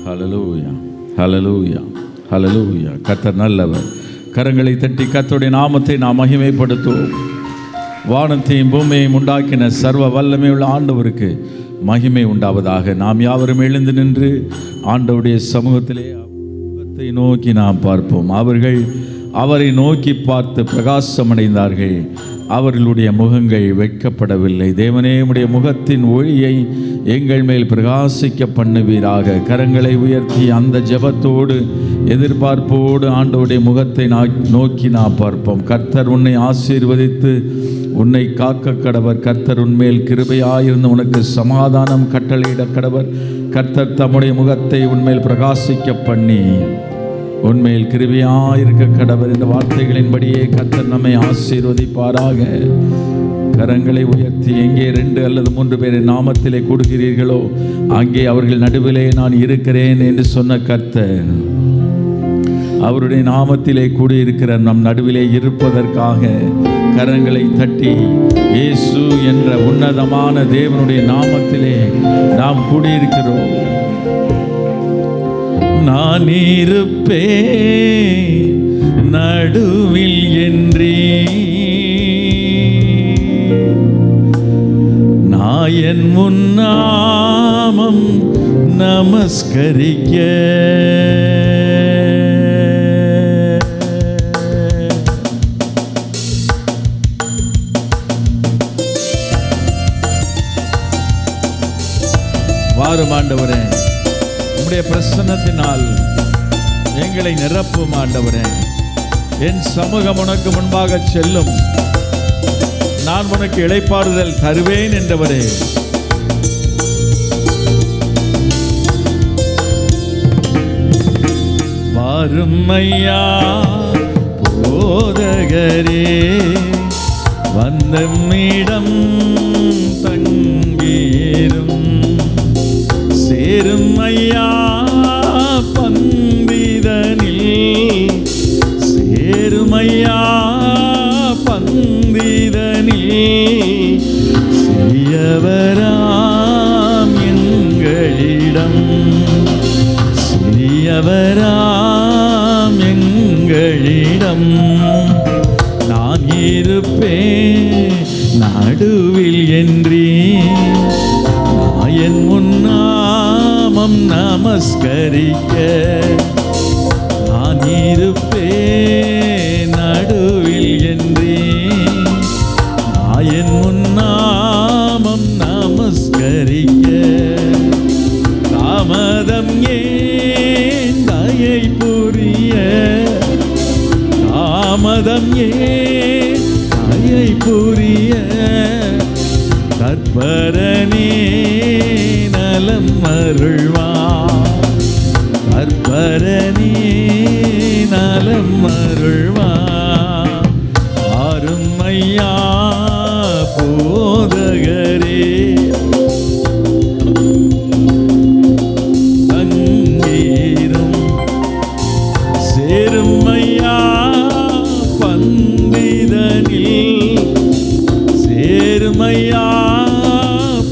ஹல்லேலூயா, ஹல்லேலூயா, ஹல்லேலூயா. கர்த்தர் நல்லவர். கரங்களை தட்டி கர்த்தருடைய நாமத்தை நாம் மகிமைப்படுத்துவோம். வானத்தையும் பூமியையும் உண்டாக்கின சர்வ வல்லமையுள்ள ஆண்டவருக்கு மகிமை உண்டாவதாக. நாம் யாவரும் எழுந்து நின்று ஆண்டவருடைய சமூகத்திலே முகத்தை நோக்கி நாம் பார்ப்போம். அவர்கள் அவரை நோக்கி பார்த்து பிரகாசமடைந்தார்கள். அவர்களுடைய முகங்கள் வெட்கப்படவில்லை. தேவனே, உம்முடைய முகத்தின் ஒளியை எங்கள் மேல் பிரகாசிக்க பண்ணுவீராக. கரங்களை உயர்த்தி அந்த ஜெபத்தோடு எதிர்பார்ப்போடு ஆண்டவருடைய முகத்தை நோக்கி நாம் பார்ப்போம். கர்த்தர் உன்னை ஆசீர்வதித்து உன்னை காக்க கடவர். கர்த்தர் உன்மேல் கிருபையாயிருந்து உனக்கு சமாதானம் கட்டளையிட கடவர். கர்த்தர் தம்முடைய முகத்தை உன்மேல் பிரகாசிக்க பண்ணி உன்மேல் கிருபையாயிருக்க கடவர். இந்த வார்த்தைகளின்படியே கர்த்தர் நம்மை ஆசீர்வதிப்பாராக. கரங்களை உயர்த்தி எங்கே 2 அல்லது 3 பேரை நாமத்திலே கூடுகிறீர்களோ அங்கே அவர்கள் நடுவிலே நான் இருக்கிறேன் என்று சொன்ன கர்த்தர் அவருடைய நாமத்திலே கூடியிருக்கிற நம் நடுவிலே இருப்பதற்காக கரங்களை தட்டி இயேசு என்ற உன்னதமான தேவனுடைய நாமத்திலே நாம் கூடியிருக்கிறோம். நான் இருப்பேன் நடுவில் என்றே நாயன் முன்னாமம் நமஸ்கரிக்க வாரும் ஆண்டவரே, உம்முடைய பிரசன்னத்தினால் எங்களை நிரப்பும் ஆண்டவரே. என் சமூகம் உனக்கு முன்பாக செல்லும், நான் உனக்கு இளைப்பாறுதல் தருவேன் என்றவரே. வாரும் ஐயா போதகரே, வந்தம்மிடம் தங்கீரும் சேரும் ஐயா பந்திதனில், சேருமையா பந்திதனில். சிறியவராம் எங்களிடம், சிறியவராம் எங்களிடம் நான் இருப்பேன் நடுவில் என்றே நாயன் முன்னாமம் நமஸ்கரிக்க. நான் இருப்பேன் நடுவில் என்றே நாயன் முன்னாமம் நமஸ்கரிக்க. தாமதம் ஏன் தயை புரிய, தாமதம் ஏன் தயை புரிய. கற்பரனே நலம் அருள்வார், கற்பரனே நலம் அருள்வார். ஆரும் ஐயா போதகரே, தங்கீரும் சேரும் ஐயா பந்திதனில், சேரும் ஐயா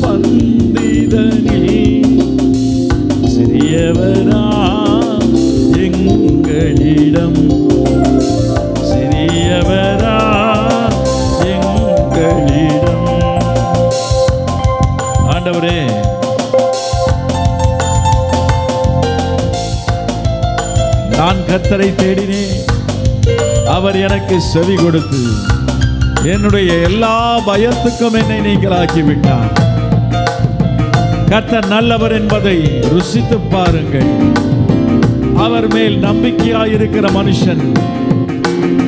பந்திதனில். சிறியவரா எங்களிடம், சிறியவரா எங்களிடம். ஆண்டவரே, நான் கர்த்தரை தேடினேன், அவர் எனக்கு செவி கொடுத்து என்னுடைய எல்லா பயத்துக்கும் என்னை நீங்களாக்கி விட்டார். கர்த்தர் நல்லவர் என்பதை ருசித்து பாருங்கள். அவர் மேல் நம்பிக்கையாயிருக்கிற மனுஷன்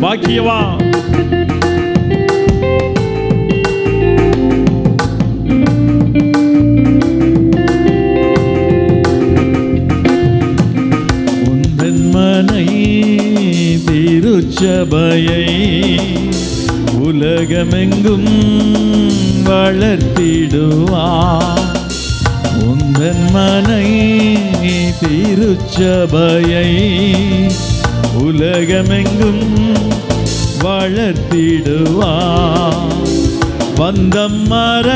பாக்கியவான். உந்தன் மனை திருச்சபையை உலகமெங்கும் வளர்த்திடுவார். உந்தன் மனை திருச்சபையை உலகமெங்கும் வளர்த்திடுவார். பந்தம் மர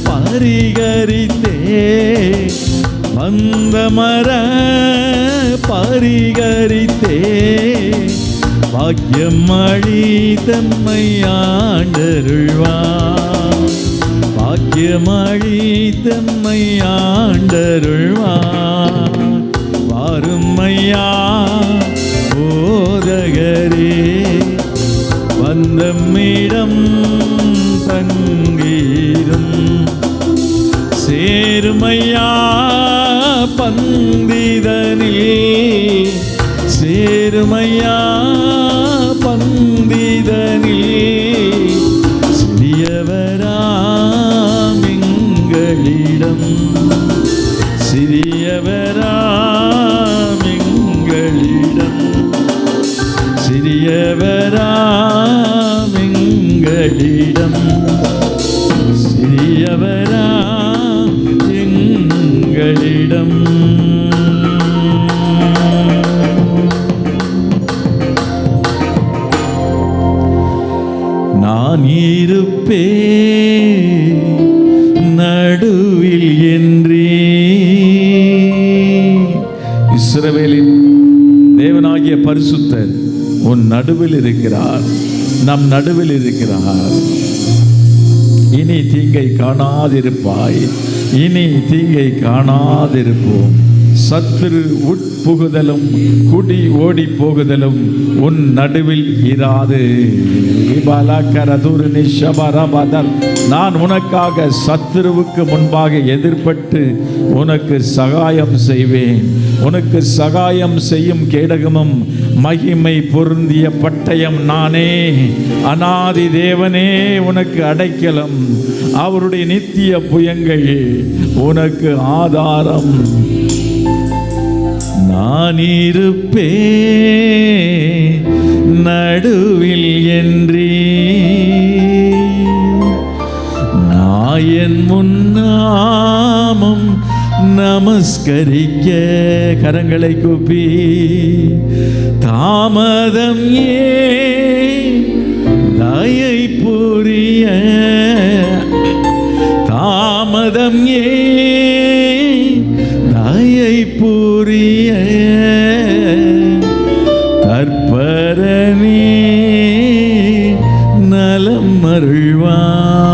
பரிகரித்தே அந்த மர பரிகரித்தே பாக்கியம் அளித்தம்மை ஆண்டருள்வார். பாக்கியம் அளித்தம்மை ஆண்டருள்வார். வாரும்மையா போதகரே, வந்தம்மிடம் தங்கீரும். சேருமையா பந்திதனில், சேருமையா பந்திதனில். சிறியவராம் எங்களிடம், சிறியவராம் எங்களிடம், சிறியவராம் எங்களிடம், சிறியவராம் எங்களிடம். நான் இருப்பேன் நடுவில் என்றே. இஸ்ரவேலின் தேவனாகிய பரிசுத்தர் உன் நடுவில் இருக்கிறார், நம் நடுவில் இருக்கிறார். இனி தீங்கை காணாதிருப்பாய், இனி தீங்கை காணாதிருப்போம். சத்துரு உட்புகுதலும் குடி ஓடி போகுதலும் உன் நடுவில் இராது. நான் உனக்காக சத்துருவுக்கு முன்பாக எதிர்பட்டு உனக்கு சகாயம் செய்வேன். உனக்கு சகாயம் செய்யும் கேடகமும் மகிமை பொருந்திய பட்டயம் நானே. அநாதி தேவனே உனக்கு அடைக்கலம், அவருடைய நித்திய புயங்கள் உனக்கு ஆதாரம். நான் இருப்பேன் நடுவில் என்றே. நாயன் முன்னாமம் நமஸ்கரிக்க கரங்களை கூப்பி, தாமதம் ஏன் தயை புரிய, தாமதம் ஏன் தயை புரிய. தற்பரனே நலம் அருள்வார்,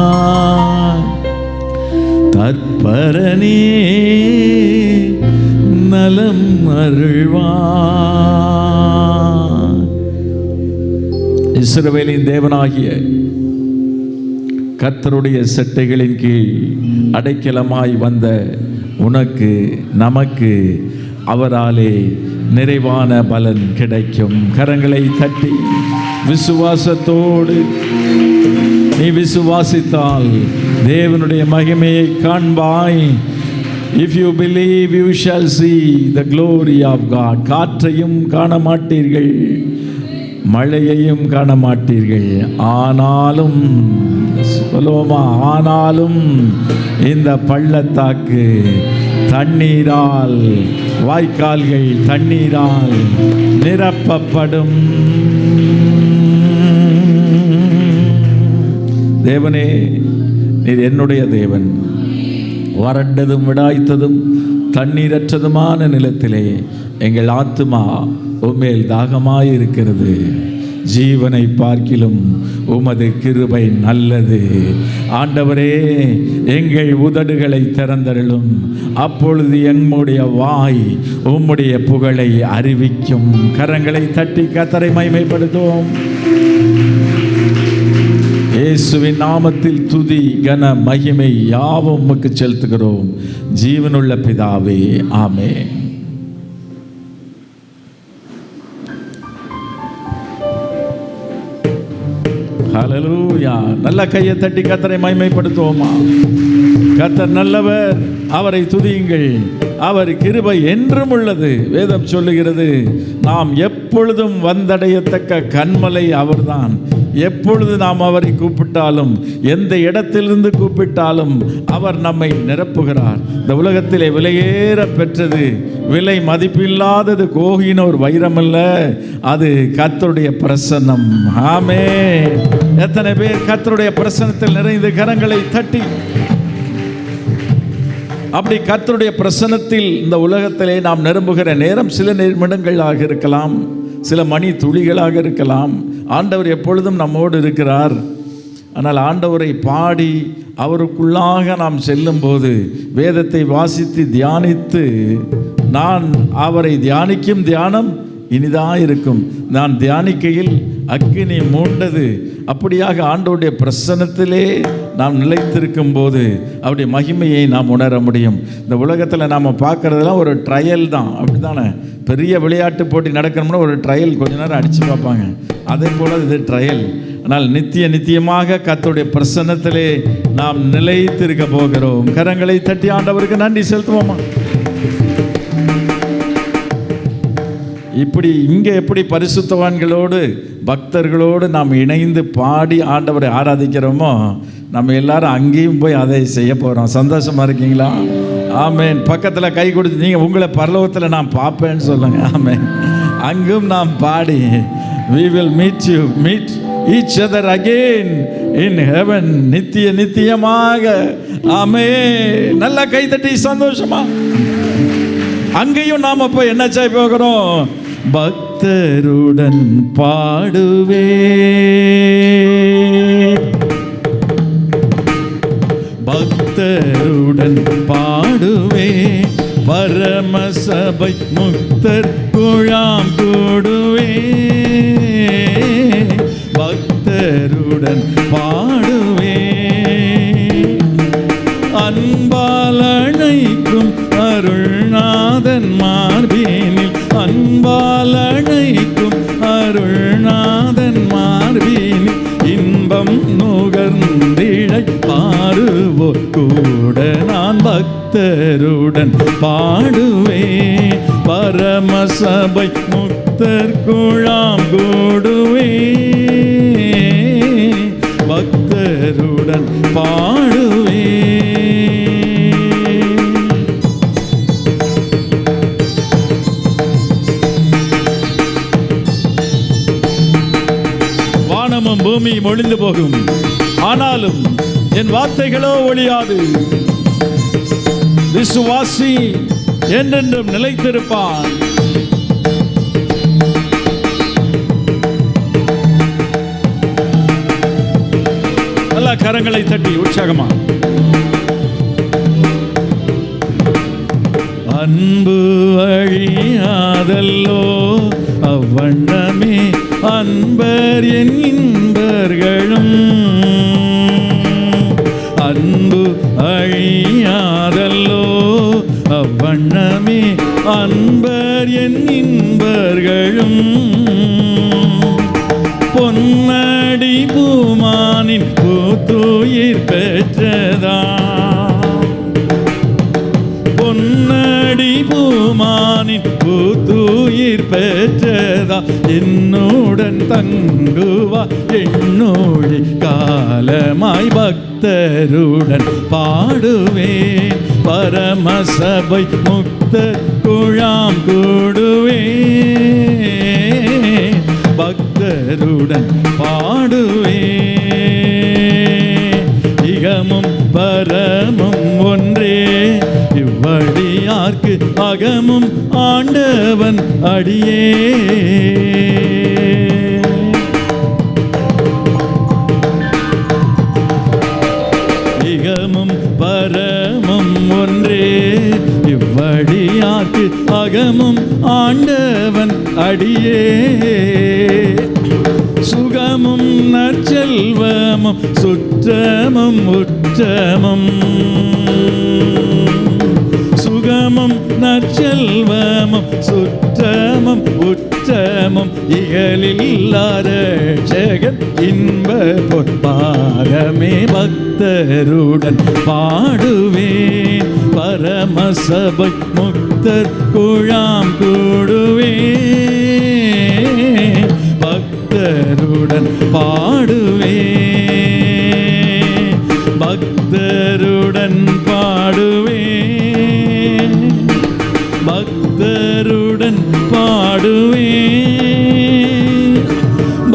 தற்பரனே நலம் அருள்வார். இஸ்ரவேலின் தேவனாகிய கர்த்தருடைய செட்டைகளின் கீழ் அடைக்கலமாய் வந்த உனக்கு நமக்கு அவராலே நிறைவான பலன் கிடைக்கும். கரங்களை தட்டி விசுவாசத்தோடு நீ விசுவாசித்தால் தேவனுடைய மகிமையை காண்பாய். If you believe, you shall see the glory of God. காற்றையும் காண மாட்டீர்கள், மழையையும் காண மாட்டீர்கள், ஆனாலும் சொல்லுவோமா, ஆனாலும் இந்த பள்ளத்தாக்கு தண்ணீரால், வாய்க்கால்கள் தண்ணீரால் நிரப்பப்படும். தேவனே, நீர் என்னுடைய தேவன். வறண்டதும் விடாய்த்ததும் தண்ணீரற்றதுமான நிலத்திலே எங்கள் ஆத்துமா உம்மேல் தாகமாயிருக்கிறது. ஜீவனை பார்க்கிலும் உமது கிருபை நல்லது. ஆண்டவரே, எங்கள் உதடுகளை திறந்தருளும், அப்பொழுது எம்முடைய வாய் உம்முடைய புகழை அறிவிக்கும். கரங்களை தட்டி கர்த்தரை மகிமைப்படுத்துவோம். இயேசுவின் நாமத்தில் துதி கன மகிமை யாவும் உமக்கு செலுத்துகிறோம். ஜீவனுள்ள பிதாவே, ஆமென். ஹல்லேலூயா. நல்ல கையை தட்டி கர்த்தரை மகிமைப்படுத்துவோமா? கர்த்தர் நல்லவர், அவரை துதியுங்கள், அவர் கிருபை என்றும் உள்ளது. வேதம் சொல்லுகிறது, நாம் எப்பொழுதும் வந்தடையத்தக்க கன்மலை அவர்தான். எப்பொழுது நாம் அவரை கூப்பிட்டாலும், எந்த இடத்திலிருந்து கூப்பிட்டாலும் அவர் நம்மை நிரப்புகிறார். இந்த உலகத்திலே விலையேற பெற்றது, விலை மதிப்பில்லாதது கோகினோர் வைரமல்ல, அது கர்த்தருடைய பிரசன்னம். ஆமென். எத்தனை பேர் கர்த்தருடைய பிரசன்னத்தில் நிறைந்து கரங்களை தட்டி அப்படி கர்த்தருடைய பிரசன்னத்தில் இந்த உலகத்திலே நாம் நிரம்புகிற நேரம் சில நிமிடங்களாக இருக்கலாம், சில மணி துளிகளாக இருக்கலாம். ஆண்டவர் எப்பொழுதும் நம்மோடு இருக்கிறார். ஆனால் ஆண்டவரை பாடி அவருக்குள்ளாக நாம் செல்லும்போது, வேதத்தை வாசித்து தியானித்து, நான் அவரை தியானிக்கும் தியானம் இனிதாக இருக்கும். நான் தியானிக்கையில் அக்கினி மூண்டது. அப்படியாக ஆண்டவருடைய பிரசன்னத்திலே நாம் நிலைத்திருக்கும் போது அவருடைய மகிமையை நாம் உணர முடியும். இந்த உலகத்தில் நாம் பார்க்குறதெல்லாம் ஒரு ட்ரையல் தான், அப்படி தானே? பெரிய விளையாட்டு போட்டி நடக்கணும்னா ஒரு ட்ரையல் கொஞ்ச நேரம் அடித்து பார்ப்பாங்க, அதே போல் இது ட்ரையல். ஆனால் நித்தியமாக கர்த்தருடைய பிரசன்னத்திலே நாம் நிலைத்திருக்க போகிறோம். கரங்களை தட்டி ஆண்டவருக்கு நன்றி செலுத்துவோமா? இப்படி இங்கே எப்படி பரிசுத்தவான்களோடு பக்தர்களோடு நாம் இணைந்து பாடி ஆண்டவரை ஆராதிக்கிறோமோ, நம்ம எல்லாரும் அங்கேயும் போய் அதை செய்ய போகிறோம். சந்தோஷமாக இருக்கீங்களா? ஆமேன். பக்கத்தில் கை கொடுத்து நீங்கள் உங்களை பரலோகத்தில் நான் பார்ப்பேன்னு சொல்லுங்கள். ஆமேன். அங்கும் நாம் பாடி we will meet each other again in heaven. நித்தியமாக. ஆமேன். நல்லா கை தட்டி சந்தோஷமா அங்கேயும் நாம் அப்போ என்ன செய்ய போகிறோம்? பக்தருடன் பாடுவே, பக்தருடன் பாடுவே, பரமசபை முக்தர் குழாம் கூடுவே, பக்தருடன் பாடுவே, அன்பால் அணைக்கும் அருள்நாதன் மார்பினில், அன்பால் அணைக்கும் அருள்நாதன் மார்பினில், இன்பம் நுகர்ந்திழை பாடுவோர் கூட நான் பக்தருடன் பாடுவே, பரமசபை முக்தர் குழாம் கூடுவே, பக்தருடன் பாடுவே. பூமி ஒளிந்து போகும், ஆனாலும் என் வார்த்தைகளோ ஒழியாது. விசுவாசி என்றென்றும் நிலைத்திருப்பான். நல்ல கரங்களை தட்டி உற்சாகமா. அன்பு அழியாதல்லோ அவ்வண்ணமே அன்பர் என் இன்பர்களும், அன்பு அழியாதல்லோ அவ்வண்ணமே அன்பர் என் இன்பர்களும், பொன்னடி பூமானின் பூத்துயிர் பெற்றதா, பொன்னடி பூமானின் பூத்துயிர் பெற்றதா, என்னுடன் தங்குவா எண்ணூழி காலமாய் பக்தருடன் பாடுவேன், பரமசபை முக்தர் குழாம் கூடுவே, பக்தருடன் பாடுவே. இகமும் பரமும் ஒன்றே, இவ்வடியார்க்கு அகமும் ஆண்டவன் அடியே, இகமும் பரமும் ஒன்றே, இவ்வடியார்க்கு அகமும் ஆண்டவன் அடியே, சுகமும் நற்செல்வமும் சுற்றமும் உற்றமும், சுகமும் நற்செல்வமும் சுற்றமும் உற்றமும், இகலில்லாத ஜெகன் இன்ப பொற்பாதமே, பக்தருடன் பாடுவேன், பரமசபை முக்தர் குழாம் கூடுவே, பக்தருடன் பாடுவே, பக்தருடன் பாடுவே, பக்தருடன் பாடுவே,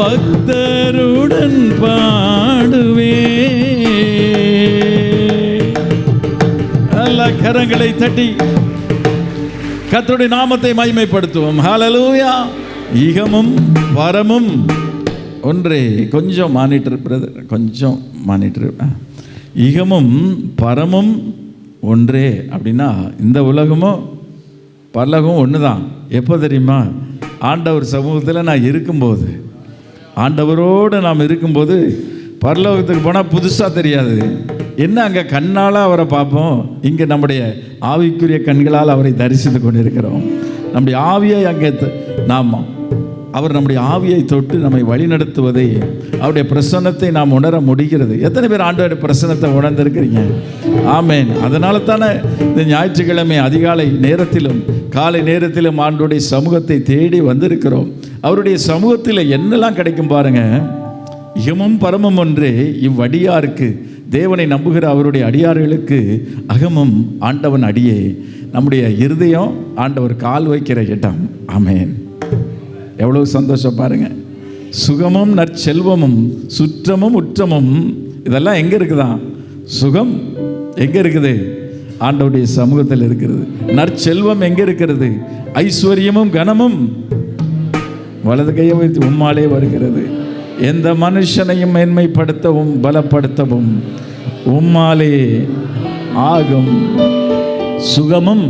பக்தருடன் பாடுவே. நல்ல கர கரங்களை தட்டி கர்த்தருடைய நாமத்தை மகிமைப்படுத்துவோம். ஹல்லேலூயா. இகமும் பரமும் ஒன்றே. கொஞ்சம் மானிட்டர் பிரதர், கொஞ்சம் மானிட்டர். இகமும் பரமும் ஒன்றே அப்படின்னா இந்த உலகமும் பரலோகம் ஒன்று தான். எப்போ தெரியுமா? ஆண்டவர் சமூகத்தில் நான் இருக்கும்போது, ஆண்டவரோடு நாம் இருக்கும்போது. பரலோகத்துக்கு போனால் புதுசாக தெரியாது. என்ன அங்கே கண்ணால் அவரை பார்ப்போம், இங்கே நம்முடைய ஆவிக்குரிய கண்களால் அவரை தரிசித்து கொண்டு இருக்கிறோம். நம்முடைய ஆவியை அங்கே நாம் அவர் நம்முடைய ஆவியை தொட்டு நம்மை வழிநடத்துவதை, அவருடைய பிரசன்னத்தை நாம் உணர முடிகிறது. எத்தனை பேர் ஆண்டவருடைய பிரசன்னத்தை உணர்ந்திருக்கிறீங்க? ஆமேன். அதனால தானே இந்த ஞாயிற்றுக்கிழமை அதிகாலை நேரத்திலும் காலை நேரத்திலும் ஆண்டவருடைய சமூகத்தை தேடி வந்திருக்கிறோம். அவருடைய சமூகத்தில் என்னெல்லாம் கிடைக்கும் பாருங்க. இகமும் பரமும் ஒன்றே இவ்வடியாருக்கு, தேவனை நம்புகிற அவருடைய அடியார்களுக்கு அகமும் ஆண்டவன் அடியே. நம்முடைய இருதயம் ஆண்டவர் கால் வைக்கிற இடம். ஆமேன். எவ்வளவு சந்தோஷம் பாருங்க. சுகமும் நற்செல்வமும் சுற்றமும் உற்றமும் இதெல்லாம் எங்கே இருக்குதா? சுகம் எங்கே இருக்குது? ஆண்டவருடைய சமூகத்தில் இருக்கிறது. நற்செல்வம் எங்கே இருக்கிறது? ஐஸ்வர்யமும் கனமும் வலது கையை வைத்து உம்மாலே வருகிறது. எந்த மனுஷனையும் மேன்மைப்படுத்தவும் பலப்படுத்தவும் உம்மாலே ஆகும். சுகமும்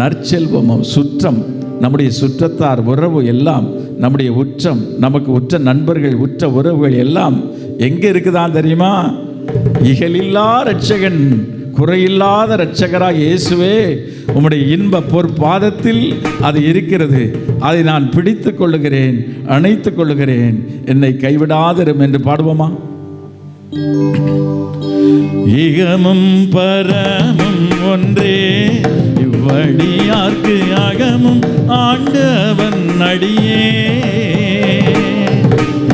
நற்செல்வமும் சுற்றம், நம்முடைய சுற்றத்தார் உறவு எல்லாம், நம்முடைய உற்றம், நமக்கு உற்ற நண்பர்கள், உற்ற உறவுகள் எல்லாம் எங்கே இருக்குதான் தெரியுமா? இகலில்லா இரட்சகன், குறையில்லாத இரட்சகராக இயேசுவே உம்முடைய இன்ப பொற்பாதத்தில் அது இருக்கிறது. அதை நான் பிடித்து கொள்ளுகிறேன், அணைத்து கொள்ளுகிறேன், என்னை கைவிடாதிரும் என்று பாடுவோமா? இகமும் பரமும் ஒன்றே இவ்வடியார்க்கு அகமும் ஆண்டவன் அடியே.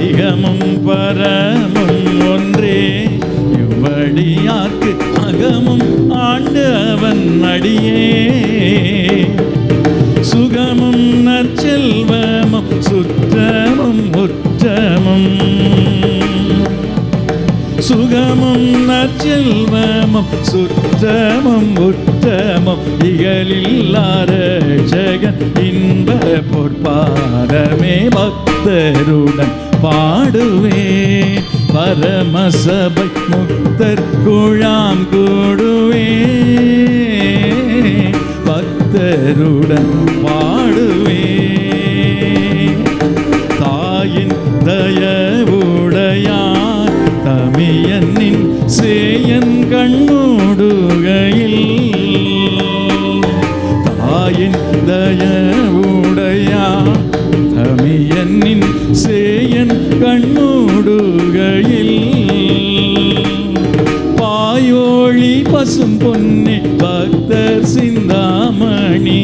இகமும் பரமும் ஒன்றே இவ்வடியார்க்கு அகமும் ஆண்டவன் அடியே. சுகமும் நற்செல்வமும் சுற்றமும் உற்றமும், சுகமும் நற்செல்வமும் சுற்றமும் உற்றமும் இகலில்லாத ஜெகன் இன்ப பொற்பாதமே. பக்தருடன் பாடுவே பரமசபை முக்தர் குழாம் கூடுவே. பக்தருடன் பாடுவே தாயின் தயவுடையார் தமியனின் சேயன் கண்மூடுகையில். தாயின் தயவுடையார் தமியனின் சேயன் கண்மூடுகையில். பாயோழி பசும் பொன்னே பக்தர் சிந்தாமணி.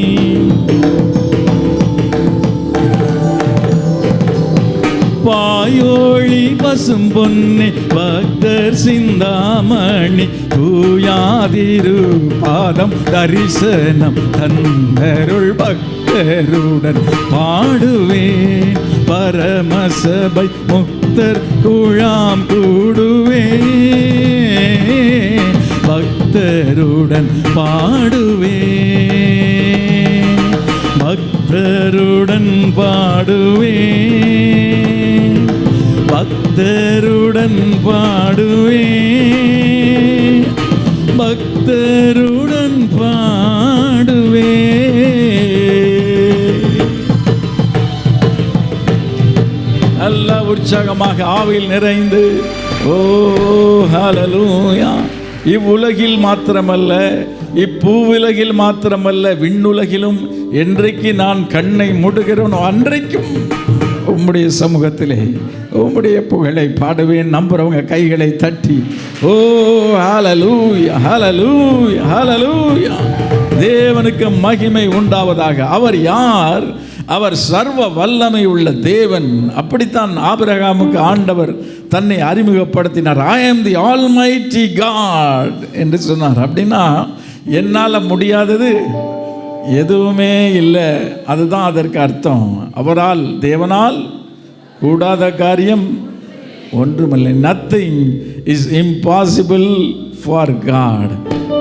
பாயோழி பசும் பொன்னே பக்தர் சிந்தாமணி. தூயாதிரு பாதம் தரிசனம் தந்தருள் பக்தருடன் பாடுவேன் பரமசபை முக்தர் குழாம் கூடுவே. பக்தருடன் பாடுவே பக்தருடன் பாடுவே பக்தருடன் பாடுவே பக்தருடன் பாடுவே. நல்ல உற்சாகமாக ஆவியில் நிறைந்து ஓ ஹல்லேலூயா. இவ்வுலகில் மாத்திரமல்ல, இப்பூவுலகில் மாத்திரமல்ல, விண்ணுலகிலும் என்றைக்கு நான் கண்ணை மூடுகிறேனோ அன்றைக்கும் உம்முடைய சமூகத்திலே உம்முடைய புகழை பாடுவேன். நம்புறவங்க கைகளை தட்டி ஓ ஹல்லேலூயா ஹல்லேலூயா ஹல்லேலூயா. தேவனுக்கு மகிமை உண்டாவதாக. அவர் யார்? அவர் சர்வ வல்லமை உள்ள தேவன். அப்படித்தான் ஆபிரகாமுக்கு ஆண்டவர் தன்னை அறிமுகப்படுத்தினார். ஐ ஆம் தி ஆல்மைட்டி காட் என்று சொன்னார். அப்படின்னா என்னால் முடியாதது எதுவுமே இல்லை, அதுதான் அதற்கு அர்த்தம். அவரால், தேவனால் கூடாத காரியம் ஒன்றுமில்லை. Nothing is impossible for God.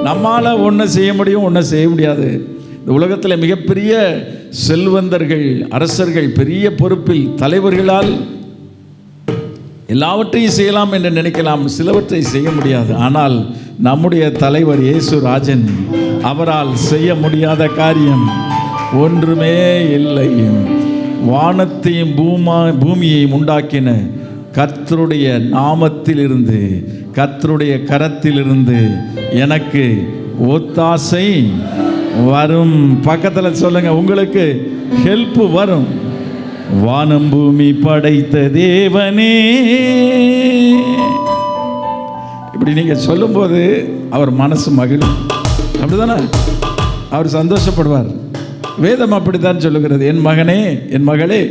நம்மால் ஒன்றை செய்ய முடியும், ஒன்றை செய்ய முடியாது. இந்த உலகத்தில் மிகப்பெரிய செல்வந்தர்கள், அரசர்கள், பெரிய பொறுப்பில் தலைவர்களால் எல்லாவற்றையும் செய்யலாம் என்று நினைக்கலாம், சிலவற்றை செய்ய முடியாது. ஆனால் நம்முடைய தலைவர் இயேசு ராஜன், அவரால் செய்ய முடியாத காரியம் ஒன்றுமே இல்லை. வானத்தையும் பூமியையும் உண்டாக்கின கர்த்தருடைய நாமத்திலிருந்து, கர்த்தருடைய கரத்திலிருந்து எனக்கு ஒத்தாசை வரும். பக்கத்தில் சொல்லுங்க, உங்களுக்கு ஹெல்ப் வரும். வானம் பூமி படைத்த தேவனே. இப்படி நீங்க சொல்லும்போது அவர் மனசு மகிழும், அப்படிதானே? அவர் சந்தோஷப்படுவார். வேதம் அப்படித்தான் சொல்லுகிறது. என் மகனே, என் மகளே,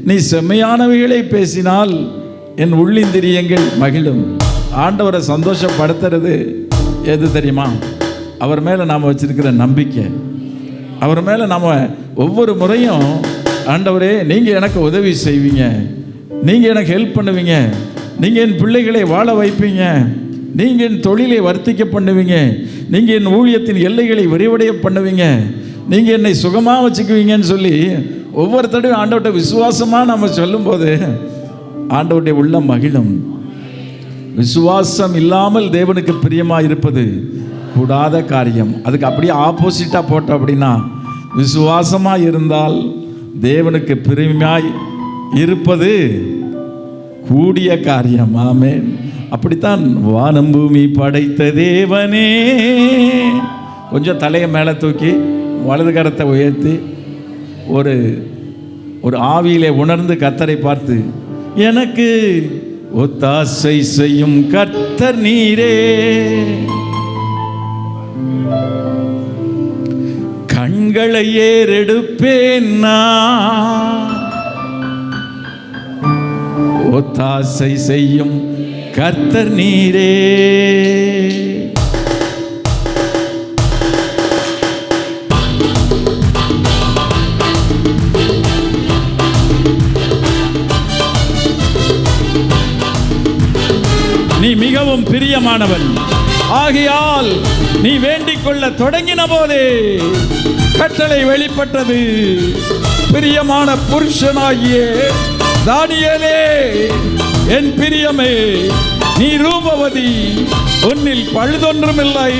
நீ செம்மையானவைகளை பேசினால் என் உள்ளிந்திரியங்கள் மகிழும். ஆண்டவரை சந்தோஷப்படுத்துறது எது தெரியுமா? அவர் மேலே நாம் வச்சிருக்கிற நம்பிக்கை. அவர் மேலே நாம் ஒவ்வொரு முறையும், ஆண்டவரே நீங்கள் எனக்கு உதவி செய்வீங்க, நீங்கள் எனக்கு ஹெல்ப் பண்ணுவீங்க, நீங்கள் என் பிள்ளைகளை வாழ வைப்பீங்க, நீங்கள் என் தொழிலை வர்த்திக்க பண்ணுவீங்க, நீங்கள் என் ஊழியத்தின் எல்லைகளை விரிவடைய பண்ணுவீங்க, நீங்கள் என்னை சுகமாக வச்சுக்குவீங்கன்னு சொல்லி ஒவ்வொரு தடவையும் ஆண்டவர்கிட்ட விசுவாசமாக நம்ம சொல்லும்போது ஆண்டவருடைய உள்ள மகிழும். விசுவாசம் இல்லாமல் தேவனுக்கு பிரியமாக இருப்பது கூடாத காரியம். அதுக்கு அப்படியே ஆப்போசிட்டாக போட்டோம் அப்படின்னா, விசுவாசமாக இருந்தால் தேவனுக்கு பிரியமாய் இருப்பது கூடிய காரியம். ஆமென். அப்படித்தான் வானம் பூமி படைத்த தேவனே. கொஞ்சம் தலையை மேலே தூக்கி வலது கரத்தை உயர்த்தி ஒரு ஆவியிலே உணர்ந்து கர்த்தரை பார்த்து, எனக்கு ஒத்தாசை செய்யும் கர்த்தர் நீரே, கண்களை ஏறெடுப்பேன் நான், ஒத்தாசை செய்யும் கர்த்தர் நீரே. நீ மிகவும் பிரியமானவன், ஆகையால் நீ வேண்டிக் கொள்ள தொடங்கின போதே கட்டளை வெளிப்பட்டது. பிரியமான புருஷனாகிய தானியேலே, என் பிரியமே, நீ ரூபவதி, உன்னில் பழுதொன்றுமில்லை.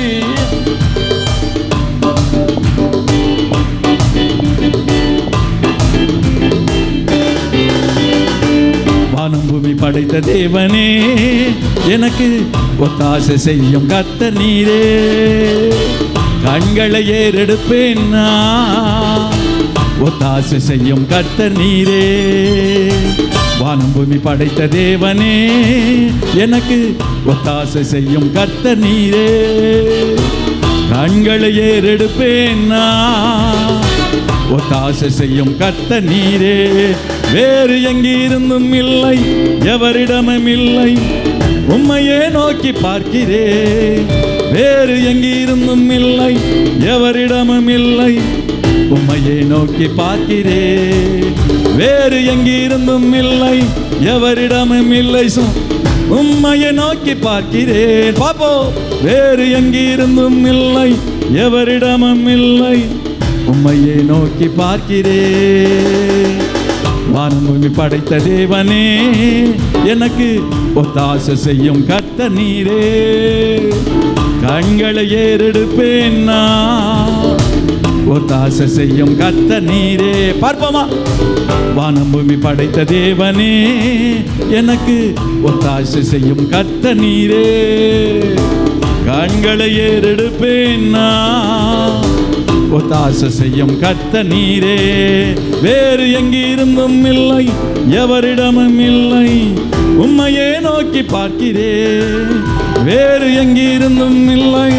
வானம் பூமி படைத்த தேவனே, எனக்கு ஒத்தாசை செய்யும் கர்த்தர் நீரே, கண்களை ஏறெடுப்பேன் நான், ஒத்தாசை செய்யும் கர்த்தர் நீரே. வானம் பூமி படைத்த தேவனே, எனக்கு ஒத்தாசை செய்யும் கர்த்தர் நீரே, கண்களை ஏறெடுப்பேன் நான், ஒத்தாசை செய்யும் கர்த்தர் நீரே. வேறு எங்கிருந்தும் இல்லை, எவரிடமும் இல்லை, உம்மையே நோக்கி பார்க்கிறேன். வேறு எங்கிருந்தும் இல்லை, எவரிடமும் இல்லை, உம்மையே நோக்கி பார்க்கிறேன். வேறு எங்கிருந்தும் இல்லை, எவரிடமும் இல்லை, உம்மையை நோக்கி பார்க்கிறேன். பாப்போ, வேறு எங்கிருந்தும் இல்லை, எவரிடமும் இல்லை, உம்மையை நோக்கி பார்க்கிறேன். வானம் பூமி படைத்த தேவனே, எனக்கு ஒத்தாசை செய்யும் கர்த்தர் நீரே, கண்களை ஏறெடுப்பேன் நான், ஒத்தாசை செய்யும் கர்த்தர் நீரே. பார்ப்போமா? வானம் பூமி படைத்த தேவனே, எனக்கு ஒத்தாசை செய்யும் கர்த்தர் நீரே, கண்களை ஏறெடுப்பேன் நான், ஒத்தாசை செய்யும் கர்த்தர் நீரே. வேறு எங்கிருந்தும் இல்லை, எவரிடமும் இல்லை, உம்மையே நோக்கி பார்க்கிறேன். வேறு எங்கிருந்தும் இல்லை,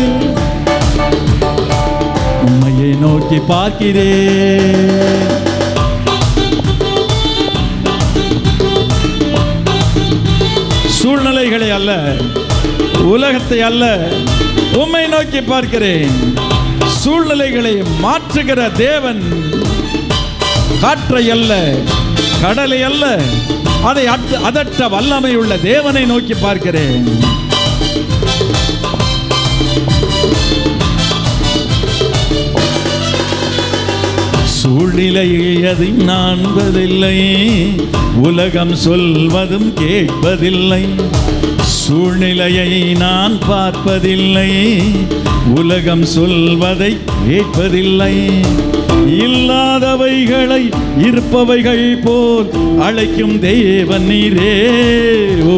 உம்மையே நோக்கி பார்க்கிறேன். சூழ்நிலைகளை அல்ல, உலகத்தை அல்ல, உம்மை நோக்கி பார்க்கிறேன். சூழ்நிலைகளை மாற்றுகிற தேவன், காற்றை அல்ல, கடலை அல்ல, அதை அதற்ற வல்லமை உள்ள தேவனை நோக்கி பார்க்கிறேன். சூழ்நிலையை அதை நான்பதில்லை, உலகம் சொல்வதும் கேட்பதில்லை. சூழ்நிலையை நான் பார்ப்பதில்லை, உலகம் சொல்வதை கேட்பதில்லை. இல்லாதவைகளை இருப்பவைகள் போல் அழைக்கும் தேவன் நீரே. ஓ,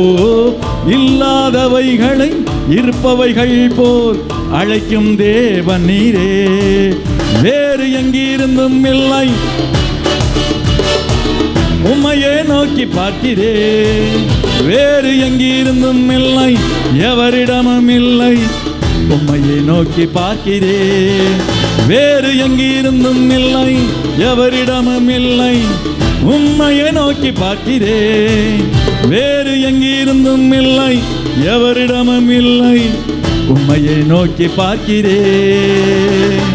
இல்லாதவைகளை இருப்பவைகள் போல் அழைக்கும் தேவன் நீரே. வேறு எங்கிருந்தும் இல்லை, உம்மையே நோக்கி பார்க்கிறேன். வேறு எங்கிருந்தும் இல்லை, எவரிடமும் இல்லை, உம்மையே நோக்கி பார்க்கிறேன். வேறு எங்கிருந்தும் இல்லை, எவரிடமும் இல்லை, உம்மையே நோக்கி பார்க்கிறேன். வேறு எங்கிருந்தும் இல்லை, எவரிடமும் இல்லை, உம்மையை நோக்கி பார்க்கிறேன்.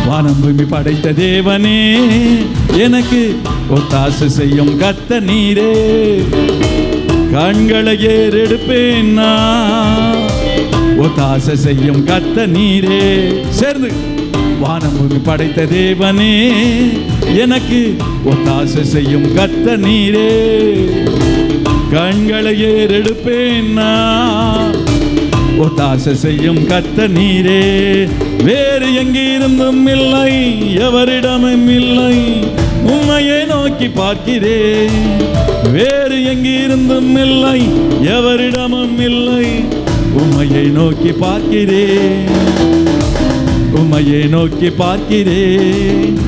வானம் பூமி படைத்த தேவனே, எனக்கு ஒத்தாசை செய்யும் கர்த்தர் நீரே. கண்களை ஏறெடுப்பேன் நான், ஒத்தாசை செய்யும் கர்த்தர் நீரே. சேர்ந்து வானம் பூமி படைத்த தேவனே, எனக்கு ஒத்தாசை செய்யும் கர்த்தர் நீரே. கண்களை ஏறெடுப்பேன் நான், ஒத்தாசை செய்யும் கர்த்தர் நீரே. வேறு எங்கிருந்தும் இல்லை, எவரிடமும் இல்லை, உம்மையே நோக்கி பார்க்கிறேன். வேறு எங்கிருந்தும் இல்லை, எவரிடமும் இல்லை, உம்மையை நோக்கி பார்க்கிறேன். உம்மையை நோக்கி பார்க்கிறேன்,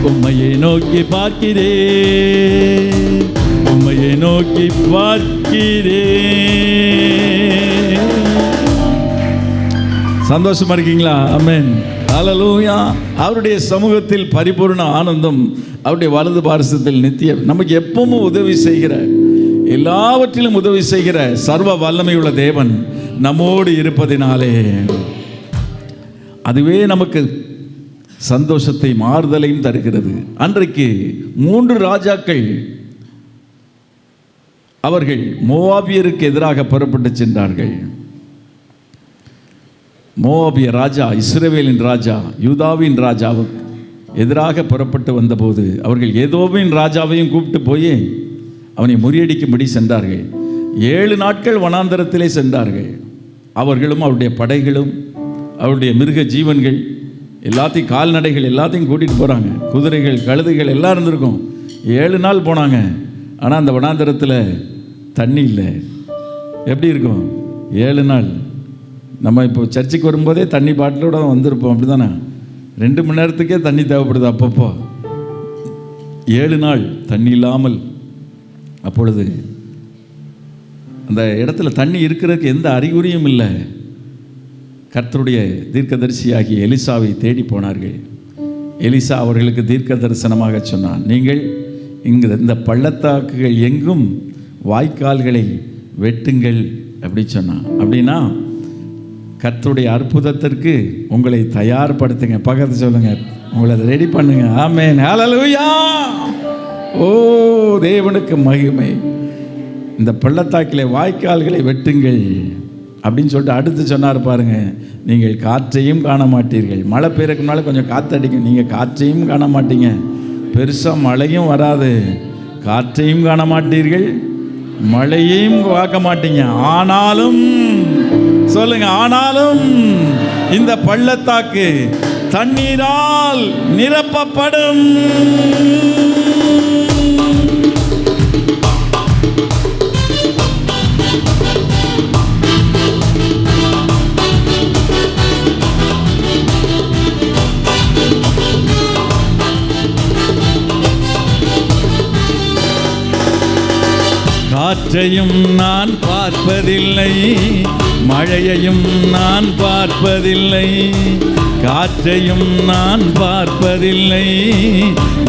உம்மையை நோக்கி பார்க்கிறேன், உம்மையை நோக்கி பார்க்கிறேன். சந்தோஷமா இருக்கீங்களா? ஆமென், ஹல்லேலூயா. அவருடைய சமூகத்தில் பரிபூர்ண ஆனந்தம், அவருடைய வலது பாரசத்தில் நித்திய. நமக்கு எப்பவும் உதவி செய்கிற, எல்லாவற்றிலும் உதவி செய்கிற சர்வ வல்லமையுள்ள தேவன் நம்மோடு இருப்பதினாலே அதுவே நமக்கு சந்தோஷத்தை மாறுதலையும் தருகிறது. அன்றைக்கு 3 ராஜாக்கள் அவர்கள் மோவாபியருக்கு எதிராக புறப்பட்டு சென்றார்கள். மோவாபிய ராஜா, இஸ்ரவேலின் ராஜா, யூதாவின் ராஜாவுக்கு எதிராக புறப்பட்டு வந்தபோது அவர்கள் ஏதோவின் ராஜாவையும் கூப்பிட்டு போய் அவனை முறியடிக்கும்படி சென்றார்கள். 7 நாட்கள் வனாந்தரத்திலே சென்றார்கள். அவர்களும் அவருடைய படைகளும் அவருடைய மிருக ஜீவன்கள் எல்லாத்தையும், கால்நடைகள் எல்லாத்தையும் கூட்டிகிட்டு போகிறாங்க. குதிரைகள், கழுதைகள் எல்லாம் இருந்திருக்கும். 7 நாள் போனாங்க. ஆனால் அந்த வனாந்தரத்தில் தண்ணி இல்லை. எப்படி இருக்கும் 7 நாள்? நம்ம இப்போ சர்ச்சுக்கு வரும்போதே தண்ணி பாட்டிலோட வந்திருப்போம், அப்படி தானே? 2 மணி நேரத்துக்கே தண்ணி தேவைப்படுது அப்பப்போ. 7 நாள் தண்ணி இல்லாமல். அப்பொழுது அந்த இடத்துல தண்ணி இருக்கிறதுக்கு எந்த அறிகுறியும் இல்லை. கர்த்தருடைய தீர்க்கதரிசியாகிய எலிசாவை தேடி போனார்கள். எலிசா அவர்களுக்கு தீர்க்க தரிசனமாக சொன்னான், நீங்கள் இங்கு இந்த பள்ளத்தாக்குகள் எங்கும் வாய்க்கால்களை வெட்டுங்கள் அப்படி சொன்னான். அப்படின்னா கர்த்தருடைய அற்புதத்திற்கு உங்களை தயார்படுத்துங்க. பக்கத்து சொல்லுங்க, உங்களை ரெடி பண்ணுங்க. ஆமென், ஹல்லேலூயா. ஓ, தேவனுக்கு மகிமை. இந்த பள்ளத்தாக்கிலே வாய்க்கால்களை வெட்டுங்கள் அப்படின்னு சொல்லிட்டு அடுத்து சொன்னார் பாருங்க, நீங்கள் காற்றையும் காண மாட்டீர்கள். மழை பெய்யறதுக்கு முன்னால் கொஞ்சம் காற்றடிக்கும், நீங்கள் காற்றையும் காண மாட்டீங்க. பெருசாக மழையும் வராது, காற்றையும் காண மாட்டீர்கள், மழையையும் பார்க்க மாட்டீங்க. ஆனாலும் சொல்லுங்க, ஆனாலும் இந்த பள்ளத்தாக்கு தண்ணீரால் நிரப்பப்படும். காற்றையும் நான் பார்ப்பதில்லை, மழையையும் நான் பார்ப்பதில்லை. காற்றையும் நான் பார்ப்பதில்லை,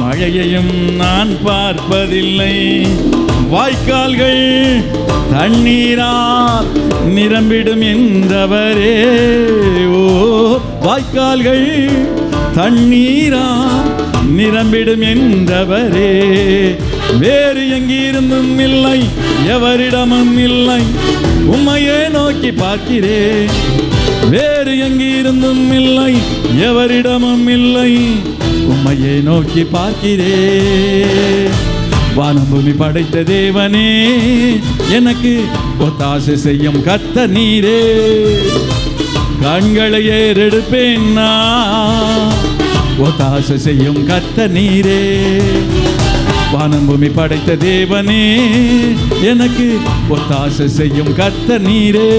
மழையையும் நான் பார்ப்பதில்லை. வாய்க்கால்கள் தண்ணீரால் நிரம்பிடும் என்றவரே. ஓ, வாய்க்கால்கள் தண்ணீரால் நிரம்பிடும் என்றவரே. வேறு எங்கிருந்தும் இல்லை, எவரிடமும் இல்லை, உம்மையே நோக்கி பார்க்கிறேன். வேறு எங்கிருந்தும் இல்லை, எவரிடமும் இல்லை, உம்மையே நோக்கி பார்க்கிறேன். வானம் பூமி படைத்த தேவனே, எனக்கு ஒத்தாசை செய்யும் கர்த்தர் நீரே. கண்களை ஏறெடுப்பேன் நான், ஒத்தாசை செய்யும் கர்த்தர் நீரே. வானம் பூமி படைத்த தேவனே, எனக்கு ஒத்தாசை செய்யும் கர்த்தர் நீரே.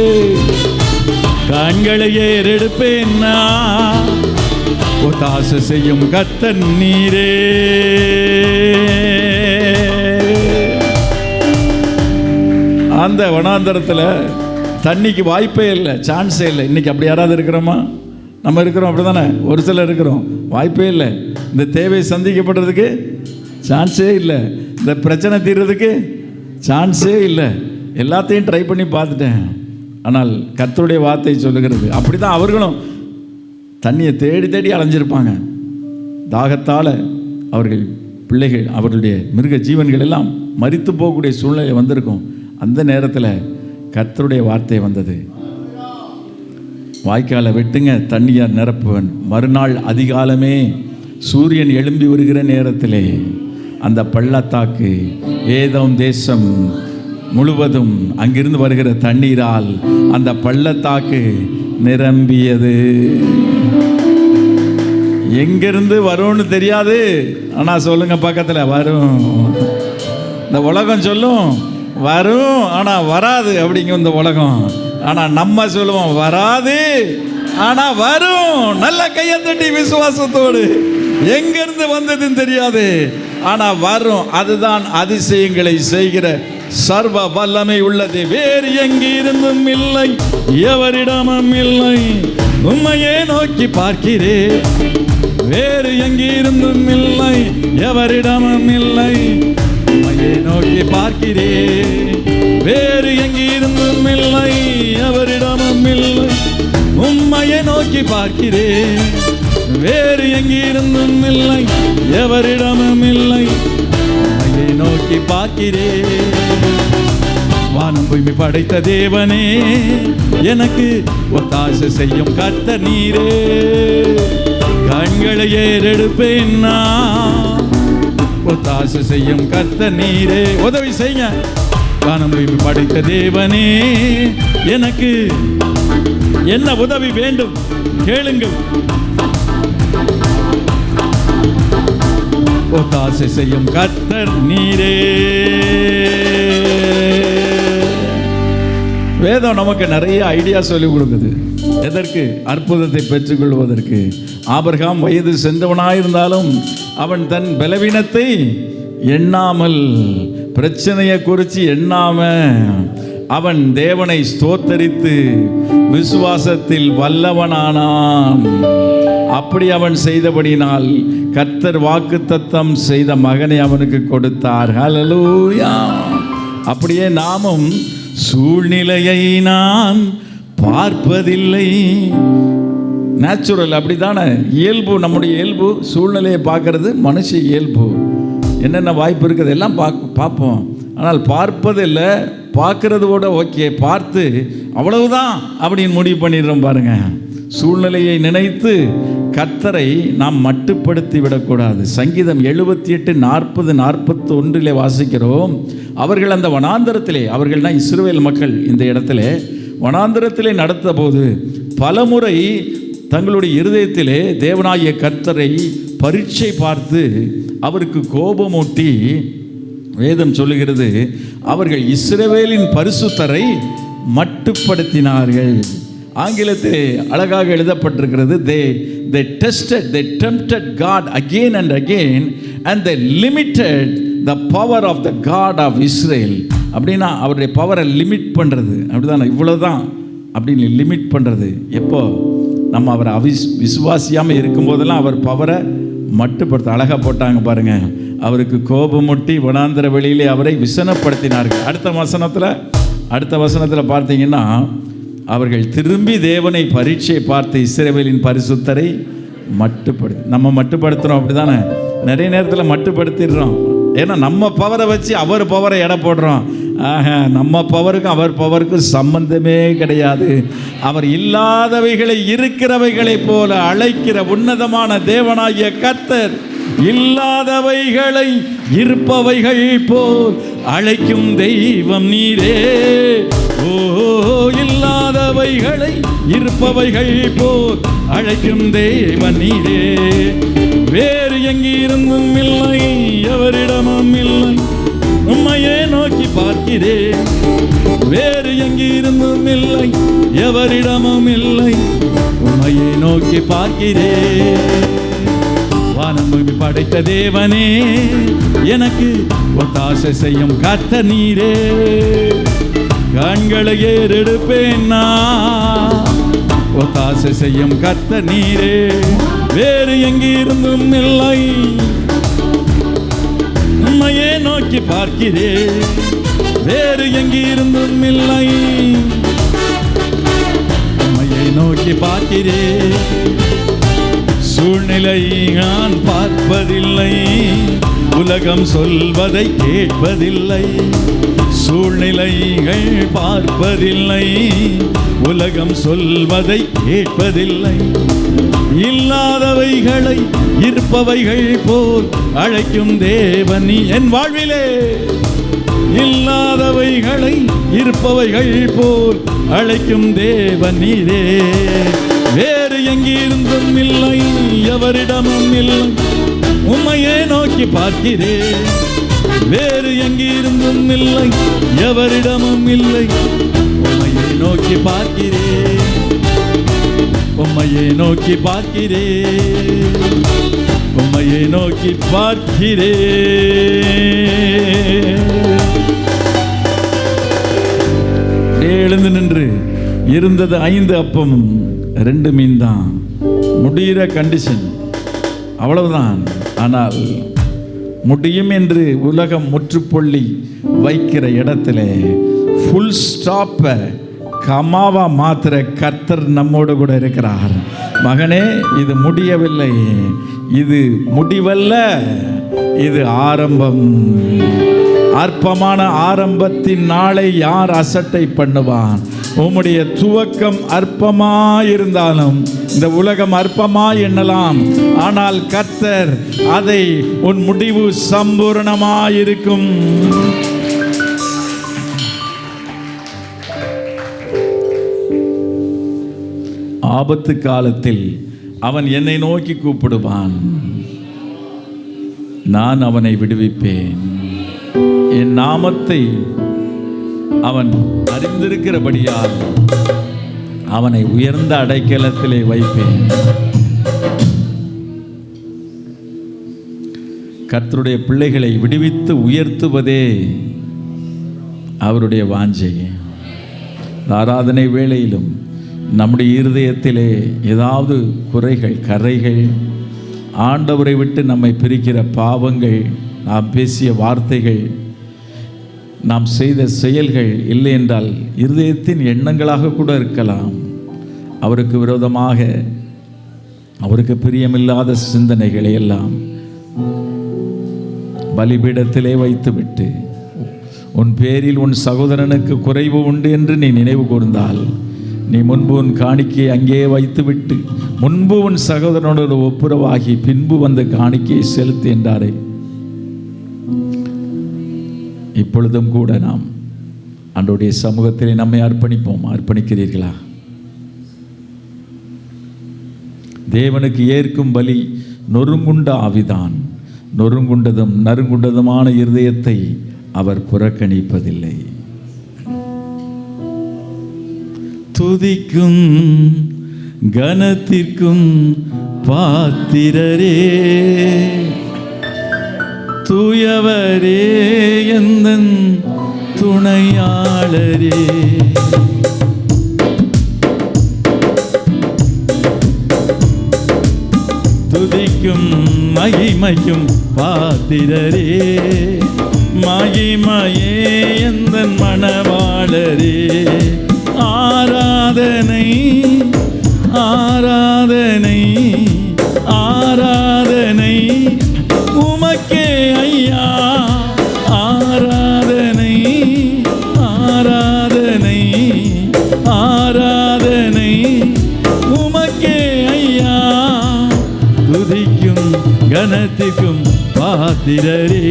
கண்களை ஏறெடுப்பேன் நான், ஒத்தாசை செய்யும் கர்த்தர் நீரே. அந்த வனாந்தரத்தில் தண்ணிக்கு வாய்ப்பே இல்லை, சான்ஸே இல்லை. இன்றைக்கி அப்படி யாராவது இருக்கிறோமா? நம்ம இருக்கிறோம், அப்படி தானே? ஒரு சிலர் இருக்கிறோம். வாய்ப்பே இல்லை. இந்த தேவை சந்திக்கப்படுறதுக்கு சான்ஸே இல்லை. இந்த பிரச்சனை தீர்றதுக்கு சான்ஸே இல்லை. எல்லாத்தையும் ட்ரை பண்ணி பார்த்துட்டேன். ஆனால் கர்த்தருடைய வார்த்தை சொல்லுகிறது, அப்படி தான் அவர்களும் தண்ணியை தேடி தேடி அலைஞ்சிருப்பாங்க. தாகத்தால் அவர்கள் பிள்ளைகள், அவர்களுடைய மிருக ஜீவன்கள் எல்லாம் மரித்து போகக்கூடிய சூழ்நிலை வந்திருக்கும். அந்த நேரத்தில் கர்த்தருடைய வார்த்தை வந்தது, வாய்க்காலை வெட்டுங்க, தண்ணியார் நிரப்புவன். மறுநாள் அதிகாலமே சூரியன் எழும்பி வருகிற நேரத்திலே அந்த பள்ளத்தாக்கு, ஏதோம் தேசம் முழுவதும் அங்கிருந்து வருகிற தண்ணீரால் அந்த பள்ளத்தாக்கு நிரம்பியது. எங்கிருந்து வரும்னு தெரியாது, ஆனால் சொல்லுங்க பக்கத்தில் வரும். இந்த உலகம் சொல்லும் வரும், ஆனால் வராது அப்படிங்க இந்த உலகம். ஆனால் நம்ம சொல்லுவோம் வராது, ஆனால் வரும். நல்ல கையை தட்டி விசுவாசத்தோடு, எங்கிருந்து வந்ததுன்னு தெரியாது, ஆனால் வரும். அதுதான் அதிசயங்களை செய்கிற சர்வ வல்லமை உள்ளது. வேறு எங்கிருந்தும் இல்லை, எவரிடமும் இல்லை. உம்மையே நோக்கி பார்க்கிறேன். வேறு எங்கிருந்தும் இல்லை, எவரிடமும் இல்லை. உம்மையே நோக்கி பார்க்கிறேன். வேறு எங்கிருந்தும் இல்லை, எவரிடமும் இல்லை. உம்மையே நோக்கி பார்க்கிறேன். வேறு எங்கிருந்தும் இல்லை, எவரிடமும் இல்லை. உம்மையே நோக்கி பார்க்கிறேன். வானம் பூமி படைத்த தேவனே, எனக்கு ஒத்தாசை செய்யும் கர்த்தர் நீரே. கண்களை ஏறெடுப்பேன் நான், ஒத்தாசை செய்யும் கர்த்தர் நீரே. உதவி செய்யுங்க. வானம் பூமி படைத்த தேவனே, எனக்கு என்ன உதவி வேண்டும் கேளுங்கள். ஒத்தாசை செய்யும் கர்த்தர் நீரே. வேதம் நமக்கு நிறைய ஐடியா சொல்லிக் கொடுக்குது. எதற்கு? அற்புதத்தை பெற்றுக்கொள்வதற்கு. ஆபிரகாம் வயது சென்றவனாயிருந்தாலும் அவன் தன் பலவீனத்தை எண்ணாமல், பிரச்சனையை குறித்து எண்ணாம, அவன் தேவனை ஸ்தோத்தரித்து விசுவாசத்தில் வல்லவனானான். அப்படி அவன் செய்தபடினால் கர்த்தர் வாக்குத்தத்தம் செய்த மகனை அவனுக்கு கொடுத்தார். ஹல்லேலூயா. அப்படியே நாமும் சூழ்நிலையை நான் பார்ப்பதில்லை. நேச்சுரல், அப்படித்தானே? இயல்பு, நம்முடைய இயல்பு சூழ்நிலையை பார்க்கறது மனுஷ இயல்பு. என்னென்ன வாய்ப்பு இருக்குது எல்லாம் பார்ப்போம். ஆனால் பார்ப்பதில்லை. பார்க்கறது கூட ஓகே, பார்த்து அவ்வளவுதான் அப்படின்னு முடிவு பண்ணிடுறோம் பாருங்க. சூழ்நிலையை நினைத்து கர்த்தரை நாம் மட்டுப்படுத்தி விடக்கூடாது. சங்கீதம் 78:40-41 வாசிக்கிறோம். அவர்கள் அந்த வனாந்தரத்திலே, அவர்கள்னா இஸ்ரவேல் மக்கள், இந்த இடத்துல வனாந்தரத்திலே நடத்த போது பலமுறை தங்களுடைய இருதயத்திலே தேவனாகிய கர்த்தரை பரீட்சை பார்த்து அவருக்கு கோபமூட்டி, வேதம் சொல்லுகிறது, அவர்கள் இஸ்ரவேலின் பரிசுத்தரை மட்டுப்படுத்தினார்கள். ஆங்கிலத்தில் அழகாக எழுதப்பட்டிருக்கிறது, they tempted God again and again and they limited the power of the God of Israel. அப்படின்னா அவருடைய பவரை லிமிட் பண்ணுறது, அப்படிதானே? இவ்வளோதான் அப்படின்னு லிமிட் பண்ணுறது. எப்போ நம்ம அவரை விசுவாசியாமல் இருக்கும்போதெல்லாம் அவர் பவரை மட்டுப்படுத்த அழகாக போட்டாங்க பாருங்க. அவருக்கு கோபமுட்டி வனாந்தர வெளியிலே அவரை விசனப்படுத்தினார்கள். அடுத்த வசனத்தில் பார்த்தீங்கன்னா, அவர்கள் திரும்பி தேவனை பரீட்சை பார்த்து இஸ்ரவேலின் பரிசுத்தரை மட்டுப்படுத்தி. நம்ம மட்டுப்படுத்துகிறோம், அப்படி தானே? நிறைய நேரத்தில் மட்டுப்படுத்திடுறோம். ஏன்னா நம்ம பவரை வச்சு அவர் பவரை எடை போடுறோம். நம்ம பவருக்கும் அவர் பவருக்கும் சம்பந்தமே கிடையாது. அவர் இல்லாதவைகளை இருக்கிறவைகளைப் போல அழைக்கிற உன்னதமான தேவனாகிய கர்த்தர் இல்லாதவைகளை இருப்பவைகள் போல் அழைக்கும் தெய்வம் நீரே. ஓ, இல்லாதவைகளை இருப்பவைகள் போல் அழைக்கும் தெய்வம் நீரே. வேறு எங்கிருந்தும் இல்லை, எவரிடமும் இல்லை, உம்மையே நோக்கி பார்க்கிறேன். வேறு எங்கிருந்தும் இல்லை, எவரிடமும் இல்லை, உம்மையே நோக்கி பார்க்கிறேன். வானம் பூமி படைத்த தேவனே, எனக்கு ஒத்தாசை செய்யும் கர்த்தர் நீரே. கண்களை ஏறெடுப்பேன் நான், ஒத்தாசை செய்யும் கர்த்தர் நீரே. வேறு எங்கிருந்தும் இல்லை, உம்மையே நோக்கி பார்க்கிறேன். வேறு எங்கிருந்தும் இல்லை, உம்மையே நோக்கி பார்க்கிறேன். சூழ்நிலை நான் பார்ப்பதில்லை, உலகம் சொல்வதை கேட்பதில்லை. சூழ்நிலைகள் பார்ப்பதில்லை, உலகம் சொல்வதை கேட்பதில்லை. இல்லாதவைகளை இருப்பவைகள் போல் அழைக்கும் தேவன் நீ என் வாழ்விலே. இல்லாதவைகளை இருப்பவைகள் போல் அழைக்கும் தேவன் நீரே. வேறு எங்கிருந்தும் இல்லை, எவரிடமும் இல்லை, உம்மையே நோக்கி பார்க்கிறேன். வேறு எங்கிருந்தும் இல்லை, எவரிடமும் இல்லை, உம்மையே நோக்கி பார்க்கிறேன். உம்மையே நோக்கி பார்க்கிறேன். உம்மையே நோக்கி பார்க்கிறேன். எழுந்து நின்று இருந்தது 5 அப்பமும் 2 மீன் தான். முடிகிற கண்டிஷன் அவ்வளவுதான். ஆனால் முடியும் என்று உலகம் முற்றுப்புள்ளி வைக்கிற இடத்துல ஃபுல் ஸ்டாப்பை கமாவா மாத்திர கர்த்தர் நம்மோடு கூட இருக்கிறார். மகனே, இது முடியவில்லை, இது முடிவல்ல, இது ஆரம்பம். அற்பமான ஆரம்பத்தின் நாளை யார் அசட்டை பண்ணுவான்? உம்முடைய துவக்கம் அற்பமாயிருந்தாலும் இந்த உலகம் அற்பமாய் எண்ணலாம், ஆனால் கர்த்தர் அதை உன் முடிவு சம்பூர்ணமாயிருக்கும். ஆபத்து காலத்தில் அவன் என்னை நோக்கி கூப்பிடுவான், நான் அவனை விடுவிப்பேன். என் நாமத்தை அவன் அறிந்திருக்கிறபடியால் அவனை உயர்ந்த அடைக்கலத்திலே வைப்பேன். கர்த்தருடைய பிள்ளைகளை விடுவித்து உயர்த்துவதே அவருடைய வாஞ்சை. ஆராதனை வேளையிலும் நம்முடைய இருதயத்திலே ஏதாவது குறைகள், கரைகள், ஆண்டவரை விட்டு நம்மை பிரிக்கிற பாவங்கள், நாம் பேசிய வார்த்தைகள், நாம் செய்த செயல்கள் இல்லை என்றால் இருதயத்தின் எண்ணங்களாக கூட இருக்கலாம். அவருக்கு விரோதமாக, அவருக்கு பிரியமில்லாத சிந்தனைகளை எல்லாம் பலிபீடத்திலே வைத்துவிட்டு, உன் பேரில் உன் சகோதரனுக்கு குறைவு உண்டு என்று நீ நினைவு கூர்ந்தால், நீ முன்பு உன் காணிக்கையை அங்கே வைத்துவிட்டு முன்பு உன் சகோதரனோடு ஒப்புரவாகி பின்பு வந்து காணிக்கையை செலுத்து என்றாரே. இப்பொழுதும் கூட நாம் ஆண்டவருடைய சமூகத்திலே நம்மை அர்ப்பணிப்போம். அர்ப்பணிக்கிறீர்களா? தேவனுக்கு ஏற்கும் பலி நொறுங்குண்ட ஆவிதான். நொறுங்குண்டதும் நறுங்குண்டதுமான இருதயத்தை அவர் புறக்கணிப்பதில்லை. துதிக்கும் கனத்திற்கும் பாத்திரரே, தூயவரே, எந்தன் துணையாளரே. துதிக்கும் மகிமைக்கும் பாத்திரரே, மகிமையே எந்தன் மணவாளரே. ஆராதனை ஆராதனை ஆராதனை உமக்கே ஐயா. ஆராதனை கனத்திற்கும் பாத்திரரே,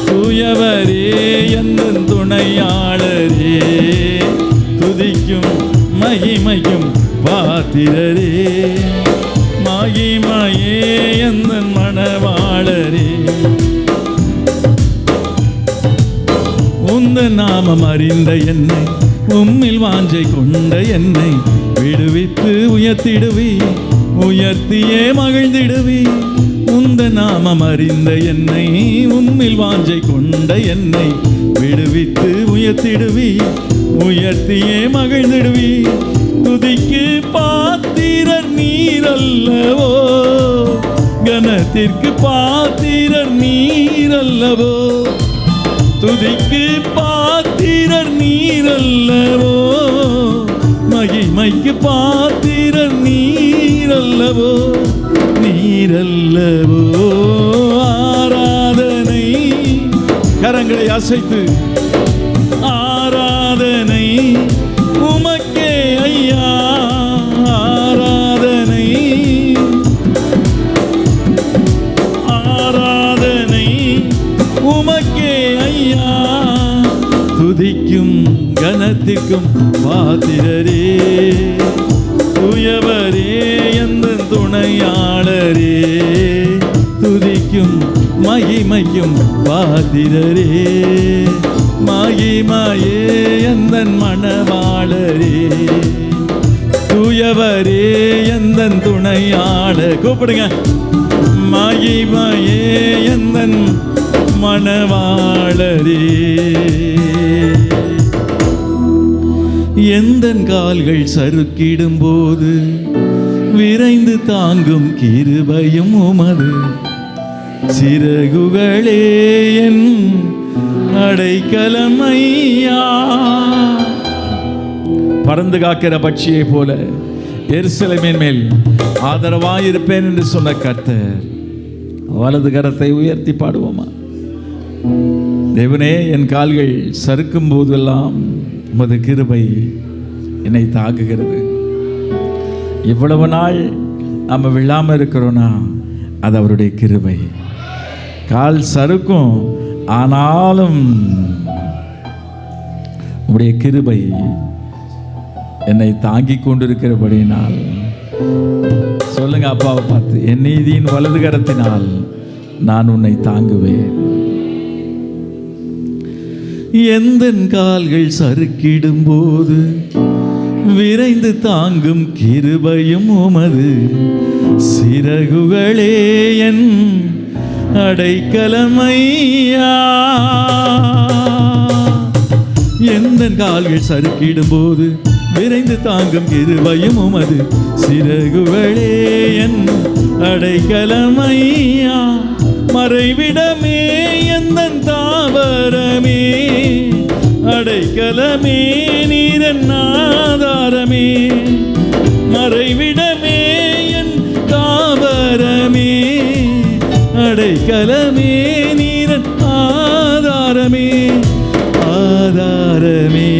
தூயவரே எந்தன் துணையாளரே, துதிக்கும் மகிமைக்கும் பாத்திரரே, மகிமையே எந்தன் மணவாளரே. உந்தன் நாமம் அறிந்த என்னை, உம்மில் வாஞ்சை கொண்ட என்னை விடுவித்து உயர்த்திடுவி, உயர்த்தியே மகிழ்ந்திடுவி. உந்தன் நாமம் அறிந்த என்னை, உம்மில் வாஞ்சை கொண்ட என்னை விடுவித்து உயர்த்திடுவி, உயர்த்தியே மகிழ்ந்திடுவி. துதிக்கு பாத்திரர் நீரல்லவோ, கனத்திற்கு பாத்திரர் நீரல்லவோ, துதிக்கு பாத்திரர் நீரல்லவோ, மகிமைக்கு பாத்திரர் நீரல்லவோ, நீரல்லவோ. ஆராதனை, கரங்களை அசைத்து ஆராதனை உமக்கே ஐயா, ஆராதனை ஆராதனை உமக்கே ஐயா, துதிக்கும் கனத்திற்கும் பாத்திரரே, தூயவரே எந்தன் துணையாளரே, துதிக்கும் மகிமைக்கும் பாத்திரரே, மகிமையே எந்தன் மணவாளரே, தூயவரே எந்தன் துணையாளர். கூப்பிடுங்க. மகிமையே எந்தன் மணவாளரே. எந்தன் கால்கள் சறுக்கிடும் போது விரைந்து தாங்கும் கிருபையும் உமது, சிறகுகளே என் அடைக்கலமையா. பறந்து காக்கிற பட்சியை போல எருசலேமின் மேல் ஆதரவாயிருப்பேன் என்று சொன்ன கர்த்தர், வலது கரத்தை உயர்த்தி பாடுவோமா? தேவனே, என் கால்கள் சறுக்கும் போதெல்லாம் உமது கிருபை என்னை தாக்குகிறது. இவ்வளவு நாள் நம்ம விழாமல் இருக்கிறோன்னா அது அவருடைய கிருபை. கால் சறுக்கும், ஆனாலும் உடைய கிருபை என்னை தாங்கி கொண்டிருக்கிறபடியினால் சொல்லுங்க அப்பாவை பார்த்து, என் நீதியின் வலது கரத்தினால் நான் உன்னை தாங்குவேன். எந்தன் கால்கள் சறுக்கிடும் போது விரைந்து தாங்கும் கிருபையும் உமது, சிறகுகளே என் அடைக்கலமையா. எந்தன் கால்கள் சறுக்கிடும் போது விரைந்து தாங்கும் கிருபையும் உமது, சிறகுகளே என் அடைக்கலமையா. மறைவிடமே எந்தன் தாவரமே, அடைக்கலமே நீரன் ஆதாரமே. மறைவிடமே என் தாவரமே, அடைக்கலமே நீரன் ஆதாரமே. ஆதாரமே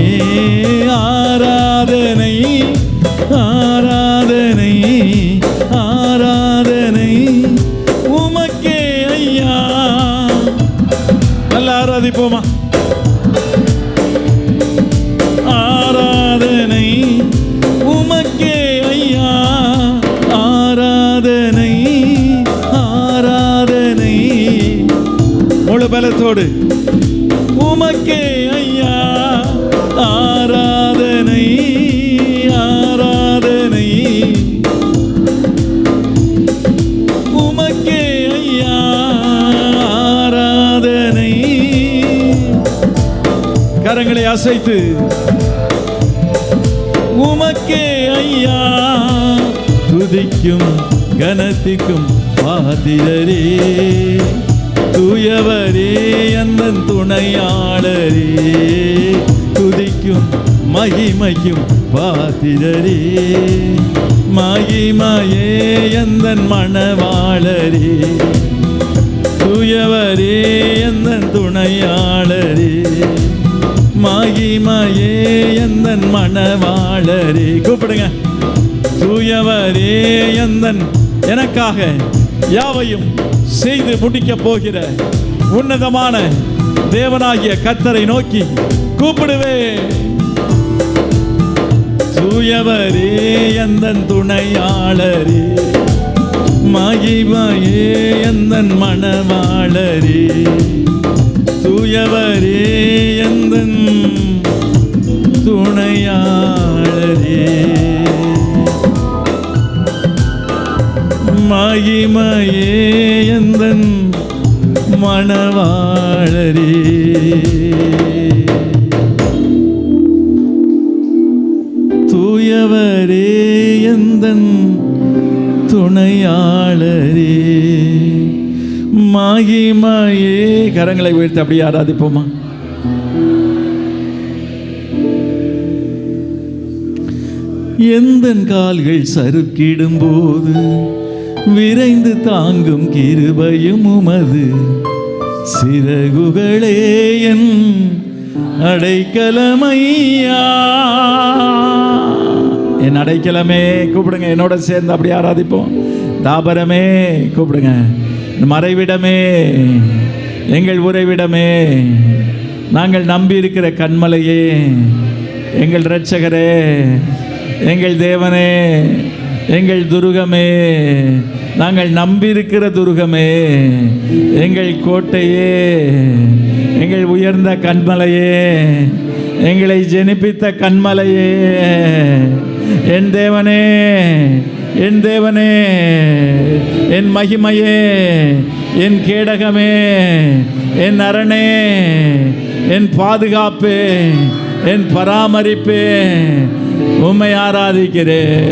ஆராதனை, ஆராதனை ஆராதனை உமக்கே ஐயா. நல்ல ஆராதிப்போமா? ஆராதனை உமக்கே ஐயா, ஆராதனை ஆராதனை முழு பலத்தோடு உமக்கே ஐயா, ஆராதனை ஆராதனை உமக்கே ஐயா, ஆராதனை. கரங்களை அசைத்து உமக்கே ஐயா, துதிக்கும் கனத்திற்கும் பாத்திரரே, தூயவரே எந்தன் துணையாளரே, துதிக்கும் மகிமைக்கும் பாத்திரரே, மகிமையே எந்தன் மணவாளரே, தூயவரே எந்தன் துணையாளரே, மகிமையே எந்தன் மணவாளரே. கூப்பிடுங்க. தூயவரே எந்தன், எனக்காக யாவையும் செய்து முடிக்க போகிற உன்னதமான தேவனாகிய கர்த்தரை நோக்கி கூப்பிடுவேன். தூயவரே எந்தன் துணையாளரே, மகிமையே எந்தன் மணவாளரே, தூயவரே எந்தன் துணையாளரே, மகிமையே எந்தன் மணவாளரே. தூயவரே எந்தன் துணையாளரே, மகிமையே. கரங்களை உயர்த்தி அப்படியே ஆராதிப்போமா? எந்தன் கால்கள் சறுக்கிடும் போது விரைந்து தாங்கும் கிருபையும் உமது சிறகுகளே என் அடைக்கலமையா. என் அடைக்கலமே கூப்பிடுங்க. என்னோட சேர்ந்து அப்படி ஆராதிப்போம். தாபரமே கூப்பிடுங்க. மறைவிடமே, எங்கள் உறைவிடமே, நாங்கள் நம்பி இருக்கிற கன்மலையே, எங்கள் இரட்சகரே, எங்கள் தேவனே, எங்கள் துருகமே, நாங்கள் நம்பியிருக்கிற துருகமே, எங்கள் கோட்டையே, எங்கள் உயர்ந்த கன்மலையே, எங்களை ஜெனிப்பித்த கன்மலையே, என் தேவனே, என் தேவனே, என் மகிமையே, என் கேடகமே, என் அரணே, என் பாதுகாப்பே, என் பராமரிப்பே, உம்மை ஆராதிக்கிறேன்.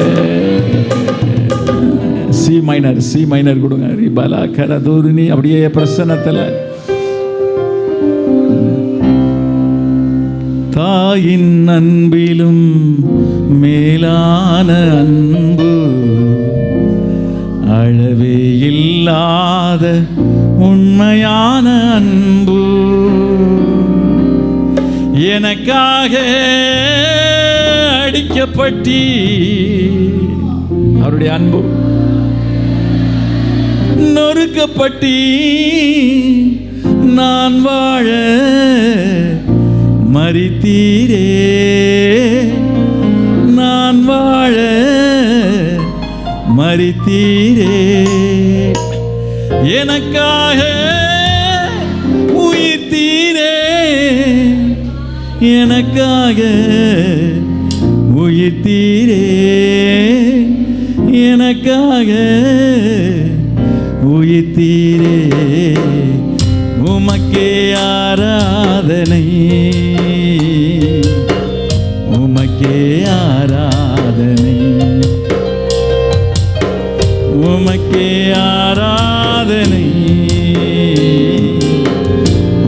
சி மைனர் கொடுங்க. ரிபலா கரதூரினி அப்படியே பிரசன்னத்தில். தாயின் அன்பிலும் மேலான அன்பு, அளவே இல்லாத உண்மையான அன்பு, எனக்காக அடிக்கப்பட்டி. அவருடைய அன்பு நொறுக்கப்பட்டி நான் வாழ மரித்தீரே, நான் வாழ மரித்தீரே, எனக்காக உயிர்த்தீரே, எனக்காக உயிர்த்தீரே, எனக்காக உயிர்த்தீரே. உமக்கே ஆராதனை, உமக்கே ஆராதனை, உமக்கே ஆராதனை,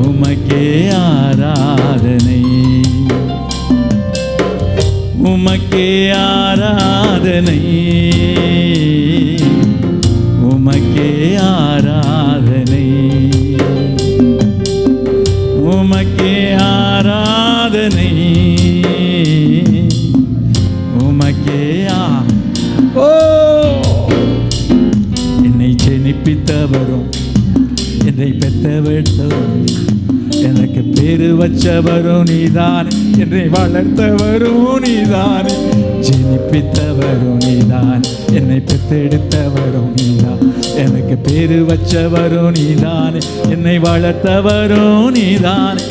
உமக்கே ஆராதனை, உமக்கே ஆராதனை, உமக்கே ஆராதனை, உமக்கே ஆராதனை, உமக்கே என்னை ஜெனிப்பித்தவரும் என்னை பெற்றவரும் எனக்கு பேரு வச்சவரும் நீதானே, என்னை வளர்த்தவரும் நீதானே, ஜெனிப்பித்தவரும் நீதான், என்னை பெற்றெடுத்தவரும் நீதான், எனக்கு பேரு வச்சவரும் நீதானே, என்னை வளர்த்தவரும் நீதானே.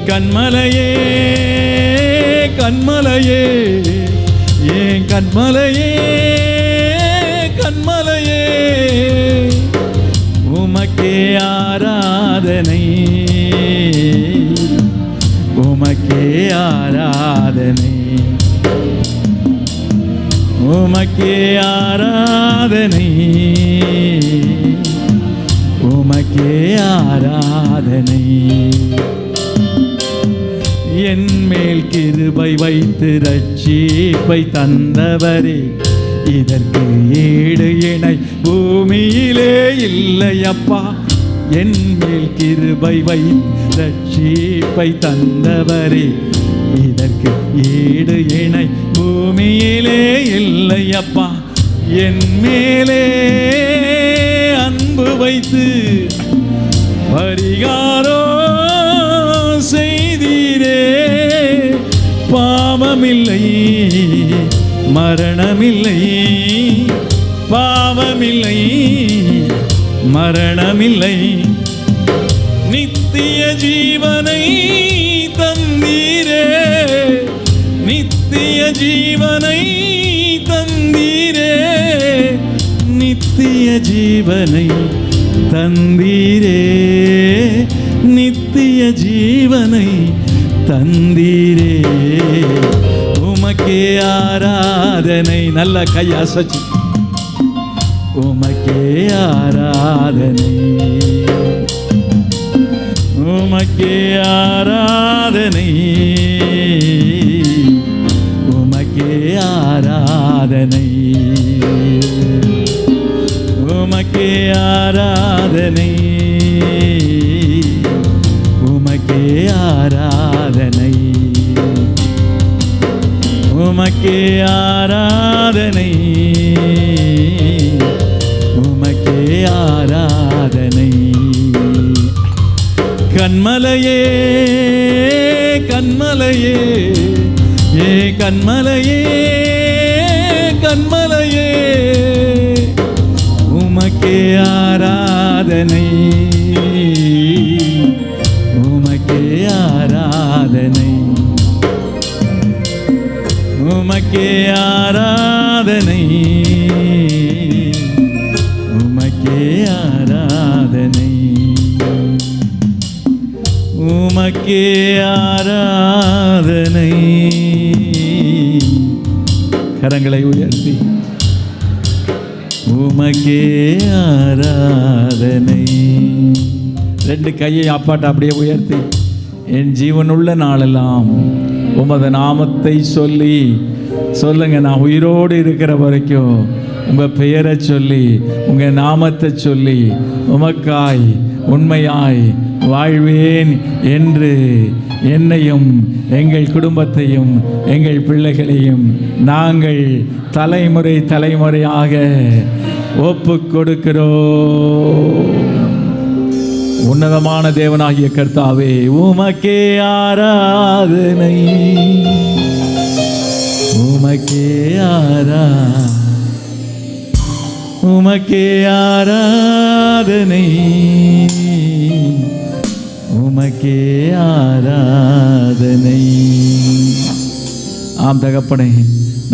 கன்மலையே கன்மலையே, ஏன் கன்மலையே கன்மலையே, உமக்கே ஆராதனை, உமக்கே ஆராதனை, உமக்கே ஆராதனை, உமக்கே ஆராதனை. என் மேல் கிருபை வைத்து ரட்சிப்பை தந்தவரே, இதற்கு ஈடு இணை பூமியிலே இல்லையப்பா. என் மேல் கிருபை வைத்து ரட்சிப்பை தந்தவரே, இதற்கு ஈடு இணை பூமியிலே இல்லையப்பா. என் மேலே அன்பு வைத்து பரிகாரம் செய்தீரே. பாவமில்லை மரணமில்லை, பாவமில்லை மரணமில்லை, நித்திய ஜீவனை தந்தீரே, நித்திய ஜீவனை தந்தீரே, நித்திய ஜீவனை தந்தீரே, நித்திய ஜீவனை தந்தீரே. உமக்கே ஆராதனை. நல்ல கையாசச்சு. உமக்கே ஆராதனை, உமக்கே ஆராதனை, உமக்கே ஆராதனை, உமக்கே ஆராதனை, உமக்கே ஆராதனை, உமக்கே ஆராதனை, உமக்கே ஆராதனை. கண்மலையே கண்மலையே ஏ கண்மலையே கண்மலையே, உமக்கே ஆராதனை, உமக்கே ஆராதனை, உமக்கே ஆராதனை, உமக்கே ஆராதனை, உமக்கே ஆராதனை. கரங்களை உயர்த்தி உமக்கே ஆராதனை. ரெண்டு கையை அப்பாட்ட அப்படியே உயர்த்தி, என் ஜீவனுள்ள நாளெல்லாம் உமது நாமத்தை சொல்லி சொல்லுங்க. நான் உயிரோடு இருக்கிற வரைக்கும் உங்கள் பெயரை சொல்லி உங்கள் நாமத்தை சொல்லி உமக்காய் உண்மையாய் வாழ்வேன் என்று என்னையும் எங்கள் குடும்பத்தையும் எங்கள் பிள்ளைகளையும் நாங்கள் தலைமுறை தலைமுறையாக ஒப்பு கொடுக்கிறோம். உன்னதமான தேவனாகிய கர்த்தாவே, உமக்கே ஆராதனை, உமக்கே உமக்கே ஆராதனை, உமக்கே ஆராதனை. ஆம் தகப்பனே,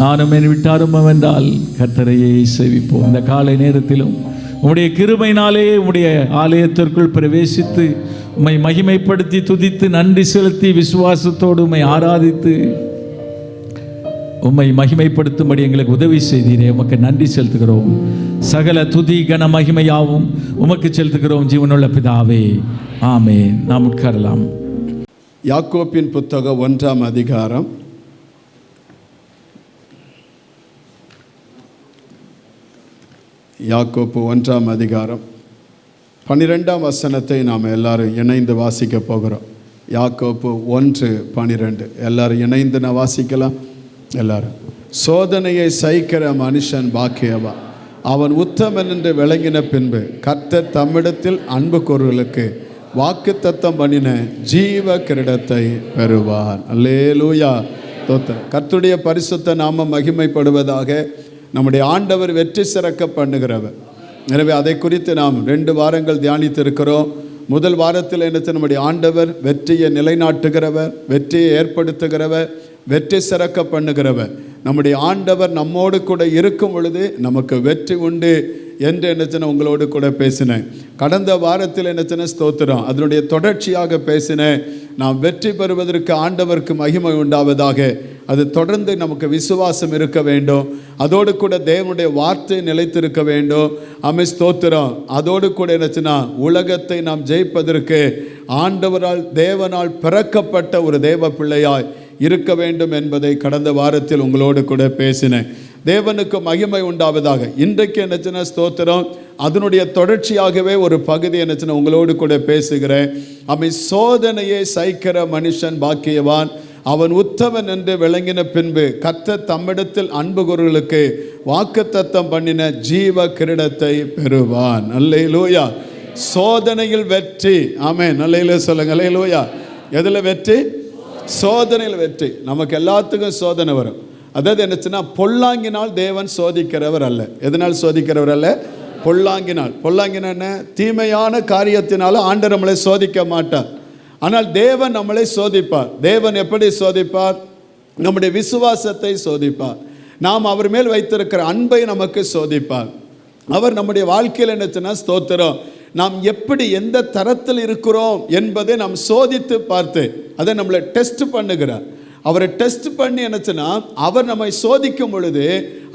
நானும் என் விட்டாரும் வென்றால் கர்த்தரையே சேவிப்போம். இந்த காலை நேரத்திலும் உம்முடைய கிருபையினாலே உம்முடைய ஆலயத்திற்குள் பிரவேசித்து உம்மை மகிமைப்படுத்தி துதித்து நன்றி செலுத்தி விசுவாசத்தோடு உம்மை ஆராதித்து உம்மை மகிமைப்படுத்தும்படி எங்களுக்கு உதவி செய்தீரே. உமக்கு நன்றி செலுத்துகிறோம். சகல துதி கன மகிமையாவும் உமக்கு செலுத்துகிறோம் ஜீவனுள்ள பிதாவே, ஆமென். நாம் உட்காரலாம். யாக்கோப்பின் புத்தகம் 1ஆம் அதிகாரம். யாக்கோப்பு 1ஆம் அதிகாரம் 12ஆம் வசனத்தை நாம் எல்லாரும் இணைந்து வாசிக்க போகிறோம். யாக்கோப்பு 1:12 எல்லாரும் இணைந்து நான் வாசிக்கலாம். எல்லாரும். சோதனையை சகிக்கிற மனுஷன் பாக்கியவான், அவன் உத்தமன் என்று விளங்கின பின்பு கர்த்தர் தம்மிடத்தில் அன்பு கூறுவர்களுக்கு வாக்குத்தத்தம் பண்ணின ஜீவ கிரீடத்தை பெறுவான். அல்லேலூயா, ஸ்தோத்திரம். கர்த்தருடைய பரிசுத்த நாமம் மகிமைப்படுவதாக. நம்முடைய ஆண்டவர் வெற்றி சிறக்க பண்ணுகிறவர். எனவே அதை குறித்து நாம் 2 வாரங்கள் தியானித்து இருக்கிறோம். முதல் வாரத்தில் என்ன, நம்முடைய ஆண்டவர் வெற்றியை நிலைநாட்டுகிறவர், வெற்றியை ஏற்படுத்துகிறவர், வெற்றி சிறக்க பண்ணுகிறவர். நம்முடைய ஆண்டவர் நம்மோடு கூட இருக்கும் பொழுது நமக்கு வெற்றி உண்டு என்று என்னச்சுன்னா உங்களோடு கூட பேசினேன். கடந்த வாரத்தில் என்னச்சுன்னா ஸ்தோத்திரம், அதனுடைய தொடர்ச்சியாக பேசினேன். நாம் வெற்றி பெறுவதற்கு ஆண்டவருக்கு மகிமை உண்டாவதாக. அது தொடர்ந்து நமக்கு விசுவாசம் இருக்க வேண்டும். அதோடு கூட தேவனுடைய வார்த்தை நிலைத்திருக்க வேண்டும். ஆமென், ஸ்தோத்திரம். அதோடு கூட என்னச்சுன்னா உலகத்தை நாம் ஜெயிப்பதற்கு ஆண்டவரால் தேவனால் பிறக்கப்பட்ட ஒரு தேவ பிள்ளையாய் இருக்க வேண்டும் என்பதை கடந்த வாரத்தில் உங்களோடு கூட பேசினேன். தேவனுக்கு மகிமை உண்டாவதாக. இன்றைக்கு என்னச்சுன்னா ஸ்தோத்திரம், அதனுடைய தொடர்ச்சியாகவே ஒரு பகுதி என்னச்சுன்னா உங்களோடு கூட பேசுகிறேன். ஆமென். சோதனையை சகிக்கிற மனுஷன் பாக்கியவான், அவன் உத்தமன் என்று விளங்கின பின்பு கர்த்தர் தம்மிடத்தில் அன்பு கூறுகிறவர்களுக்கு வாக்குத்தத்தம் பண்ணின ஜீவ கிரீடத்தை பெறுவான். அல்லேலூயா. சோதனையில் வெற்றி. ஆமென். அல்லேலூயா சொல்லுங்க. அல்லேலூயா. எதில் வெற்றி? சோதனையில் வெற்றி. நமக்கு எல்லாத்துக்கும் சோதனை வரும். அதாவது என்னச்சுன்னா, பொல்லாங்கினால் தேவன் சோதிக்கிறவர் அல்ல. எதனால் சோதிக்கிறவர் அல்ல? பொல்லாங்கினால். பொல்லாங்கின தீமையான காரியத்தினால ஆண்டவர் நம்மளை சோதிக்க மாட்டார். ஆனால் தேவன் நம்மளை சோதிப்பார். தேவன் எப்படி சோதிப்பார்? நம்முடைய விசுவாசத்தை சோதிப்பார். நாம் அவர் மேல் வைத்திருக்கிற அன்பை நமக்கு சோதிப்பார். அவர் நம்முடைய வாழ்க்கையில் என்னச்சுன்னா, ஸ்தோத்திரம், நாம் எப்படி எந்த தரத்தில் இருக்கிறோம் என்பதை நாம் சோதித்து பார்த்து அதை நம்மளை டெஸ்ட் பண்ணுகிறார். அவரை டெஸ்ட் பண்ணி என்னச்சுன்னா, அவர் நம்மை சோதிக்கும் பொழுது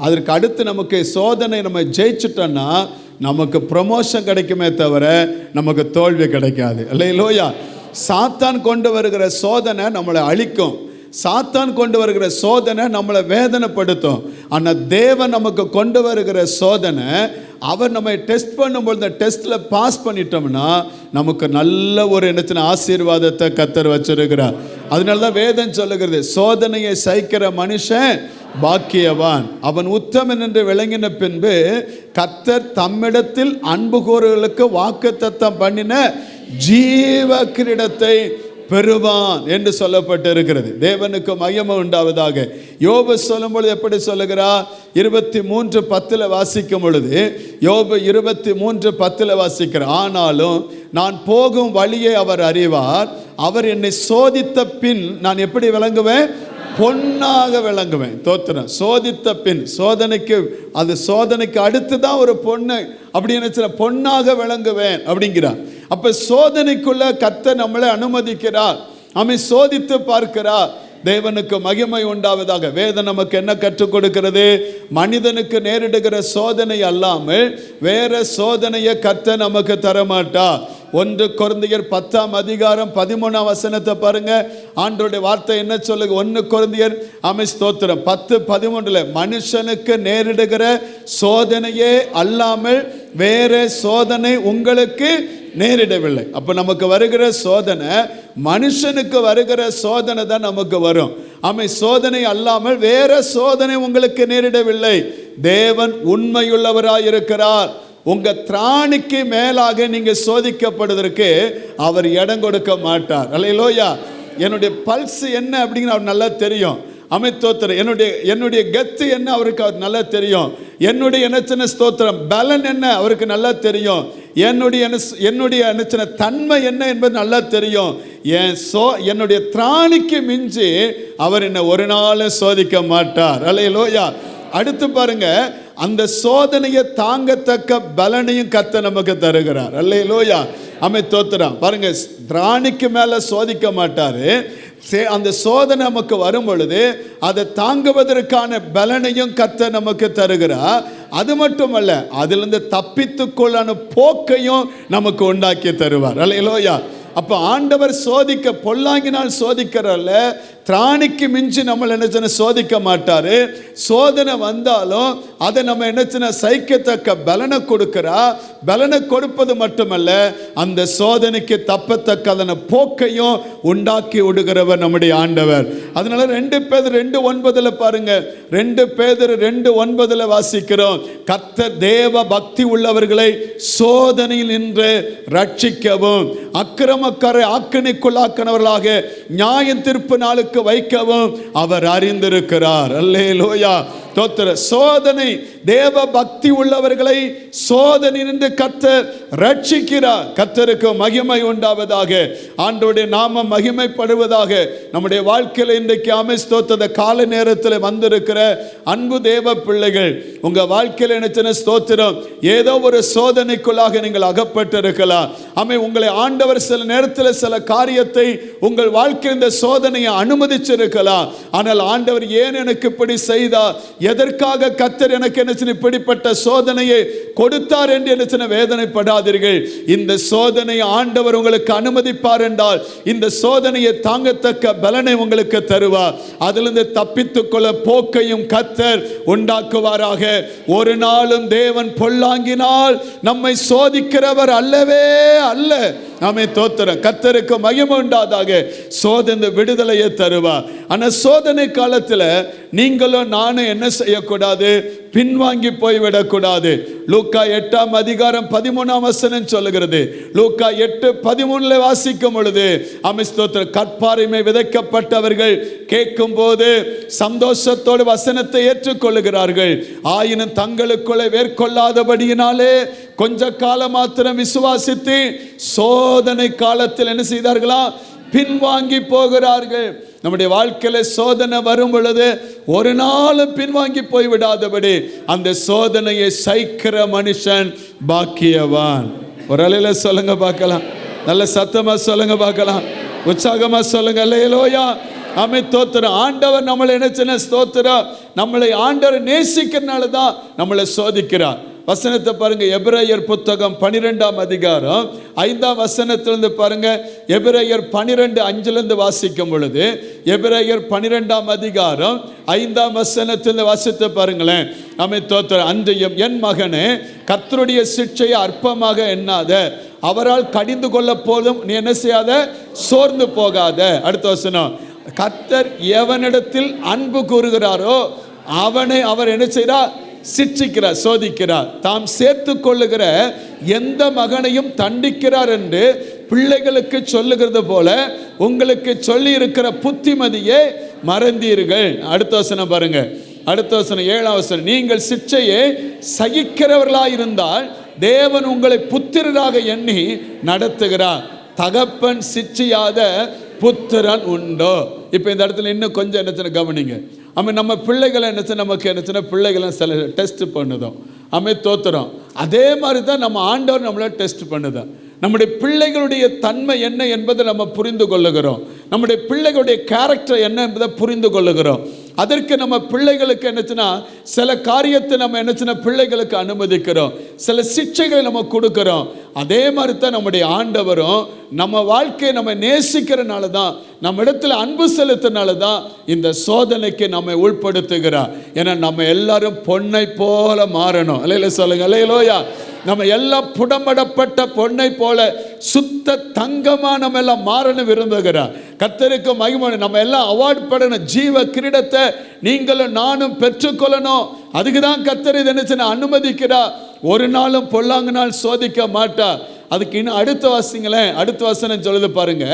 அதற்கு அடுத்து நமக்கு சோதனை நம்ம ஜெயிச்சுட்டோன்னா நமக்கு ப்ரமோஷன் கிடைக்குமே தவிர நமக்கு தோல்வி கிடைக்காது. அல்லேலூயா. சாத்தான் கொண்டு வருகிற சோதனை நம்மளை அழிக்கும். சாத்தான் கொண்டு வருகிற சோதனை நம்மளை வேதனைப்படுத்தும். ஆனால் தேவன் நமக்கு கொண்டு வருகிற சோதனை, அவர் நம்ம டெஸ்ட் பண்ணும்போது இந்த டெஸ்ட்டில் பாஸ் பண்ணிட்டோம்னா நமக்கு நல்ல ஒரு என்னச்சின ஆசீர்வாதத்தை கர்த்தர் வச்சிருக்கிறார். அதனால தான் வேதம் சொல்லுகிறது, சோதனையை சகிக்கிற மனுஷன் பாக்கியவான். அவன் உத்தமன் என்று விளங்கின பின்பு கர்த்தர் தம்மிடத்தில் அன்பு கூறுகளுக்கு வாக்குத்தத்தம் பண்ணின ஜீவ கிரீடத்தை பெறுவான் என்று சொல்லப்பட்டிருக்கிறது. தேவனுக்கு மகிமை உண்டாவதாக. யோபு சொல்லும்பொழுது எப்படி சொல்லுகிறார்? 23:10 வாசிக்கும் பொழுது, யோபு 23:10 வாசிக்கிறார். ஆனாலும் நான் போகும் வழியை அவர் அறிவார், அவர் என்னை சோதித்த பின் நான் எப்படி விளங்குவேன்? பொன்னாக விளங்குவேன். தோத்திரம். சோதித்த பின், சோதனைக்கு அது சோதனைக்கு அடுத்து தான் ஒரு பொண்ணு அப்படின்னு பொன்னாக விளங்குவேன் அப்படிங்கிறார். அப்ப சோதனைக்குள்ள கர்த்தர் நம்மளை அனுமதிக்கிறார். அவன் சோதித்து பார்க்கிறார். தேவனுக்கு மகிமை உண்டாவதாக. வேதம் நமக்கு என்ன கற்றுக் கொடுக்கிறது? மனிதனுக்கு நேரிடுகிற சோதனை அல்லாமல் வேற சோதனையை கர்த்தர் நமக்கு தரமாட்டார். 1 கொரிந்தியர் 10:13 பாருங்க. ஆண்டவருடைய வார்த்தை என்ன சொல்லுங்க? 1 கொரிந்தியர் ஸ்தோத்திரம் 10:13 மனுஷனுக்கு நேரிடுகிற சோதனையே அல்லாமல் வேற சோதனை உங்களுக்கு நேரிடவில்லை. அப்ப நமக்கு வருகிற சோதனை, மனுஷனுக்கு வருகிற சோதனை தான் நமக்கு வரும். சோதனை அல்லாமல் வேற சோதனை உங்களுக்கு நேரிடவில்லை. தேவன் உண்மையுள்ளவராயிருக்கிறார். உங்க திராணிக்கு மேலாக நீங்க சோதிக்கப்படுவதற்கு அவர் இடம் கொடுக்க மாட்டார். அல்லேலூயா. என்னுடைய பல்ஸ் என்ன அப்படிங்கிற அவர் நல்லா தெரியும். அமைத்தோத்திரம். என்னுடைய கத்து என்ன அவருக்கு அவர் நல்லா தெரியும். என்னுடைய என்ன ஸ்தோத்திரம் பலன் என்ன அவருக்கு நல்லா தெரியும். என்னுடைய என்ன தன்மை என்ன என்பது நல்லா தெரியும். என்னுடைய திராணிக்கு மிஞ்சி அவர் என்ன ஒரு நாள் சோதிக்க மாட்டார். அல்லேலூயா. அடுத்து பாருங்க, அந்த சோதனையை தாங்கத்தக்க பலனையும் கர்த்தர் நமக்கு தருகிறார். அல்லேலூயா. தோத்திரம். பாருங்க, திராணிக்கு மேல சோதிக்க மாட்டாரு. அந்த சோதனை நமக்கு வரும் பொழுது அதை தாங்குவதற்கான பலனையும் கர்த்தர் நமக்கு தருகிறார். அது மட்டுமல்ல, அதிலிருந்து தப்பித்துக்கொள்ளான போக்கையும் நமக்கு உண்டாக்கி தருவார். அல்லேலூயா. அப்ப ஆண்டவர் சோதிக்க பொல்லாங்கினால் சோதிக்கிறல்ல, திராணிக்கு மிஞ்சி நம்மளை என்ன சோதிக்க மாட்டாரு. சோதனை வந்தாலும் அதை நம்ம என்ன சகிக்கத்தக்க பலனை கொடுக்கிறா. பலனை கொடுப்பது மட்டுமல்ல, அந்த சோதனைக்கு தப்பத்தக்க அதன போக்கையும் உண்டாக்கி விடுகிறவர் நம்முடைய ஆண்டவர். அதனால 2 பேதுரு 2:9 பாருங்க. 2 பேதுரு 2:9 வாசிக்கிறோம். கர்த்தர் தேவ பக்தி உள்ளவர்களை சோதனையில் நின்று ரட்சிக்கவும் அக்கிரமக்காரை ஆக்கினைக்குள்ளாக்கினவர்களாக நியாய தீர்ப்பு நாளுக்கு வைக்கவும் அவர் அறிந்திருக்கிறார். அல்லேலூயா. சோதனை தேவ பக்தி உள்ளவர்களை சோதனை நின்று கர்த்தர் ரட்சிக்கிறார். கர்த்தருக்கு மகிமை உண்டாவதாக. ஆண்டவருடைய நாமம் மகிமைப்படுவதாக. நம்முடைய வாழ்க்கையில் இன்றைக்கு ஸ்தோத்திர கால நேரத்தில் வந்திருக்கிற அன்பு தேவ பிள்ளைகள், உங்க வாழ்க்கையில் என்ன ஸ்தோத்திரம், ஏதோ ஒரு சோதனைக்குள்ளாக நீங்கள் அகப்பட்டிருக்கலாம். உங்களை ஆண்டவர் சில நேரத்தில் சில காரியத்தை உங்கள் வாழ்க்கையில் இந்த சோதனையை அனுமதிச்சிருக்கலாம். ஆனால் ஆண்டவர் ஏன் எனக்கு இப்படி செய்தார், எதற்காக கர்த்தர் எனக்கு என்ன இப்படிப்பட்ட சோதனையை கொடுத்தார் என்று என்ன வேதனைப்படாதீர்கள். இந்த சோதனை ஆண்டவர் உங்களுக்கு அனுமதிப்பார் என்றால் இந்த சோதனையை தாங்கத்தக்க பலனை உங்களுக்கு தருவார். அதிலிருந்து தப்பித்துக் கொள்ள போக்கையும் கர்த்தர் உண்டாக்குவாராக. ஒரு நாளும் தேவன் பொல்லாங்கினால் நம்மை சோதிக்கிறவர் அல்லவே அல்ல. ஆமே, தோத்திரம். கர்த்தருக்கு மகிமை உண்டாதாக. சோதனை விடுதலையை தருவார். ஆனால் சோதனை காலத்தில் நீங்களும் நானும் என்ன செய்யக்கூடாது? பின்வாங்கி போய்விடக்கூடாது. லூக்கா 8:13 சொல்லுகிறது. லூக்கா 8:13 வாசிக்கும் பொழுது அமிஸ்தோத்திர கற்பாரிமை விதைக்கப்பட்டவர்கள் கேட்கும் போது சந்தோஷத்தோடு வசனத்தை ஏற்றுக்கொள்ளுகிறார்கள். ஆயினும் தங்களுக்குள்ளே வேர்கொள்ளாதபடியினாலே கொஞ்ச காலம் மாத்திரம் விசுவாசித்து சோதனை காலத்தில் என்ன செய்தார்களா? பின்வாங்கி போகிறார்கள். நம்முடைய வாழ்க்கையில சோதனை வரும் பொழுது ஒரு நாளும் பின்வாங்கி போய்விடாதபடி அந்த சோதனையை சகிக்கிற மனுஷன் பாக்கியவான். ஒரு அலையில சொல்லுங்க பார்க்கலாம். நல்ல சத்தமா சொல்லுங்க பார்க்கலாம். உற்சாகமா சொல்லுங்க. அல்லேலூயா. ஆமே, தோத்திரம். ஆண்டவர் நம்மளை என்ன ஸ்தோத்திரம், நம்மளை ஆண்டவர் நேசிக்கிறனால தான் நம்மளை சோதிக்கிறார். வசனத்தை பாருங்க. எபிரேயர் புத்தகம் 12 5 பாருங்க. எபிரேயர் 12:5 வாசிக்கும் பொழுது எபிரேயர் 12 5 வாசித்து பாருங்களேன். ஆமே, தோத்திரம். அன்றையும் என் மகனே, கர்த்தருடைய சிட்சையை அற்பமாக எண்ணாத, அவரால் கடிந்து கொள்ள போதும் நீ என்ன செய்யாத? சோர்ந்து போகாத. அடுத்த வசனம். கர்த்தர் எவனிடத்தில் அன்பு கூறுகிறாரோ அவனை அவர் என்ன செய்கிறார்? சிட்சிக்கிறார், சோதிக்கிறார். தாம் சேர்த்து கொள்ளுகிற எந்த மகனையும் தண்டிக்கிறார் என்று பிள்ளைகளுக்கு சொல்லுகிறது போல உங்களுக்கு சொல்லி இருக்கிற புத்திமதியை மறந்தீர்கள். அடுத்த வசனம் பாருங்க. அடுத்த வசனம் 7 நீங்கள் சிட்சையை சகிக்கிறவர்களாயிருந்தால் தேவன் உங்களை புத்திரராக எண்ணி நடத்துகிறார். தகப்பன் சிட்சியாத புத்திரன் உண்டோ? இப்போ இந்த இடத்துல இன்னும் கொஞ்சம் என்ன கவனிங்க. நம்ம பிள்ளைகளை நமக்கு என்ன பிள்ளைகளை சில டெஸ்ட் பண்ணுதோம். தோத்துறோம். அதே மாதிரி தான் நம்ம ஆண்டவர் நம்மளை டெஸ்ட் பண்ணுதோம். நம்முடைய பிள்ளைகளுடைய தன்மை என்ன என்பதை நம்ம புரிந்து கொள்ளுகிறோம். நம்முடைய பிள்ளைகளுடைய கேரக்டர் என்ன என்பதை புரிந்து கொள்ளுகிறோம். அதற்கு நம்ம பிள்ளைகளுக்கு என்னச்சுன்னா சில காரியத்தை நம்ம என்னச்சுன்னா பிள்ளைகளுக்கு அனுமதிக்கிறோம், சில சிக்ஷைகளை நம்ம கொடுக்கிறோம். அதே மாதிரி தான் நம்முடைய ஆண்டவரும் நம்ம வாழ்க்கையை நம்ம நேசிக்கிறனால தான், நம்ம இடத்துல அன்பு செலுத்தினால தான் இந்த சோதனைக்கு நம்ம உட்படுத்துகிறார். ஏன்னா நம்ம எல்லாரும் பொன்னை போல மாறணும். அல்லேலூயா சொல்லுங்க. அல்லேலூயா. நம்ம எல்லாம் புடமடப்பட்ட பொன்னை போல சுத்த தங்கமா நம்ம எல்லாம் மாறணும் விரும்புகிறார். கர்த்தருக்கு மகிமை. நம்ம எல்லாம் அவார்ட் படணும். ஜீவ கிரீடத்தை நீங்களும் நானும் பெற்றுக்கொள்ளணும். அதுக்கு தான் கர்த்தர் இதை என்ன அனுமதிக்கிறார். ஒரு நாளும் பொல்லாங்க நாள் சோதிக்க மாட்டார். அதுக்கு இன்னும் அடுத்த வாசிங்களேன். அடுத்த வசனம் சொல்லுது பாருங்க.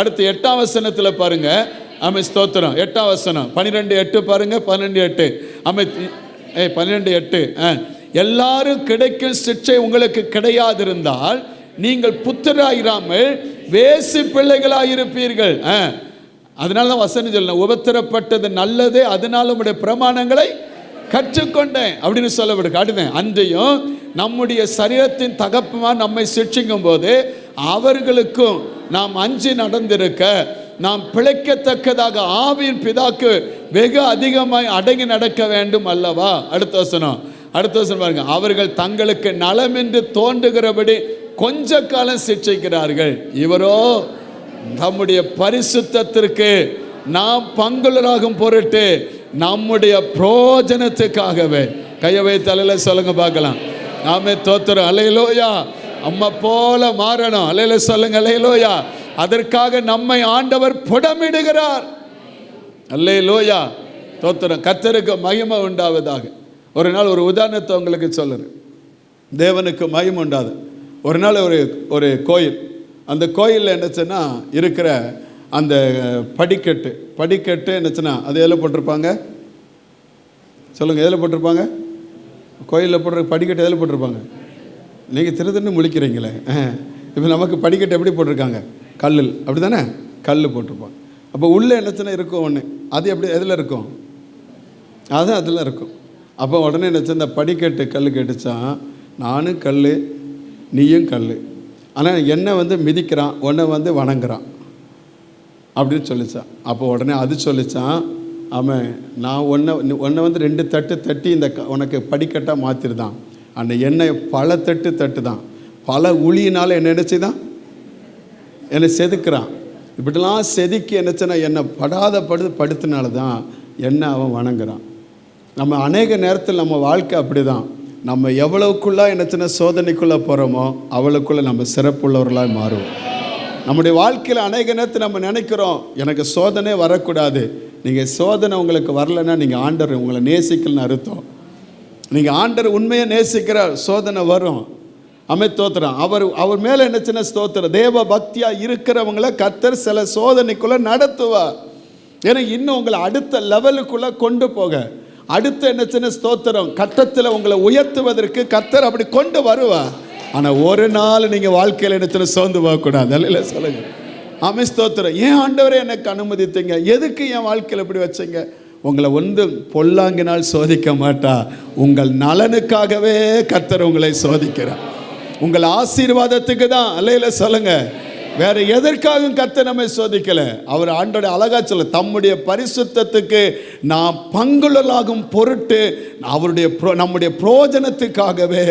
அடுத்த 8ஆம் வசனத்தில் பாருங்க. ஆமே, ஸ்தோத்திரம். 8ஆம் வசனம் 12:8 பாருங்க. 12:8 ஆமே 12:8 எல்லாரும் கிடைக்கும் சிக்ஷை உங்களுக்கு கிடையாதிருந்தால் நீங்கள் புத்திராயிராமல் வேசி பிள்ளைகளாயிருப்பீர்கள். அதனால தான் வசனம் சொல்லணும், உபத்திரப்பட்டது நல்லதே, அதனால உடைய பிரமாணங்களை கற்றுக்கொண்டேன் அப்படின்னு சொல்லப்படுது. அடுத்தேன், அன்றையும் நம்முடைய சரீரத்தின் தகப்பமா நம்மை சிக்ஷிக்கும் போது அவர்களுக்கும் நாம் அஞ்சி நடந்திருக்க நாம் பிழைக்கத்தக்கதாக ஆவியின் பிதாக்கு வெகு அதிகமாய் அடங்கி நடக்க வேண்டும் அல்லவா. அடுத்த வசனம் பாருங்க. அவர்கள் தங்களுக்கு நலம் என்று தோன்றுகிறபடி கொஞ்ச காலம் சிக்ஷிக்கிறார்கள், இவரோ நம்முடைய பரிசுத்தத்திற்கு நாம் பங்குள்ளராகும் பொருட்டு நம்முடைய பிரயோஜனத்துக்காகவே. கையவை தலையில சொல்லுங்க பார்க்கலாம். நாமே தோத்துறோம். அல்லேலூயா. அம்மா போல மாறணும். அல்லேலூயா சொல்லுங்க. அல்லேலூயா. அதற்காக நம்மை ஆண்டவர் புடமிடுகிறார். அல்லேலூயா. தோத்துறோம். கர்த்தருக்கு மகிமை உண்டாவதாக. ஒரு நாள் ஒரு உதாரணத்தை உங்களுக்கு சொல்லுறேன். தேவனுக்கு மகிமை உண்டாது. ஒரு நாள் ஒரு கோயில், அந்த கோயிலில் என்னச்சுன்னா இருக்கிற அந்த படிக்கட்டு என்னச்சுன்னா அது எதில் போட்டிருப்பாங்க சொல்லுங்கள், எதில் போட்டிருப்பாங்க? கோயிலில் போடுற படிக்கட்டு எதில் போட்டிருப்பாங்க? நீங்கள் திருதுன்னு முழிக்கிறீங்களே. இப்போ நமக்கு படிக்கட்டு எப்படி போட்டிருக்காங்க? கல்லில், அப்படி தானே? கல் போட்டிருப்பாங்க. அப்போ உள்ளே என்னச்சுன்னா இருக்கும் ஒன்று, அது எப்படி எதில் இருக்கும்? அதுதான் அதில் இருக்கும். அப்போ உடனே என்னச்சு, இந்த படிக்கட்டு கல் கேட்டுச்சான், நானும் கல் நீயும் கல், ஆனால் என்னை மிதிக்கிறான், உன்னை வணங்குறான் அப்படின்னு சொல்லிச்சான். அப்போ உடனே அது சொல்லிச்சான், ஆமாம், நான் ஒன்றை வந்து 2 தட்டு தட்டி உனக்கு படிக்கட்டாக மாற்றிருந்தான். அந்த எண்ணெய் பல தட்டு தான், பல உளியினால் என்ன நினச்சிதான் என்னை செதுக்குறான். இப்படிலாம் செதுக்கி என்னச்சுன்னா என்னை படுத்தினால தான் என்ன அவன் வணங்குறான். நம்ம அநேக நேரத்தில் நம்ம வாழ்க்கை அப்படி தான். நம்ம எவ்வளவுக்குள்ளே என்னச்சுன்னா சோதனைக்குள்ளே போகிறோமோ அவ்வளவுக்குள்ளே நம்ம சிறப்புள்ளவர்களாக மாறுவோம். நம்முடைய வாழ்க்கையில் அநேக நேரத்தில் நம்ம நினைக்கிறோம் எனக்கு சோதனை வரக்கூடாது. நீங்கள் சோதனை உங்களுக்கு வரலைன்னா நீங்கள் ஆண்டவர் உங்களை நேசிக்கலன்னு அர்த்தம். நீங்கள் ஆண்டவர் உண்மையை நேசிக்கிறார், சோதனை வரும். தோத்துறான் அவர் மேலே என்னச்சுன்னா ஸ்தோத்திரம். தேவ பக்தியாக இருக்கிறவங்கள கர்த்தர் சில சோதனைக்குள்ளே நடத்துவார். ஏன்னா இன்னும் உங்களை அடுத்த லெவலுக்குள்ளே கொண்டு போக, அடுத்த என்னச்சுன்னா ஸ்தோத்திரம் கட்டத்தில் உங்களை உயர்த்துவதற்கு கர்த்தர் அப்படி கொண்டு வருவார். ஆனால் ஒரு நாள் நீங்கள் வாழ்க்கையில் என்னச்சுன்னா சோர்ந்து போகக்கூடாது. அல்ல சொல்லுங்க. ஸ்தோத்திரம். ஏன் ஆண்டவரே எனக்கு அனுமதித்தீங்க? எதுக்கு என் வாழ்க்கையில் இப்படி வச்சீங்க? உங்களை பொல்லாங்கினால் சோதிக்க மாட்டா, உங்கள் நலனுக்காகவே கர்த்தர் உங்களை சோதிக்கிறார். உங்கள் ஆசீர்வாதத்துக்கு தான். அல்லையில சொல்லுங்க. வேற எதற்காகவும் கர்த்தர் நம்மை சோதிக்கல. அவர் ஆண்டோட அழகா சொல்ல, தம்முடைய பரிசுத்தத்துக்கு நாம் பங்குள்ளலாகும் பொருட்டு நம்முடைய பிரயோஜனத்துக்காகவே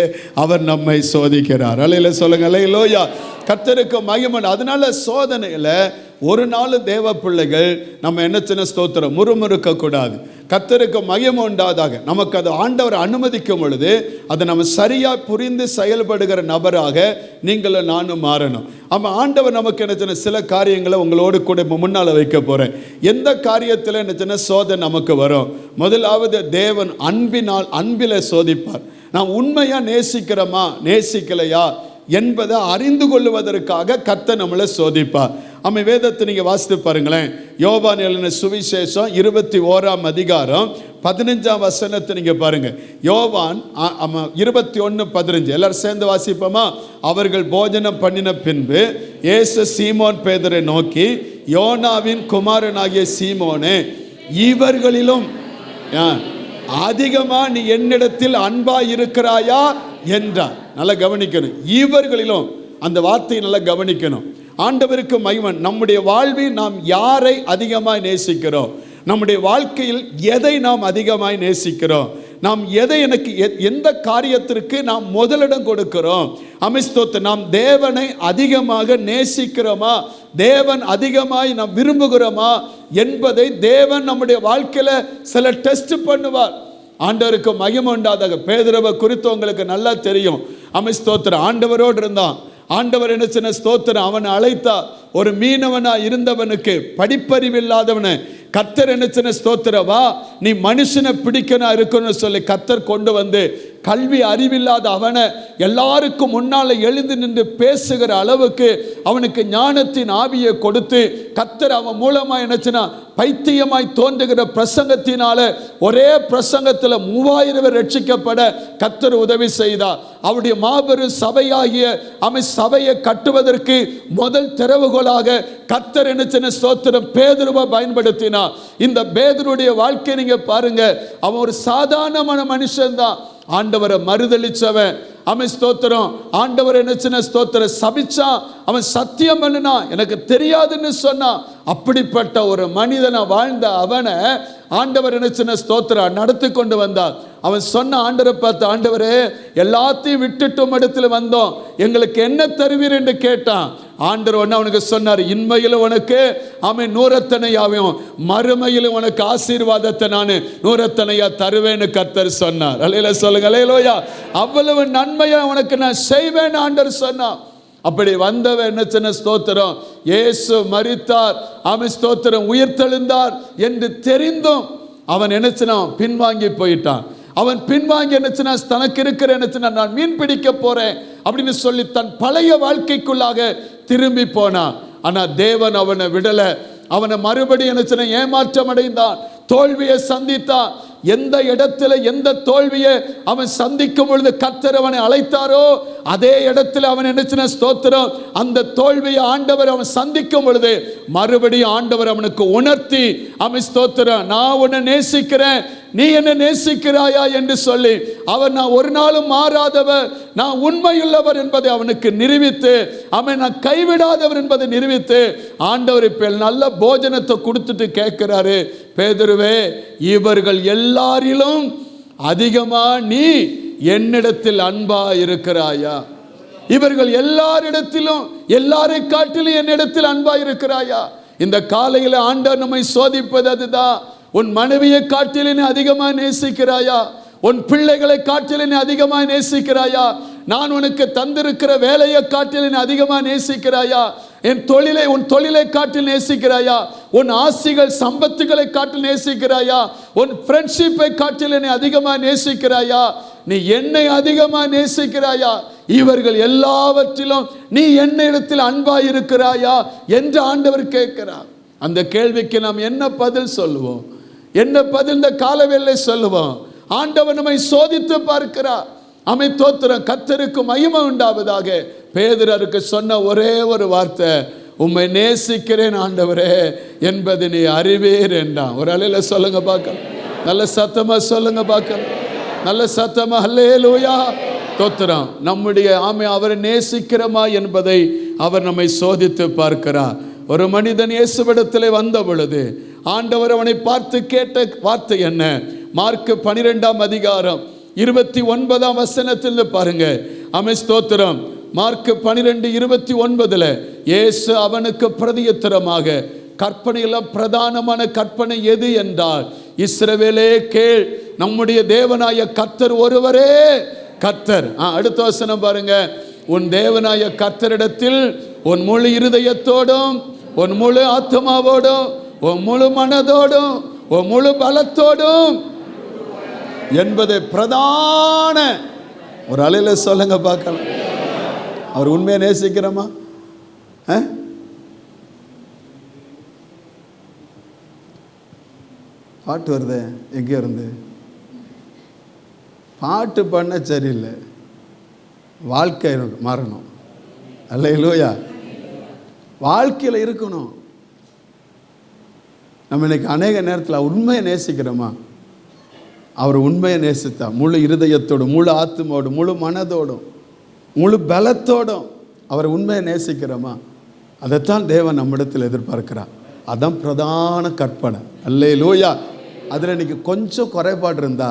அவர் நம்மை சோதிக்கிறார். அல்லையில சொல்லுங்க. அல்லையிலோயா, கர்த்தருக்கு மகிமை. அதனால சோதனையில் ஒரு நாள் தேவ பிள்ளைகள் நம்ம என்ன சின்ன ஸ்தோத்திரம் முறுமுறுக்க கூடாது. கர்த்தருக்கு மகிமை உண்டாதாக. நமக்கு அது ஆண்டவர் அனுமதிக்கும் பொழுது அதை நம்ம சரியாக புரிந்து செயல்படுகிற நபராக நீங்களும் நானும் மாறணும். ஆண்டவர் நமக்கு என்ன சின்ன சில காரியங்களை உங்களோடு கூட முன்னால் வைக்க போகிறேன். எந்த காரியத்தில் என்ன சின்ன சோதனை நமக்கு வரும்? முதலாவது தேவன் அன்பில் சோதிப்பார். நாம் உண்மையாக நேசிக்கிறோமா நேசிக்கலையா என்பதை அறிந்து கொள்வதற்காக கர்த்தர் நம்மளை சோதிப்பார். வேதத்தை நீங்கள் வாசித்து பாருங்களேன். யோவான் எழுதின சுவிசேஷம் 21ஆம் அதிகாரம் 15ஆம் வசனத்தை நீங்கள் பாருங்க. யோவான் 21:15 எல்லாரும் சேர்ந்து வாசிப்போமா? அவர்கள் போஜனம் பண்ணின பின்பு இயேசு சீமோன் பேதுரை நோக்கி, யோனாவின் குமாரனாகிய சீமோனே, இவர்களிலும் அதிகமா நீ என்னிடத்தில் அன்பா இருக்கிறாயா என்றார். நல்லா கவனிக்கணும். இவர்களிலும் அந்த வார்த்தையை நல்லா கவனிக்கணும். ஆண்டவருக்கு மகிமை. நம்முடைய வாழ்வில் நாம் யாரை அதிகமாய் நேசிக்கிறோம்? நம்முடைய வாழ்க்கையில் எதை நாம் அதிகமாய் நேசிக்கிறோம்? நாம் எந்த காரியத்திற்கு நாம் முதலிடம் கொடுக்கிறோம்? நாம் தேவனை அதிகமாக நேசிக்கிறோமா, தேவன் அதிகமாய் நாம் விரும்புகிறோமா என்பதை தேவன் நம்முடைய வாழ்க்கையில சில டெஸ்ட் பண்ணுவார். ஆண்டவருக்கு மகிமை உண்டாதாக. பேதுருவை குறித்து உங்களுக்கு நல்லா தெரியும். ஆண்டவரோடு இருந்தான். ஆண்டவர் என்ன சின்ன ஸ்தோத்திரம் அவனை அழைத்தா. ஒரு மீனவனா இருந்தவனுக்கு, படிப்பறிவில்லாதவனை கர்த்தர் என்ன சின்ன ஸ்தோத்திரவா நீ மனுஷனை பிடிக்கணும் இருக்கணும்னு சொல்லி கர்த்தர் கொண்டு வந்து கல்வி அறிவில்லாத அவனை எல்லாருக்கும் முன்னால் எழுந்து நின்று பேசுகிற அளவுக்கு அவனுக்கு ஞானத்தின் ஆவியை கொடுத்து கர்த்தர் அவன் மூலமாக என்னச்சுன்னா பைத்தியமாய் தோன்றுகிற பிரசங்கத்தினால ஒரே பிரசங்கத்தில் 3000 பேர் ரட்சிக்கப்பட கர்த்தர் உதவி செய்தார். அவருடைய மாபெரும் சபையாகிய சபையை கட்டுவதற்கு முதல் திறவுகோலாக கர்த்தர் என்ன ஸ்தோத்திரம் பேதுருவை பயன்படுத்தினார். இந்த பேதுருடைய வாழ்க்கை நீங்க பாருங்க. அவன் ஒரு சாதாரணமான மனுஷன் தான். ஆண்டவரை மறுதளிச்சவன். ஸ்தோத்திரம். ஆண்டவர் என்ன ஸ்தோத்திரம் சபிச்சான். அவன் சத்தியம் பண்ணினா எனக்கு தெரியாதுன்னு சொன்னான். அப்படிப்பட்ட ஒரு மனிதனை வாழ்ந்த அவனை ஆண்டவர் என்ன ஸ்தோத்திரம் நடத்தி கொண்டு வந்தார். அவன் சொன்ன ஆண்டவரை பார்த்து, ஆண்டவரே எல்லாத்தையும் விட்டுட்டும் இடத்துல வந்தோம், எங்களுக்கு என்ன தருவீர் என்று கேட்டான். ஆண்டவர் ஒன்று அவனுக்கு சொன்னார், இன்மையிலும் உனக்கு நூறத்தனையாவையும் மறுமையிலும் உனக்கு ஆசீர்வாதத்தை நான் நூறத்தனையா தருவேன்னு கர்த்தர் சொன்னார். அல்லேலூயா சொல்லுங்க. அல்லேலூயா. அவ்வளவு நன்மையா உனக்கு நான் செய்வேன் ஆண்டவர் சொன்னார். அப்படி வந்தவன் என்ன சின்ன ஸ்தோத்திரம் இயேசு மரித்தார், ஸ்தோத்திரம் உயிர்த்தெழுந்தார் என்று தெரிந்தும் அவன் என்னச்சுனா பின்வாங்கி போயிட்டான். அவன் பின்வாங்கி என்னச்சுனா தனக்கு இருக்கிற என்னச்சுனா நான் மீன் பிடிக்க போறேன் அப்படின்னு சொல்லி தன் பழைய வாழ்க்கைக்குள்ளாக திரும்பி போனான். ஆனா தேவன் அவனை விடல. அவனை மறுபடியும் என்னச்சுனா ஏமாற்றம் அடைந்தான், தோல்வியை சந்தித்தான். எந்த இடத்துல எந்த தோல்வியை அவன் சந்திக்கும் பொழுது கர்த்தர் அவனை அழைத்தாரோ அதே இடத்துல அவன் என்ன ஸ்தோத்திரம் அந்த தோல்வியை ஆண்டவர் அவன் சந்திக்கும் பொழுது மறுபடியும் ஆண்டவர் அவனுக்கு உணர்த்தி அவன் ஸ்தோத்திரம் நான் உன்னை நேசிக்கிறேன், நீ என்னை நேசிக்கிறாயா என்று சொல்லி அவர் நான் ஒரு நாளும் மாறாதவர், நான் உண்மையுள்ளவர் என்பதை அவனுக்கு நிரூபித்து, அவன் நான் கைவிடாதவர் என்பதை நிரூபித்து ஆண்டவர் இப்ப நல்ல போஜனத்தை கொடுத்துட்டு கேட்கிறாரு, பேதுருவே, இவர்கள் எல்லாரிலும் அதிகமா நீ என்னிடத்தில் அன்பா இருக்கிறாயா? இவர்கள் எல்லாரிடத்திலும், எல்லாரை காட்டிலும் என்னிடத்தில் அன்பா இருக்கிறாயா? இந்த காலையில் ஆண்டவர் நம்மை சோதிப்பது அதுதான். உன் மனைவியை காட்டிலும் அதிகமாக நேசிக்கிறாயா? உன் பிள்ளைகளை காட்டிலும் அதிகமாக நேசிக்கிறாயா? நான் உனக்கு தந்திருக்கிற வேலையை காட்டிலும் அதிகமாக நேசிக்கிறாயா? உன் தொழிலை காட்டில் நேசிக்கிறாயா? உன் ஆசிகள் சம்பத்துகளை காட்டில் நேசிக்கிறாயா? உன் ஃப்ரெண்ட்ஷிப்பை காட்டில் என்னை அதிகமாக நேசிக்கிறாயா? நீ என்னை அதிகமாக நேசிக்கிறாயா? இவர்கள் எல்லாவற்றிலும் நீ என்னிடத்தில் அன்பாய் இருக்கிறாயா என்று ஆண்டவர் கேட்கிறார். அந்த கேள்விக்கு நாம் என்ன பதில் சொல்லுவோம்? என்ன பதில் இந்த காலவேளை சொல்லுவோம்? ஆண்டவர் நம்மை சோதித்து பார்க்கிறார். அமை தோத்திரம், கர்த்தருக்கு மகிமை உண்டாவதாக. பேதுருக்கு சொன்ன ஒரே ஒரு வார்த்தை, உம்மை நேசிக்கிறேன் ஆண்டவரே என்பது நீ அறிவீர் என்றான். ஒரு அலையில சொல்லுங்க பார்க்கலாம், நல்ல சத்தமா சொல்லுங்க பார்க்கலாம், நல்ல சத்தமா அல்லேலூயா தோத்திரம். நம்முடைய அவரை நேசிக்கிறோமா என்பதை அவர் நம்மை சோதித்து பார்க்கிறார். ஒரு மனிதன் இயேசுவிடத்தில் வந்த பொழுது ஆண்டவர் அவனை பார்த்து கேட்ட வார்த்தை என்ன? மார்க் 12ஆம் அதிகாரம் 29ஆம் வசனத்தில் பாருங்க. ஸ்தோத்திரம். மார்க் 12:29 இயேசு அவனுக்கு பிரதியுத்தரமாக, கற்பனையில பிரதானமான கற்பனை எது என்றால், இஸ்ரவேலே கேள், நம்முடைய தேவனாய கர்த்தர் ஒருவரே கர்த்தர். அடுத்த வசனம் பாருங்க. உன் தேவனாய கர்த்தரிடத்தில் உன் முழு இருதயத்தோடும், உன் முழு ஆத்மாவோடும், உன் முழு மனதோடும், உன் முழு பலத்தோடும் என்பது பிரதான. ஒரு அலையில சொல்லுங்க பார்க்கலாம், அவர் உண்மையை நேசிக்கிறோமா? பாட்டு வருது எங்கே இருந்து? பாட்டு பண்ண சரியில்லை, வாழ்க்கை மாறணும். அல்லேலூயா. வாழ்க்கையில் இருக்கணும். நம்ம இன்னைக்கு அநேக நேரத்தில் உண்மையை நேசிக்கிறோமா? அவர் உண்மையை நேசித்தா முழு இருதயத்தோடும், முழு ஆத்மாவோடும், முழு மனதோடும், முழு பலத்தோடும் அவர் உண்மையை நேசிக்கிறோமா? அதைத்தான் தேவன் நம்மிடத்தில் எதிர்பார்க்கிறார். அதான் பிரதான கற்பனை. அல்லேலூயா. அதில் இன்னைக்கு கொஞ்சம் குறைபாடு இருந்தா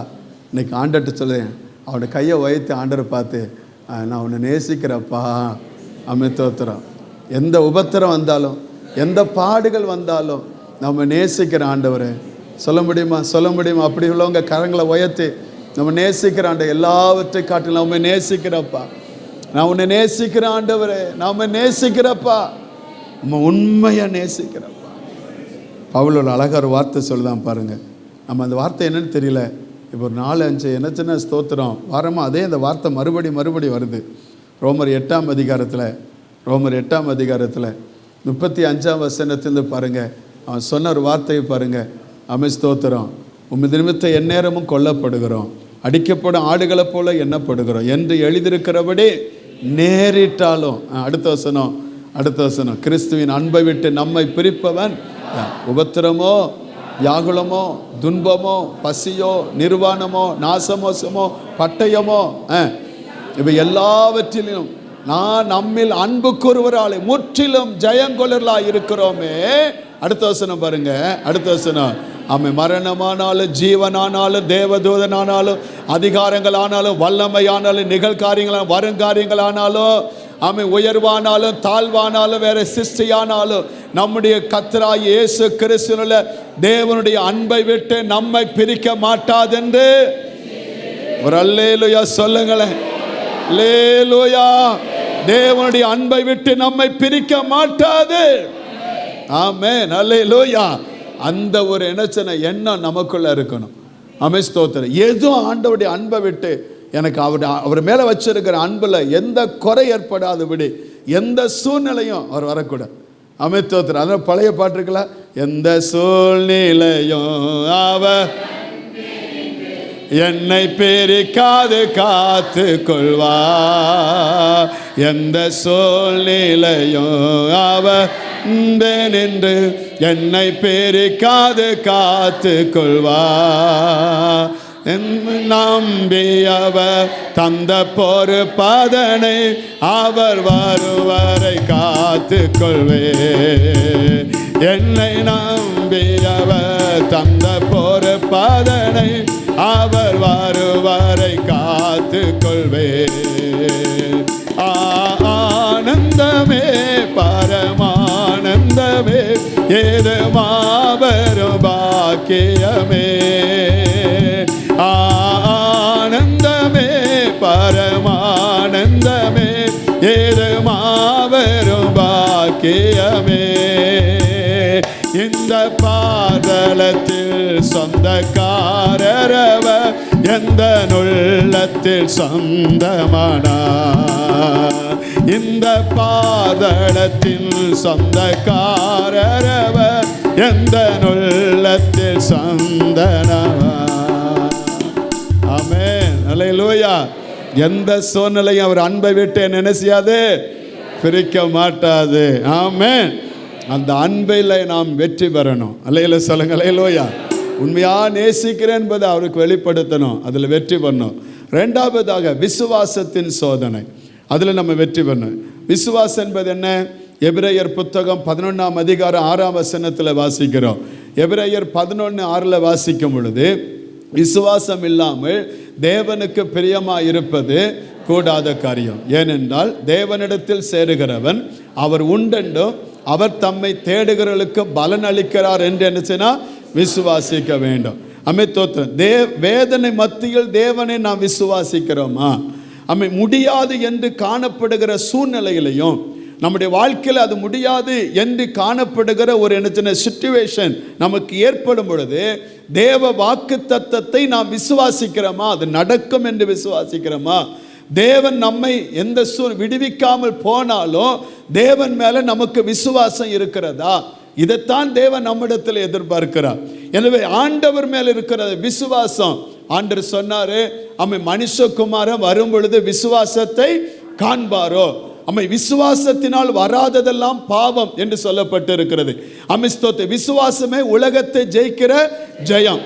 இன்னைக்கு ஆண்டர்கிட்ட சொல்லுவேன், அவனோட கையை வைத்து ஆண்டரை பார்த்து, நான் அவனை நேசிக்கிறப்பா, தோத்திரம். எந்த உபத்திரம் வந்தாலும், எந்த பாடுகள் வந்தாலும் நம்ம நேசிக்கிற ஆண்டவரை சொல்ல முடியுமா? சொல்ல முடியுமா? அப்படி உள்ளவங்க கரங்களை உயர்த்தி நம்ம நேசிக்கிற ஆண்டவர், எல்லாவற்றை காட்டிலும் நம்ம நேசிக்கிறப்பா, நான் உன்னை நேசிக்கிற ஆண்டவரே, நாம நேசிக்கிறப்பா, நம்ம உண்மையாக நேசிக்கிறப்பா. பவுல் அழகாக ஒரு வார்த்தை சொல்லுதான் பாருங்க. நம்ம அந்த வார்த்தை என்னன்னு தெரியல, இப்போ ஒரு 4-5 என்ன சின்ன ஸ்தோத்திரம் வாரமாக அதே அந்த வார்த்தை மறுபடி வருது. ரோமர் 8ஆம் அதிகாரத்தில் 35ஆம் வசனத்திலிருந்து பாருங்க. அவன் சொன்ன ஒரு வார்த்தையை பாருங்க. ஸ்தோத்திரம். உமது நிமித்தம் எந்நேரமும் கொல்லப்படுகிறோம், அடிக்கப்படும் ஆடுகளை போல எண்ணப்படுகிறோம் என்று எழுதியிருக்கிறபடி நேரிட்டாலும். அடுத்த வசனம், கிறிஸ்துவின் அன்பை விட்டு நம்மை பிரிப்பவன் உபத்திரமோ, வியாகுலமோ, துன்பமோ, பசியோ, நிர்வாணமோ, நாசமோசமோ, பட்டயமோ, இவை எல்லாவற்றிலும் நான் நம்மில் அன்பு கூறுவராலே முற்றிலும் ஜெயங்கொள்ளர்களாக இருக்கிறோமே. அடுத்த வசனம் பாருங்க. அடுத்த வசனம், மரணமானாலும், ஜீவனானாலும், தேவதூதனானாலும், அதிகாரங்களானாலும், வல்லமையானாலும், நிகழ்காரியங்களான வருங்காரியங்களானாலும், உயர்வானாலும் தாழ்வானாலும், வேற சிருஷ்டியானாலும், நம்முடைய கர்த்தராகிய இயேசு கிறிஸ்துவினுள்ள தேவனுடைய அன்பை விட்டு நம்மை பிரிக்க மாட்டாதென்று ஒரு அல்லேலூயா சொல்லுங்களேன். அல்லேலூயா. தேவனுடைய அன்பை விட்டு நம்மை பிரிக்க மாட்டாது. ஆமென். அல்லேலூயா. அந்த ஒரு எண்ணம் நமக்குள்ள இருக்கணும். ஸ்தோத்திரம். எதுவும் ஆண்டவருடைய அன்பை விட்டு எனக்கு அவர் மேலே வச்சிருக்கிற அன்புல எந்த குறை ஏற்படாதபடி எந்த சூழ்நிலையும் அவர் வரக்கூடாது. ஸ்தோத்திரம். அதான் பழைய பாட்டு இருக்குல்ல, எந்த சூழ்நிலையும் அவர் என்னை பிரிக்காது காத்து கொள்வார், எந்த சூழ்நிலையும் அவர் என்று என்னை பிரிக்காது காத்து கொள்வார். நம்பியவர் தந்த பொறுப்பதனை அவர் வருவரை காத்து கொள்வே. என்னை நம்பியவர் தந்த பொறுப்பதனை அவர் வருவரை காத்து கொள்வே. ஆனந்தமே பரமானந்தமே ஏது மாபெரும் பாக்கியமே. ஆனந்தமே பரமானந்தமே ஏது மாபெரும் பாக்கியமே. இந்த பாதலத்தில் சொந்தக்காரரவர் எந்த உள்ளத்தில் சொந்தமானா. இந்த பாதலத்தில் சொந்தக்காரரவர் எந்த உள்ளத்தில் சொந்தனவா. ஆமென், அல்லேலூயா. எந்த சூழ்நிலையும் அவர் அன்பை விட்டு என்ன செய்யாது, பிரிக்க மாட்டாது. ஆமென். அந்த அன்பில் நாம் வெற்றி பெறணும். அல்லேலூயா சொல்லுங்க, அல்லேலூயா. உண்மையாக நேசிக்கிறேன் என்பதை அவருக்கு வெளிப்படுத்தணும், அதில் வெற்றி பண்ணணும். ரெண்டாவதாக விசுவாசத்தின் சோதனை, அதில் நம்ம வெற்றி பண்ணணும். விசுவாசம் என்பது என்ன? எபிரேயர் புத்தகம் 11ஆம் அதிகாரம் 6ஆம் வசனத்தில் வாசிக்கிறோம். எபிரேயர் 11:6 வாசிக்கும் பொழுது, விசுவாசம் இல்லாமல் தேவனுக்கு பிரியமாக இருப்பது கூடாத காரியம். ஏனென்றால் தேவனிடத்தில் சேருகிறவன் அவர் உண்டென்றும் அவர் தம்மை தேடுகிறவர்களுக்கு பலன் அளிக்கிறார் என்று என்னச்சுன்னா விசுவாசிக்க வேண்டும். அமைத்தோத்திரம். வேதனை மத்தியில் தேவனை நாம் விசுவாசிக்கிறோமா? முடியாது என்று காணப்படுகிற சூழ்நிலையிலையும் நம்முடைய வாழ்க்கையில் அது முடியாது என்று காணப்படுகிற ஒரு என்ன சிச்சுவேஷன் நமக்கு ஏற்படும் பொழுது தேவ வாக்கு தத்தத்தை நாம் விசுவாசிக்கிறோமா? அது நடக்கும் என்று விசுவாசிக்கிறோமா? தேவன் நம்மை எந்த விடுவிக்காமல் போனாலும் தேவன் மேல நமக்கு விசுவாசம் இருக்கிறதா? இதைத்தான் தேவன் நம்மிடத்தில் எதிர்பார்க்கிறார். எனவே ஆண்டவர் மேல் இருக்கிற விசுவாசம், ஆண்டவர் சொன்னாரு, மனுஷகுமாரன் வரும் பொழுது விசுவாசத்தை காண்பாரோ. விசுவாசத்தினால் வராததெல்லாம் பாவம் என்று சொல்லப்பட்டு இருக்கிறது. விசுவாசமே உலகத்தை ஜெயிக்கிற ஜெயம்.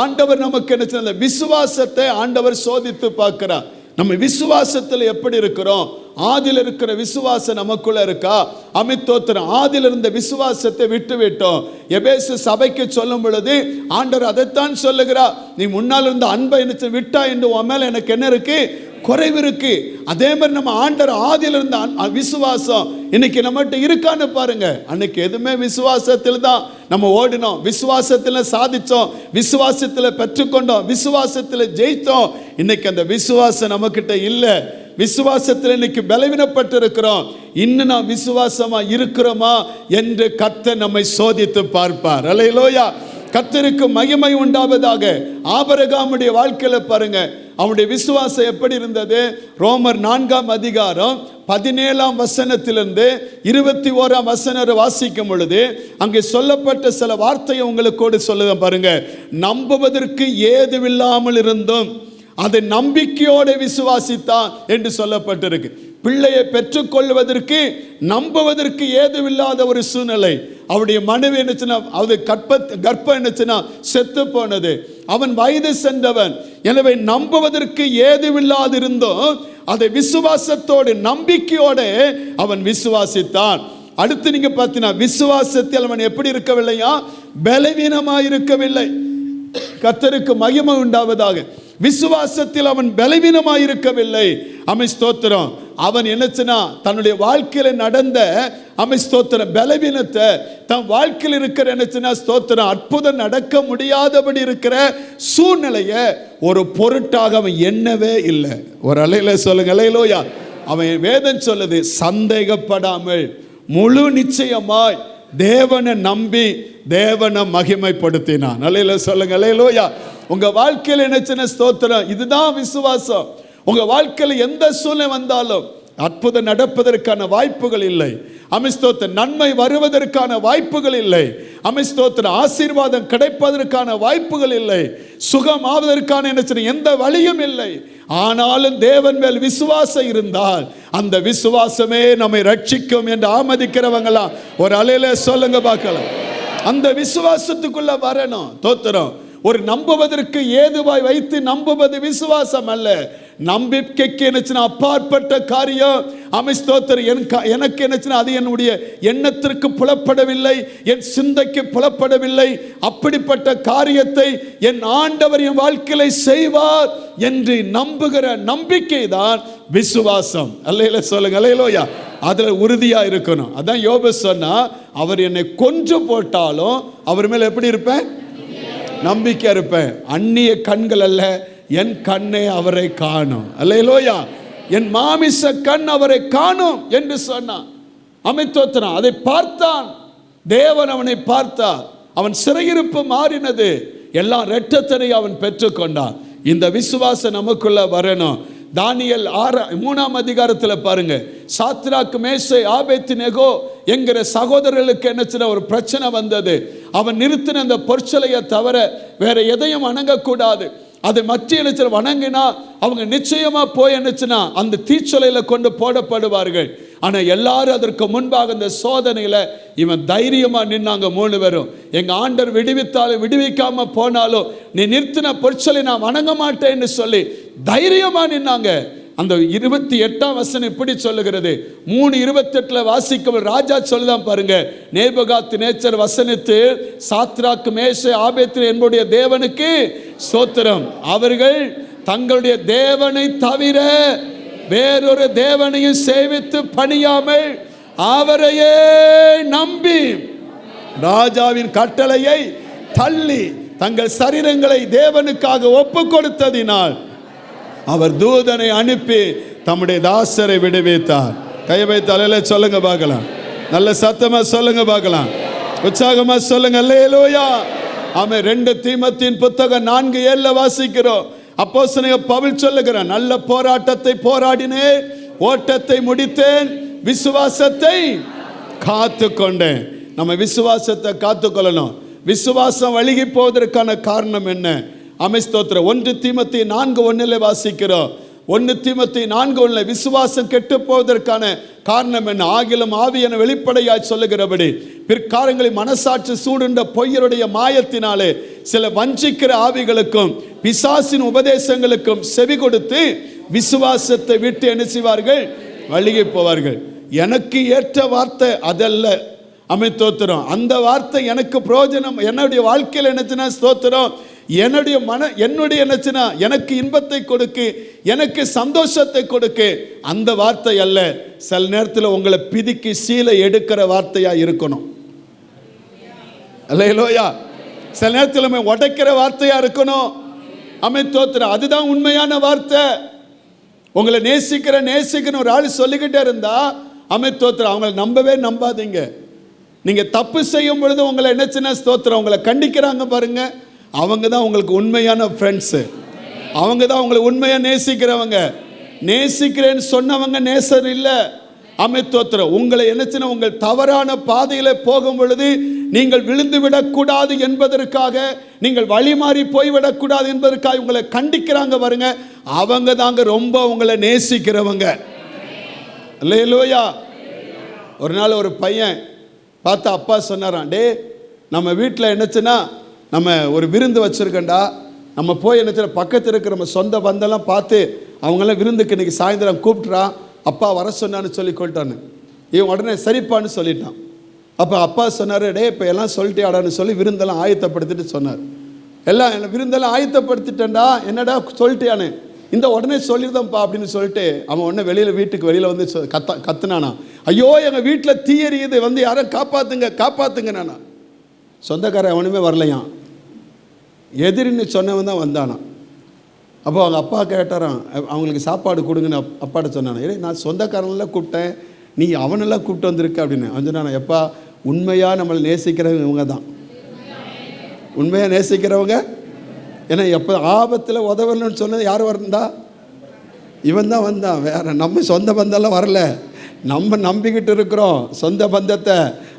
ஆண்டவர் நமக்கு என்ன செய்ய, விசுவாசத்தை ஆண்டவர் சோதித்து பார்க்கிறார். நம்ம விசுவாசத்தில் எப்படி இருக்கிறோம்? ஆதியில் இருக்கிற விசுவாசம் நமக்குள்ள இருக்கா? அமித்தோத்திரம். ஆதியில் இருந்த விசுவாசத்தை விட்டு விட்டோம். எபேசு சபைக்கு சொல்லும் பொழுது ஆண்டவர் அதைத்தான் சொல்லுகிறார், நீ முன்னால் இருந்த அன்பை விட்டா என்று உன் மேல எனக்கு என்ன இருக்கு? குறைவு இருக்கு. அதே மாதிரி நம்ம ஆண்டவர் ஆதியில் இருந்த விசுவாசம் இன்னைக்கு நம்மகிட்ட இருக்கான்னு பாருங்க. அன்னைக்கு எதுவுமே விசுவாசத்தில் தான் நம்ம ஓடினோம், விசுவாசத்தில் சாதிச்சோம், விசுவாசத்தில் பெற்றுக்கொண்டோம், விசுவாசத்தில் ஜெயித்தோம். இன்னைக்கு அந்த விசுவாசம் நம்ம கிட்ட இல்லை. விசுவாசத்தில் இன்னைக்கு பலவீனப்பட்டு இருக்கிறோம். இன்னும் நாம் விசுவாசமா இருக்கிறோமா என்று கர்த்தர் நம்மை சோதித்து பார்ப்பார். அல்லேலூயா. கர்த்தருக்கு மகிமை உண்டாவதாக. ஆபிரகாமுடைய வாழ்க்கையில பாருங்க, அவனுடைய விசுவாசம் எப்படி இருந்தது? ரோமர் 4ஆம் அதிகாரம் 17ஆம் வசனத்திலிருந்து 21ஆம் வசனம் வாசிக்கும் பொழுது அங்கே சொல்லப்பட்ட சில வார்த்தையை உங்களுக்கு சொல்லுங்க பாருங்க. நம்புவதற்கு ஏதுவில்லாமல் இருந்தும் அதை நம்பிக்கையோடு விசுவாசித்தான் என்று சொல்லப்பட்டிருக்கு. பிள்ளையை பெற்றுக்கொள்வதற்கு நம்புவதற்கு ஏதுவில்லாத ஒரு சூழ்நிலை. அவருடைய மனைவி என்னச்சுன்னா, அது கர்ப்பம் என்னச்சுன்னா செத்து போனது. அவன் வயது சென்றவன். எனவே நம்புவதற்கு ஏதுவில்லாது இருந்தும் அதை விசுவாசத்தோடு நம்பிக்கையோடு அவன் விசுவாசித்தான். அடுத்து நீங்க பார்த்தீங்கன்னா, விசுவாசத்தில் அவன் எப்படி இருக்கவில்லையா? பலவீனமாய் இருக்கவில்லை. கர்த்தருக்கு மகிமை உண்டாவதாக. விசுவாசத்தில் அவன் பலவீனமாய் இருக்கவில்லை. ஸ்தோத்திரம். அவன் என்னச்சுன்னா, தன்னுடைய வாழ்க்கையில நடந்த ஸ்தோத்திரம் பலவீனத்தை தன் வாழ்க்கையில் இருக்கிற என்னச்சுன்னா ஸ்தோத்திரம் அற்புதம் நடக்க முடியாதபடி இருக்கிற சூழ்நிலையை ஒரு பொருட்டாக அவன் எண்ணவே இல்லை. ஒரு அலையில சொல்லுங்க, அல்லேலூயா. அவன் வேதம் சொல்லுது, சந்தேகப்படாமல் முழு நிச்சயமாய் தேவனை நம்பி தேவனை மகிமைப்படுத்தினான். அல்லேலூயா சொல்லுங்க, அல்லேலூயா. உங்க வாழ்க்கையில் என்னச்சுன்னா ஸ்தோத்திரம், இதுதான் விசுவாசம். உங்க வாழ்க்கையில் எந்த சூழ்நிலை வந்தாலும் அற்புதம் நடப்பதற்கான வாய்ப்புகள் இல்லை. ஸ்தோத்திரம். நன்மை வருவதற்கான வாய்ப்புகள் இல்லை. ஸ்தோத்திரம், ஆசீர்வாதம் கிடைப்பதற்கான வாய்ப்புகள் இல்லை, சுகமாவதற்கான எந்த வழியும் இல்லை. ஆனாலும் தேவன் மேல் விசுவாசம் இருந்தால் அந்த விசுவாசமே நம்மை ரட்சிக்கும் என்று ஆமதிக்கிறவங்களாம் ஒரு அலையில சொல்லுங்க பார்க்கலாம். அந்த விசுவாசத்துக்குள்ள வரணும். தோத்திரம், ஒரு நம்புவதற்கு ஏதுவாய் வைத்து நம்புவது விசுவாசம் அல்ல. நம்பிக்கைக்கு அப்பாற்பட்ட காரியம். ஸ்தோத்திரம், எனக்கு அது என்னுடைய எண்ணத்திற்கு புலப்படவில்லை, என் சிந்தைக்கு புலப்படவில்லை. அப்படிப்பட்ட காரியத்தை என் ஆண்டவர் என் வாழ்க்கையில செய்வார் என்று நம்புகிற நம்பிக்கை தான் விசுவாசம். அல்லேலூயா சொல்லுங்க. அல்லேலூயா. அதுல உறுதியா இருக்கணும். அதான் யோபு சொன்னா, அவர் என்னை கொன்று போட்டாலும் அவர் மேல எப்படி இருப்பேன்? நம்பிக்கை இருப்பேன். அந்நிய கண்கள் அல்ல, என் கண்ணே அவரை காணும். அல்லேலூயா. என் மாமிச கண் அவரை காணும் என்று சொன்னான். ஸ்தோத்திரம், அதை பார்த்தான் தேவன். அவனை பார்த்தார். அவன் சிறையிருப்பு மாறினது. எல்லாம் இரட்டத்தனை அவன் பெற்றுக்கொண்டான். இந்த விசுவாசம் நமக்குள்ள வரணும். தானியேல் 3ஆம் அதிகாரத்தில் பாருங்க, சாத்ராக், மேஷை, ஆபேத்நேகோ என்கிற சகோதரர்களுக்கு ஒரு பிரச்சனை வந்தது. அவன் நிறுத்தின அந்த பொற்சிலையை தவிர வேற எதையும் வணங்கக்கூடாது. அதை மற்ற வணங்கினா அவங்க நிச்சயமா போய் அந்த தீச்சொலையில கொண்டு போடப்படுவார்கள். ஆனா எல்லாரும் அதற்கு முன்பாக இந்த சோதனையில இவன் தைரியமா நின்னாங்க. 3 பேரும், எங்க ஆண்டர் விடுவித்தாலும் விடுவிக்காம போனாலும் நீ நிறுத்தின பொற்சொலை நான் வணங்க மாட்டேன்னு சொல்லி தைரியமா நின்னாங்க. அந்த 28ஆம் வசனம் இப்படி சொல்லுகிறது. 3:28 வாசிக்க ராஜா சொல்லுதான் பாருங்க. நேபுகாத்நேச்சர் வசனித்து, சாத்ராக், மேஷை, ஆபேத்நேகோ என்புடைய தேவனுக்கு ஸ்தோத்திரம், அவர்கள் தங்களுடைய தேவனை தவிர வேறொரு தேவனையும் சேவித்து பணியாமல் அவரையே நம்பி ராஜாவின் கட்டளையை தள்ளி தங்கள் சரீரங்களை தேவனுக்காக ஒப்பு கொடுத்ததினால் அவர் தூதனை அனுப்பி தம்முடைய தாசரை விடுவித்தார். கை வைத்தால சொல்லுங்க பார்க்கலாம். நல்ல சத்தமா சொல்லுங்க பார்க்கலாம். உற்சாகமா சொல்லுங்க. அல்லேலூயா. ஆமென். 2 தீமோத்தேயுவின் புத்தகம் 4:7 வாசிக்கிறோம். அப்போஸ்தலன் பவுல் சொல்லுகிறான், நல்ல போராட்டத்தை போராடினேன், ஓட்டத்தை முடித்தேன், விசுவாசத்தை காத்து கொண்டேன். நம்ம விசுவாசத்தை காத்து கொள்ளணும். விசுவாசம் வழுகி போவதற்கான காரணம் என்ன? ஸ்தோத்திரம், 1 தீமோத்தேயு 4:1 வாசிக்கிறோம். 1 தீமோத்தேயு 4:1 விசுவாசம் கெட்டு போவதற்கான காரணம் என்ன? ஆகிலும் ஆவி என வெளிப்படையாய் சொல்லுகிறபடி பிற்காலங்களில் மனசாட்சி சூடுண்ட பொய்யருடைய மாயத்தினாலே சில வஞ்சிக்கிற ஆவிகளுக்கும் பிசாசின் உபதேசங்களுக்கும் செவி கொடுத்து விசுவாசத்தை விட்டு என்ன செய்வார்கள்? வழுகி போவார்கள். எனக்கு ஏற்ற வார்த்தை அதல்ல. ஸ்தோத்திரம், அந்த வார்த்தை எனக்கு பிரயோஜனம், என்னுடைய வாழ்க்கையில் என்னச்சுன்னா ஸ்தோத்திரம், என்னுடைய என்னச்சுன்னா எனக்கு இன்பத்தை கொடுக்கு, எனக்கு சந்தோஷத்தை கொடுக்கு, அந்த வார்த்தை அல்ல. சில நேரத்தில் உங்களை பிதிக்கி சீலை எடுக்கிற வார்த்தையா இருக்கணும். அல்லேலூயா. சில நேரத்தில் உடைக்கிற வார்த்தையா இருக்கணும். ஸ்தோத்திரம், அதுதான் உண்மையான வார்த்தை. உங்களை நேசிக்கிற ஒரு ஆள் சொல்லிக்கிட்டே இருந்தா ஸ்தோத்திரம், அவங்களை நம்பவே நம்பாதீங்க. நீங்க தப்பு செய்யும் பொழுது உங்களை என்னச்சுன்னா ஸ்தோத்திரம், உங்களை கண்டிக்கிறாங்க பாருங்க, அவங்க தான் உங்களுக்கு உண்மையான ஃப்ரெண்ட்ஸு. அவங்க தான் உங்களை உண்மையாக நேசிக்கிறவங்க. நேசிக்கிறேன்னு சொன்னவங்க நேசர் இல்லை. ஸ்தோத்திரம், உங்களை என்னச்சுன்னா உங்கள் தவறான பாதையில் போகும் பொழுது நீங்கள் விழுந்து விடக்கூடாது என்பதற்காக, நீங்கள் வழி மாறி போய்விடக்கூடாது என்பதற்காக உங்களை கண்டிக்கிறாங்க பாருங்க, அவங்க தாங்க ரொம்ப உங்களை நேசிக்கிறவங்க. அல்லேலூயா. ஒரு நாள் ஒரு பையன் பார்த்து அப்பா சொன்னாரான், டே நம்ம வீட்டில் என்னச்சுன்னா நம்ம ஒரு விருந்து வச்சுருக்கேன்டா, நம்ம போய் என்னச்சுன்னா பக்கத்தில் இருக்கிற நம்ம சொந்த பந்தெல்லாம் பார்த்து அவங்களாம் விருந்துக்கு இன்றைக்கி சாயந்தரம் கூப்பிட்றான், அப்பா வர சொன்னான்னு சொல்லி கொண்டான்னு. இவன் உடனே சரிப்பான்னு சொல்லிட்டான். அப்போ அப்பா சொன்னார், டே இப்போ எல்லாம் சொல்லிட்டேடான்னு சொல்லி விருந்தெல்லாம் ஆயத்தப்படுத்திட்டு சொன்னார். எல்லாம் விருந்தெல்லாம் ஆயத்தப்படுத்திட்டேன்டா, என்னடா சொல்லிட்டியான்னு. இந்த உடனே சொல்லியிருந்தோம்ப்பா அப்படின்னு சொல்லிட்டு அவன் உடனே வீட்டுக்கு வெளியில் வந்து கத்துனானா, ஐயோ எங்கள் வீட்டில் தீ எரியுது, வந்து யாரும் காப்பாற்றுங்க நானா. சொந்தக்காரன் அவனுமே வரலையான், எதிரின்னு சொன்னவன் தான் வந்தானா. அப்போ அவங்க அப்பா கேட்டாரான், அவங்களுக்கு சாப்பாடு கொடுங்கன்னு அப்பாட்ட சொன்னானா. ஏ நான் சொந்தக்காரனெல்லாம் கூப்பிட்டேன், நீ அவனெல்லாம் கூப்பிட்டு வந்திருக்க அப்படின்னு. அவன் சொன்னானா, எப்பா உண்மையாக நம்மளை நேசிக்கிறவங்க இவங்க தான், உண்மையாக நேசிக்கிறவங்க. ஏன்னா எப்போ ஆபத்தில் உதவலன்னு சொன்னது யார் வரந்தா? இவன் தான் வந்தான். வேற நம்ம சொந்த பந்தெல்லாம் வரல. நம்ம நம்பிக்கிட்டு இருக்கிறோம் சொந்த பந்தத்தை.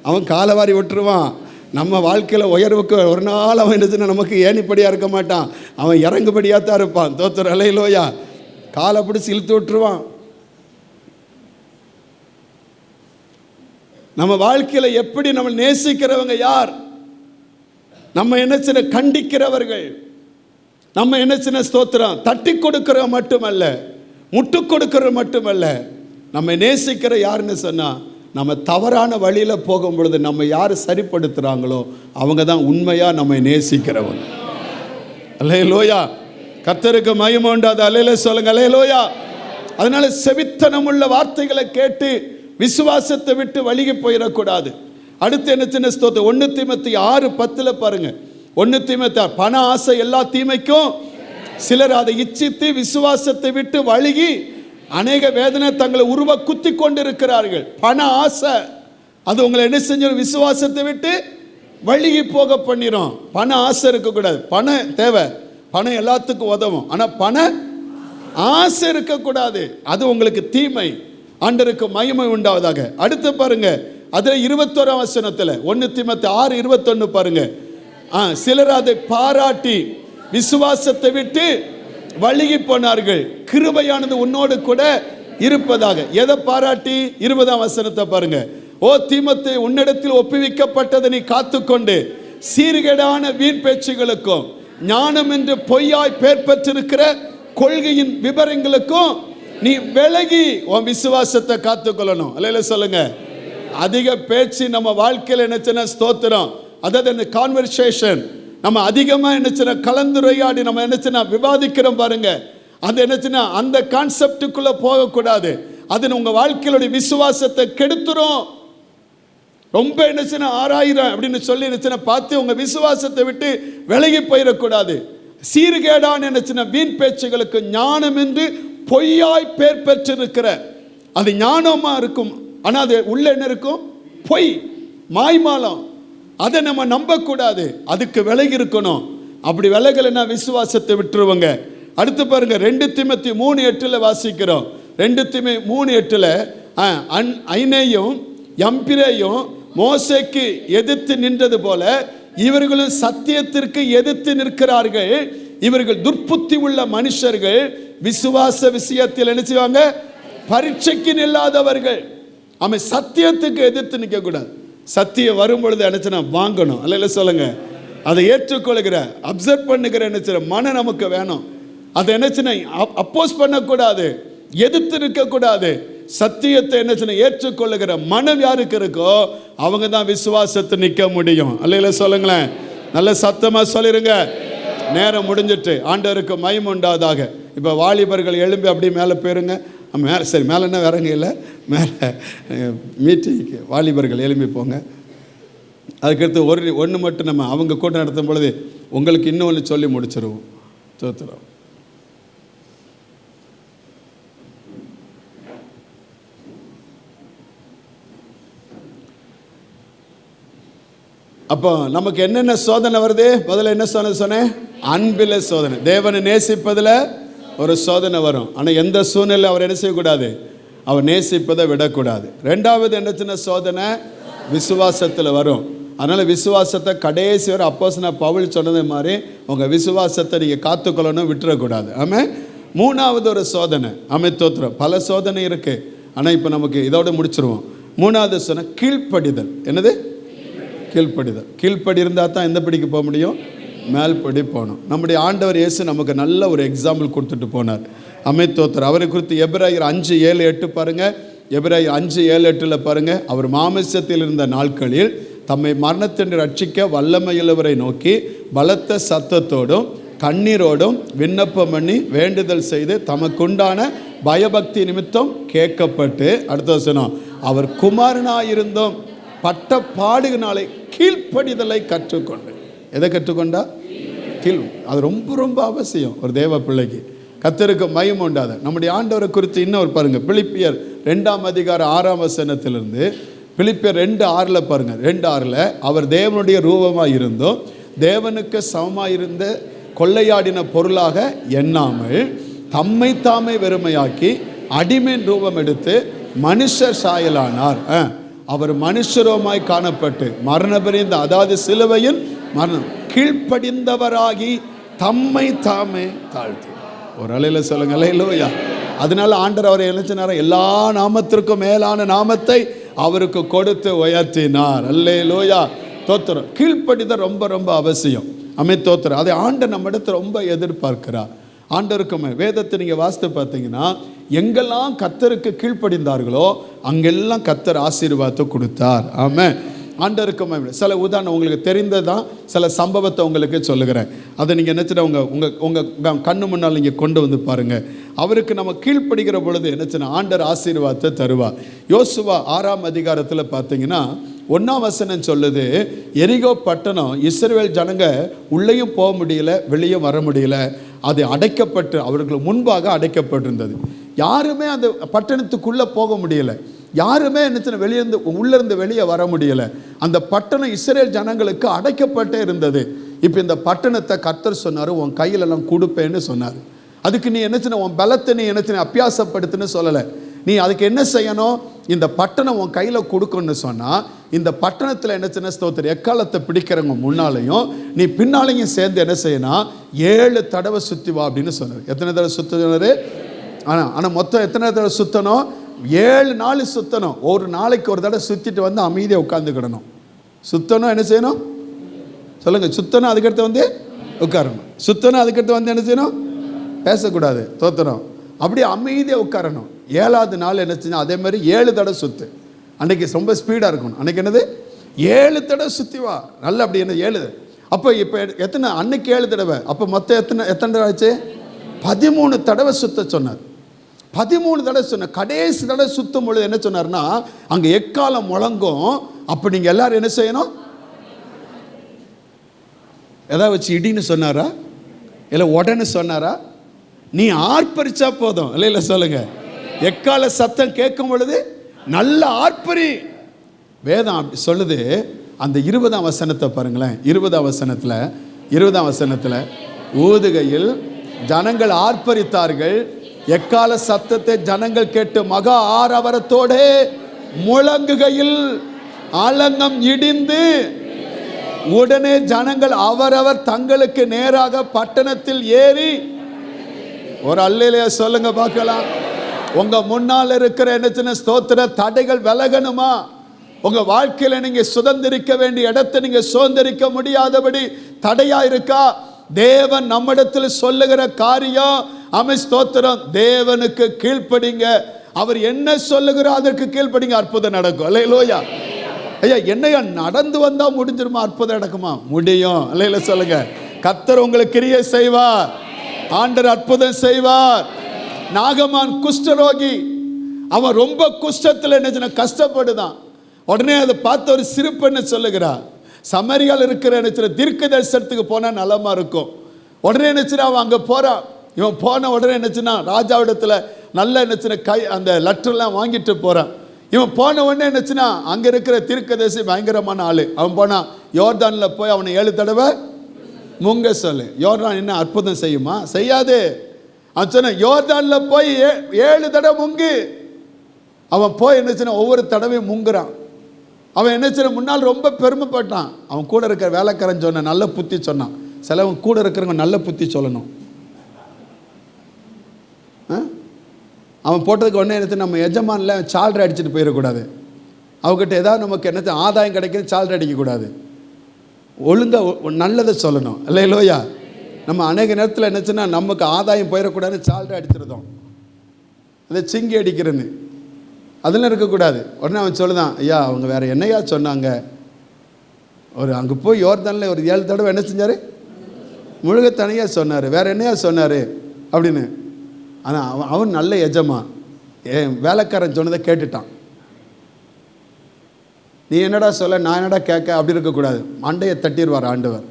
அவன் காலவாரி விட்டுருவான். நம்ம வாழ்க்கையில் உயர்வுக்கு ஒரு நாள் அவன் என்ன நமக்கு ஏணிப்படியாக இருக்க மாட்டான், அவன் இறங்குபடியாக தான் இருப்பான். தோத்துற அலையிலோயா காலை பிடிச்சி இழுத்து விட்டுருவான். நம்ம வாழ்க்கையில் எப்படி நம்ம நேசிக்கிறவங்க யார்? நம்ம என்ன சின்ன கண்டிக்கிறவர்கள், நம்ம என்ன சின்ன ஸ்தோத்திரம் தட்டி கொடுக்கிற மட்டுமல்ல, முட்டு கொடுக்கிற மட்டுமல்ல, நம்ம நேசிக்கிற யாருன்னு சொன்னா, நம்ம தவறான வழியில் போகும் பொழுது நம்ம யார் சரிப்படுத்துகிறாங்களோ அவங்க தான் உண்மையாக நம்ம நேசிக்கிறவங்க. அல்லேலூயா, கர்த்தருக்கு மகிமை உண்டாது. அல்லேலூயா சொல்லுங்க, அல்லேலூயா. அதனால செவித்தனம் உள்ள வார்த்தைகளை கேட்டு விசுவாசத்தை விட்டு வழிகி போயிடக்கூடாது. அடுத்து என்ன சின்ன ஸ்தோத்திரம் 1 தீமோத்தேயு 6:10 பாருங்க. 1 தீமோத்தேயு பண ஆசை எல்லா தீமைக்கும், சிலர் அதை இச்சித்து விசுவாசத்தை விட்டு வழிகி அநேக வேதனை தங்களை உருவ குத்தி கொண்டிருக்கிறார்கள். பண ஆசை அது உங்களை என்ன செஞ்சிடும்? விசுவாசத்தை விட்டு வழிகி போக பண்ணிடும். பண ஆசை இருக்கக்கூடாது. பணம் தேவை, பணம் எல்லாத்துக்கும் உதவும், ஆனால் பண ஆசை இருக்கக்கூடாது. அது உங்களுக்கு தீமை. ஆண்டவருக்கு மகிமை உண்டாவதாக. அடுத்து பாருங்க, அதில் 21ஆம் வசனத்தில் 1 தீமோத்தேயு 6:21 பாருங்க. சிலர் அதை பாராட்டி விசுவாசத்தை விட்டு வழிகி போனார்கள், கிருபையானது உன்னோடு கூட இருப்பதாக. எதை பாராட்டி? 20ஆம் வசனத்தை பாருங்க. ஓ தீமோத்தேயு, உன்னிடத்தில் ஒப்புவிக்கப்பட்டதை நீ காத்துக்கொண்டு சீர்கேடான வீண் பேச்சுகளுக்கும் ஞானம் என்று பொய்யாய் பேர் பெற்றிருக்கிற கொள்கையின் விபரங்களுக்கும் நீ விலகி உன் விசுவாசத்தை காத்துக்கொள்ளணும். அல்லேலூயா சொல்லுங்க. அதிக பேச்சு நம்ம வாழ்க்கையில் என்னச்சுன்னா ஸ்தோத்திரம், அதாவது இந்த கான்வர்சேஷன் நம்ம அதிகமாக என்னச்சுன்னா கலந்துரையாடி நம்ம என்னச்சுன்னா விவாதிக்கிறோம் பாருங்க. அது என்னச்சுன்னா அந்த கான்செப்டுக்குள்ளே போகக்கூடாது. அது உங்கள் வாழ்க்கையிலுடைய விசுவாசத்தை கெடுத்துரும். ரொம்ப என்னச்சுன்னா ஆராயிரம் அப்படின்னு சொல்லி என்னச்சுன்னா பார்த்து உங்கள் விசுவாசத்தை விட்டு விலகி போயிடக்கூடாது. சீர்கேடான என்னச்சுன்னா வீண் பேச்சுகளுக்கு ஞானம் என்று பொய்யாய் பேர் பெற்றிருக்கிற, அது ஞானமா இருக்கும், ஆனால் அது உள்ள என்ன இருக்கும்? பொய், மாய்மாலம். அதை நம்ம நம்பக்கூடாது, அதுக்கு விலகி இருக்கணும். அப்படி விலகலைன்னா விசுவாசத்தை விட்டுருவாங்க. அடுத்து பாருங்க, 2 தீமோத்தேயு 3:8 வாசிக்கிறோம். 2 தீமோத்தேயு 3:8 ஐனேயும் யம்பிரேயும் மோசேக்கு எதிர்த்து நின்றது போல இவர்களும் சத்தியத்திற்கு எதிர்த்து நிற்கிறார்கள். இவர்கள் துர்ப்புத்தி உள்ள மனுஷர்கள், விசுவாச விஷயத்தில் என்ன செய்வாங்க? பரீட்சைக்கு நில்லாதவர்கள். அவன் சத்தியத்துக்கு எதிர்த்து நிற்க கூடாது. சத்தியம் வரும் பொழுது நினைச்சுனா வாங்கணும். அல்ல சொல்லுங்க, அதை ஏற்றுக்கொள்கிற அப்சர்வ் பண்ணுகிற நினைச்சிட மனம் நமக்கு வேணும். அதை என்னச்சுன்னா அப்போஸ் பண்ணக்கூடாது, எதிர்த்து நிற்கக்கூடாது. சத்தியத்தை என்னச்சுன்னா ஏற்றுக்கொள்ளுகிற மனம் யாருக்கு இருக்கோ அவங்க தான் விசுவாசத்தை நிற்க முடியும். அல்ல சொல்லுங்களேன், நல்ல சத்தமா சொல்லிருங்க. நேரம் முடிஞ்சிட்டு, ஆண்டவருக்கு மகிமை உண்டாவதாக. இப்போ வாலிபர்கள் எழும்பி அப்படியே மேலே போயிருங்க. மேலே சரி, மேலே என்ன வேறங்க இல்லை, மேலே மீட்டிங்க்கு வாலிபர்கள் எழும்பி போங்க. அதுக்கடுத்து ஒன்று மட்டும் நம்ம அவங்க கூட்டம் நடத்தும் பொழுது உங்களுக்கு இன்னொன்று சொல்லி முடிச்சிருவோம். தோத்துறோம். அப்போ நமக்கு என்னென்ன சோதனை வருது? முதல்ல என்ன சொன்னேன்? அன்பில் சோதனை. தேவனை நேசிப்பதில் ஒரு சோதனை வரும். ஆனால் எந்த சூழ்நிலை அவர் என்ன செய்யக்கூடாது? அவர் நேசிப்பதை விடக்கூடாது. ரெண்டாவது என்ன சின்ன சோதனை? விசுவாசத்தில் வரும். அதனால் விசுவாசத்தை கடைசி வரை அப்போஸ்தலன் பவுல் சொன்னது மாதிரி உங்கள் விசுவாசத்தை நீங்கள் காத்துக்கொள்ளணும், விட்டுறக்கூடாது. ஆமாம். மூணாவது ஒரு சோதனை, தோத்திரம். பல சோதனை இருக்குது, ஆனால் இப்போ நமக்கு இதோடு முடிச்சிருவோம். மூணாவது சொன்ன கீழ்ப்படிதல். என்னது? கீழ்ப்படிதல். கீழ்ப்படி இருந்தால் தான் எந்த படிக்கு போக முடியும்? மேல்படி போகணும். நம்முடைய ஆண்டவர் இயேசு நமக்கு நல்ல ஒரு எக்ஸாம்பிள் கொடுத்துட்டு போனார். தோத்திரம். அவரை குறித்து எபிரேயர் 5:7-8 பாருங்கள். எபிரேயர் 5:7-8 பாருங்கள். அவர் மாமிசத்தில் இருந்த நாட்களில் தம்மை மரணத்தின்று ரட்சிக்க வல்லமையுள்ளவரை நோக்கி பலத்த சத்தத்தோடும் கண்ணீரோடும் விண்ணப்பம் பண்ணி வேண்டுதல் செய்து தமக்குண்டான பயபக்தி நிமித்தம் கேட்கப்பட்டு, அடுத்த வசனம், அவர் குமாரனாயிருந்தும் பட்ட பாடுகினாலே கீழ்ப்படிதலை கற்றுக்கொண்டு. எதை கற்றுக்கொண்டா? அது ரொம்ப ரொம்ப அவசியம் ஒரு தேவ பிள்ளைக்கு. கர்த்தருக்கு மகிமை உண்டாத. நம்முடைய ஆண்டவரை குறித்து இன்னொரு பாருங்க. பிலிப்பியர் 2:6 பிலிப்பியர் 2:6 பாருங்க. 2:6 அவர் தேவனுடைய ரூபமாக இருந்தும் தேவனுக்கு சமமாக இருந்த கொள்ளையாடின பொருளாக எண்ணாமல் தம்மை தாமே வெறுமையாக்கி அடிமையின் ரூபம் எடுத்து மனுஷர் சாயலானார். அவர் மனுஷரோமாய் காணப்பட்டு மரணபரியந்த, அதாவது சிலுவையின் மரணம் கீழ்ப்படிந்தவராகி தம்மை தாமே தாழ்த்தி. ஒரு அலையில சொல்லுங்க அல்லேலூயா. அதனால ஆண்டவர் அவரை நினைச்சினார எல்லா நாமத்திற்கும் மேலான நாமத்தை அவருக்கு கொடுத்து உயர்த்தினார். அல்லேலூயா. தோத்திரம். கீழ்ப்படிதான் ரொம்ப ரொம்ப அவசியம். தோத்திரம். அதை ஆண்டவர் நம்ம இடத்துல ரொம்ப எதிர்பார்க்கிறார். ஆண்டவருக்குமே வேதத்தை நீங்கள் வாசித்து பார்த்தீங்கன்னா எங்கெல்லாம் கர்த்தருக்கு கீழ்ப்படிந்தார்களோ அங்கெல்லாம் கர்த்தர் ஆசீர்வாதத்தை கொடுத்தார். ஆமென். ஆண்டவருக்குமே சில உதாரணம் உங்களுக்கு தெரிந்ததான் சில சம்பவத்தை உங்களுக்கு சொல்லுகிறேன். அதை நீங்கள் நினச்சிட்டு உங்கள் கண்ணு முன்னால் நீங்கள் கொண்டு வந்து பாருங்கள். அவருக்கு நம்ம கீழ்ப்படுகிற பொழுது என்னச்சுன்னா ஆண்டவர் ஆசீர்வாதத்தை தருவார். யோசுவா 6ஆம் அதிகாரத்தில் பார்த்தீங்கன்னா 1ஆம் வசனம் சொல்லுது, எரிகோ பட்டணம் இஸ்ரவேல் ஜனங்க உள்ளேயும் போக முடியல, வெளியே வர முடியல. அது அடைக்கப்பட்டு அவர்களுக்கு முன்பாக அடைக்கப்பட்டிருந்தது. யாருமே அந்த பட்டணத்துக்குள்ளே போக முடியலை. யாருமே என்னச்சுன்னா வெளியிருந்து உள்ளேருந்து வெளியே வர முடியலை. அந்த பட்டணம் இஸ்ரவேல் ஜனங்களுக்கு அடைக்கப்பட்டே இருந்தது. இப்போ இந்த பட்டணத்தை கர்த்தர் சொன்னார், உன் கையிலெல்லாம் கொடுப்பேன்னு சொன்னார். அதுக்கு நீ என்னச்சுன்னா உன் பலத்தை நீ என்னச்சுன்னா அபியாசப்படுத்துன்னு சொல்லலை. நீ அதுக்கு என்ன செய்யணும்? இந்த பட்டணம் உன் கையில் கொடுக்கணும்னு சொன்னால் இந்த பட்டணத்தில் என்ன சின்ன ஸ்தோத்திரம் எக்காலத்தை பிடிக்கிறவங்க முன்னாலையும் நீ பின்னாலையும் சேர்ந்து என்ன செய்யணும்? 7 தடவை சுற்றி வா அப்படின்னு சொன்னார். எத்தனை தடவை சுற்றினார்? ஆனால் மொத்தம் எத்தனை தடவை சுற்றணும்? 7 நாள் சுற்றணும். ஒரு நாளைக்கு ஒரு தடவை சுற்றிட்டு வந்து அமைதியாக உட்காந்துக்கிடணும். சுற்றணும் என்ன செய்யணும் சொல்லுங்கள்? சுற்றணும். அதுக்கடுத்து வந்து உட்காரணும். சுற்றணும். அதுக்கடுத்து வந்து என்ன செய்யணும்? பேசக்கூடாது. தோத்திரம். அப்படியே அமைதியாக உட்காரணும். 7ஆவது நாள் என்ன செஞ்சா அதே மாதிரி 7 தடவை சுற்று. அன்றைக்கி ரொம்ப ஸ்பீடாக இருக்கணும். அன்றைக்கி என்னது 7 தடவை சுற்றி வா. நல்லா அப்படி என்ன 7. அப்போ இப்போ எத்தனை அன்னைக்கு 7 தடவை. அப்போ மொத்தம் எத்தனை தடவை ஆச்சு? 13 தடவை சுற்ற சொன்னார். 13 தடவை சொன்னார். கடைசி தடவை சுற்றும் பொழுது என்ன சொன்னார்னா அங்கே எக்காலம் முழங்கும். அப்போ நீங்கள் எல்லாரும் என்ன செய்யணும்? எதாவது வச்சு இடின்னு சொன்னாரா? இல்லை உடனே சொன்னாரா? நீ ஆர்ப்பரிச்சா போதும். இல்லை சொல்லுங்க. எக்கால சத்தம் கேட்கும் பொழுது நல்ல ஆர்ப்பரி. வேதம் அப்படி சொல்லுது. அந்த 20ஆம் வசனத்தை பாருங்களேன். 20ஆம் வசனத்தில் ஊதுகையில் ஜனங்கள் ஆர்ப்பரித்தார்கள். எக்கால சத்தத்தை ஜனங்கள் கேட்டு மகா ஆரவரத்தோட முழங்குகையில் ஆலங்கம் இடிந்து உடனே ஜனங்கள் அவரவர் தங்களுக்கு நேராக பட்டணத்தில் ஏறி. ஒரு அல்லேலூயா சொல்லுங்க பார்க்கலாம். உங்க முன்னால் இருக்கிற என்ன ஸ்தோத்திர தடைகள் விலகணுமா? உங்க வாழ்க்கையில நீங்க சுதந்திரிக்க வேண்டிய இடத்தை நீங்க சுதந்திரிக்க முடியாதபடி தடையா இருக்கா? தேவன் நம்மிடத்தில் சொல்லுகிற காரியம் ஸ்தோத்திரம். தேவனுக்கு கீழ்ப்படிங்க. அவர் என்ன சொல்லுகிறோ அதற்கு கீழ்ப்படிங்க. அற்புதம் நடக்கும். அல்லேலூயா. ஐயா என்னையா நடந்து வந்தா முடிஞ்சிருமா? அற்புதம் நடக்குமா? முடியும். அல்லேலூயா சொல்லுங்க. கர்த்தர் உங்களுக்கு கிரியை செய்வார். ஆண்டவர் அற்புதம் செய்வார். நாகமான் குஷ்டரோகி, அவன் ரொம்ப குஷ்டத்தில் என்ன கஷ்டப்படுதான். உடனே அதை பார்த்து ஒரு சிரிப்புன்னு சொல்லுகிறார். சமரியால் இருக்கிற என்ன தீர்க்க தரிசனத்துக்கு போனால் நலமா இருக்கும். உடனே என்னச்சுன்னா அவன் அங்கே போறான். இவன் போன உடனே என்னச்சுன்னா ராஜாவிடத்தில் நல்ல என்னச்சுன்னா அந்த லெட்டர்லாம் வாங்கிட்டு போறான். இவன் போன உடனே என்னச்சுன்னா அங்கே இருக்கிற தீர்க்கதரிசி பயங்கரமான ஆளு. அவன் போனான் யோர்தானில் போய் அவனை 7 தடவை முங்க சொல்லு. யோர்தான் என்ன அற்புதம் செய்யுமா? செய்யாது. அவன் சொன்ன யோர்தானில் போய் 7 தடவை முங்கு. அவன் போய் என்னச்சுன்னா ஒவ்வொரு தடவையும் முங்குறான். அவன் என்னச்சுன்னா முன்னால் ரொம்ப பெருமைப்பட்டான். அவன் கூட இருக்கிற வேலைக்காரன் சொன்ன நல்ல புத்தி சொன்னான். சிலவன் கூட இருக்கிறவங்க நல்ல புத்தி சொல்லணும். அவன் போட்டதுக்கு உடனே என்னச்சு நம்ம எஜமானில் சால்ரை அடிச்சுட்டு போயிடக்கூடாது. அவங்ககிட்ட ஏதாவது நமக்கு என்னச்சு ஆதாயம் கிடைக்குது சால்ரை அடிக்கக்கூடாது. ஒழுங்காக நல்லதை சொல்லணும். இல்லையிலோயா? நம்ம அநேக நேரத்தில் என்னச்சுன்னா நமக்கு ஆதாயம் போயிடக்கூடாதுன்னு சால்ரை அடிச்சிருந்தோம். அதை சிங்கி அடிக்கிறேன்னு அதெல்லாம் இருக்கக்கூடாது. உடனே அவன் சொல்லுதான், ஐயா அவங்க வேறு என்னையா சொன்னாங்க? ஒரு அங்கே போய் யோர்தானில் ஒரு 7 தடவை என்ன செஞ்சார்? முழுக தனியாக சொன்னார். வேறு என்னையா சொன்னார் அப்படின்னு. ஆனால் அவன் நல்ல எஜமான். வேலைக்காரன் சொன்னதை கேட்டுட்டான். நீ என்னடா சொல்ல, நான் என்னடா கேட்க அப்படி இருக்கக்கூடாது. மண்டையை தட்டிடுவார் ஆண்டவர்.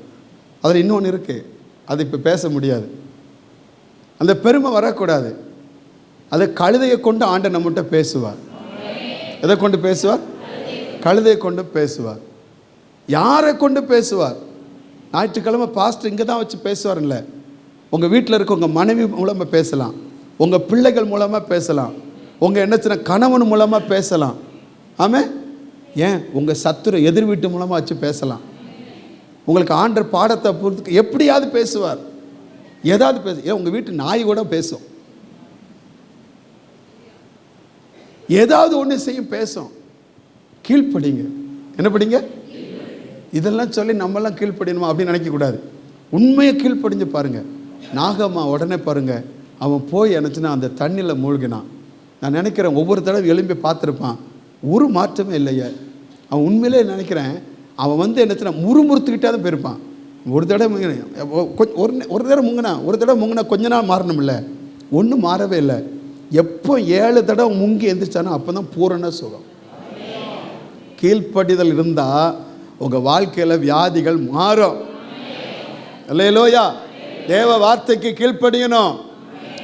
அதில் இன்னொன்று இருக்குது, அது இப்போ பேச முடியாது. அந்த பெருமை வரக்கூடாது. அதை கழுதையை கொண்டு ஆண்டை நம்மகிட்ட பேசுவார். எதை கொண்டு பேசுவார்? கழுதையை கொண்டு பேசுவார். யாரை கொண்டு பேசுவார்? ஞாயிற்றுக்கிழமை பாஸ்டர் இங்கே தான் வச்சு பேசுவார். இல்லை, உங்கள் வீட்டில் இருக்க உங்கள் மனைவி மூலமாக பேசலாம், உங்கள் பிள்ளைகள் மூலமாக பேசலாம், உங்கள் என்ன சின்ன கணவன் மூலமாக பேசலாம். ஆமாம், ஏன் உங்கள் சத்துரு எதிர் வீட்டு மூலமாக வச்சு பேசலாம். உங்களுக்கு ஆண்டர் பாடத்தை பொறுத்து எப்படியாவது பேசுவார், ஏதாவது ஏன் உங்கள் வீட்டு நாய் கூட பேசும், ஏதாவது ஒன்று செய்யும், பேசும். கீழ்ப்படிங்க. என்ன படிங்க? இதெல்லாம் சொல்லி நம்மெல்லாம் கீழ்ப்படியணுமா அப்படின்னு நினைக்கக்கூடாது. உண்மையை கீழ்ப்படிஞ்சு பாருங்கள். நாகம்மா உடனே பாருங்கள், அவன் போய் என்னச்சுன்னா அந்த தண்ணியில் மூழ்கினான். நான் நினைக்கிறேன் ஒவ்வொரு தடவை எழும்பி பார்த்துருப்பான், ஒரு மாற்றமே இல்லையே. அவன் உண்மையிலே நினைக்கிறேன் அவன் வந்து என்னச்சுன்னா முறுமுறுத்துக்கிட்டே தான் போயிருப்பான். ஒரு தடவை முங்கினேன், ஒரு தடவை முங்கினா கொஞ்ச நாள் மாறணும் இல்லை, ஒன்றும் மாறவே இல்லை. எப்போ 7 தடவை முங்கி எந்திரிச்சானோ அப்போ தான் பூரண சுகம். கீழ்ப்படிதல் இருந்தால் உங்கள் வாழ்க்கையில் வியாதிகள் மாறும். அல்லேலூயா. தேவ வார்த்தைக்கு கீழ்ப்படியணும்,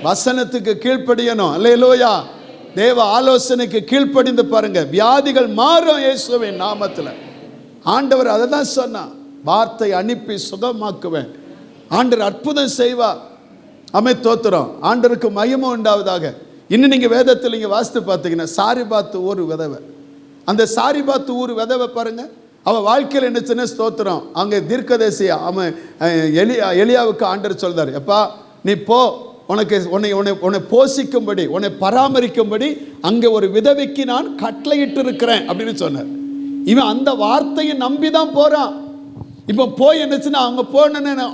வசனத்துக்கு கீழ்ப்படியணும். அல்லேலூயா. தேவ ஆலோசனைக்கு கீழ்ப்படிந்து பாருங்க, வியாதிகள் மாறும் இயேசுவின் நாமத்தில். ஆண்டவர் அதை தான் சொன்னார், வார்த்தை அனுப்பி சுகமாக்குவேன். ஆண்டவர் அற்புதம் செய்வார். தோத்திரம். ஆண்டவருக்கு மகிமை உண்டாவதாக. இன்னும் நீங்கள் வேதத்தில் நீங்கள் வாசித்து பார்த்தீங்கன்னா சாரிபாத்து ஊர் விதவை, அந்த சாரிபாத்து ஊர் விதவை பாருங்க, அவன் வாழ்க்கையில் என்ன சின்ன ஸ்தோத்திரம். அங்கே தீர்க்கதரிசி அவன் எலியாவுக்கு ஆண்டவர் சொல்றார், எப்பா நீ போ, உன்னை போஷிக்கும்படி உன்னை பராமரிக்கும்படி அங்கே ஒரு விதவைக்கு நான் கட்டளையிட்டு இருக்கிறேன் அப்படின்னு சொன்னார். இவன் அந்த வார்த்தையை நம்பி தான் போறான். இப்போ போய் என்னச்சுன்னா அங்கே போனேன்னு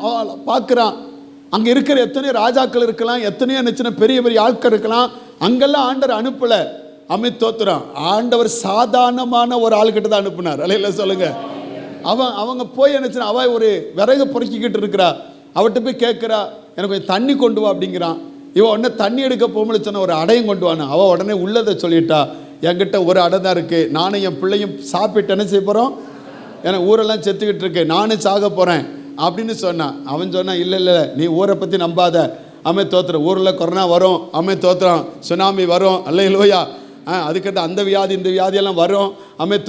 பார்க்குறான், அங்கே இருக்கிற எத்தனையோ ராஜாக்கள் இருக்கலாம், எத்தனையோ என்னச்சுன்னா பெரிய பெரிய ஆட்கள் இருக்கலாம், அங்கெல்லாம் ஆண்டவர் அனுப்பலை. தோத்துறான். ஆண்டவர் சாதாரணமான ஒரு ஆள்கிட்ட தான் அனுப்புனார். அல்லேலூயா சொல்லுங்க. அவங்க போய் என்னச்சுன்னா அவ ஒரு விறகு பொறுக்கிக்கிட்டு இருக்கிறா, அவட்ட போய் கேட்குறா, எனக்கு கொஞ்சம் தண்ணி கொண்டு வா அப்படிங்கிறான். இவன் உடனே தண்ணி எடுக்க போகும்போது சொன்ன ஒரு அடையும் கொண்டு வானா. அவள் உடனே உள்ளதை சொல்லிட்டா, என்கிட்ட ஒரு அடை தான் இருக்குது, நானும் என் பிள்ளையும் சாப்பிட்டு என்ன செய்ய போகிறோம், ஏன்னா ஊரெல்லாம் செத்துக்கிட்டு இருக்கு, நானும் சாக போகிறேன் அப்படின்னு சொன்னான். அவன் சொன்னான், இல்லை இல்லை நீ ஊரை பற்றி நம்பாத, தோத்துறோம், ஊரில் கொரோனா வரும், தோத்துறோம், சுனாமி வரும், அல்லேலூயா, அதுக்கிட்ட அந்த வியாதி இந்த வியாதியெல்லாம் வரும்,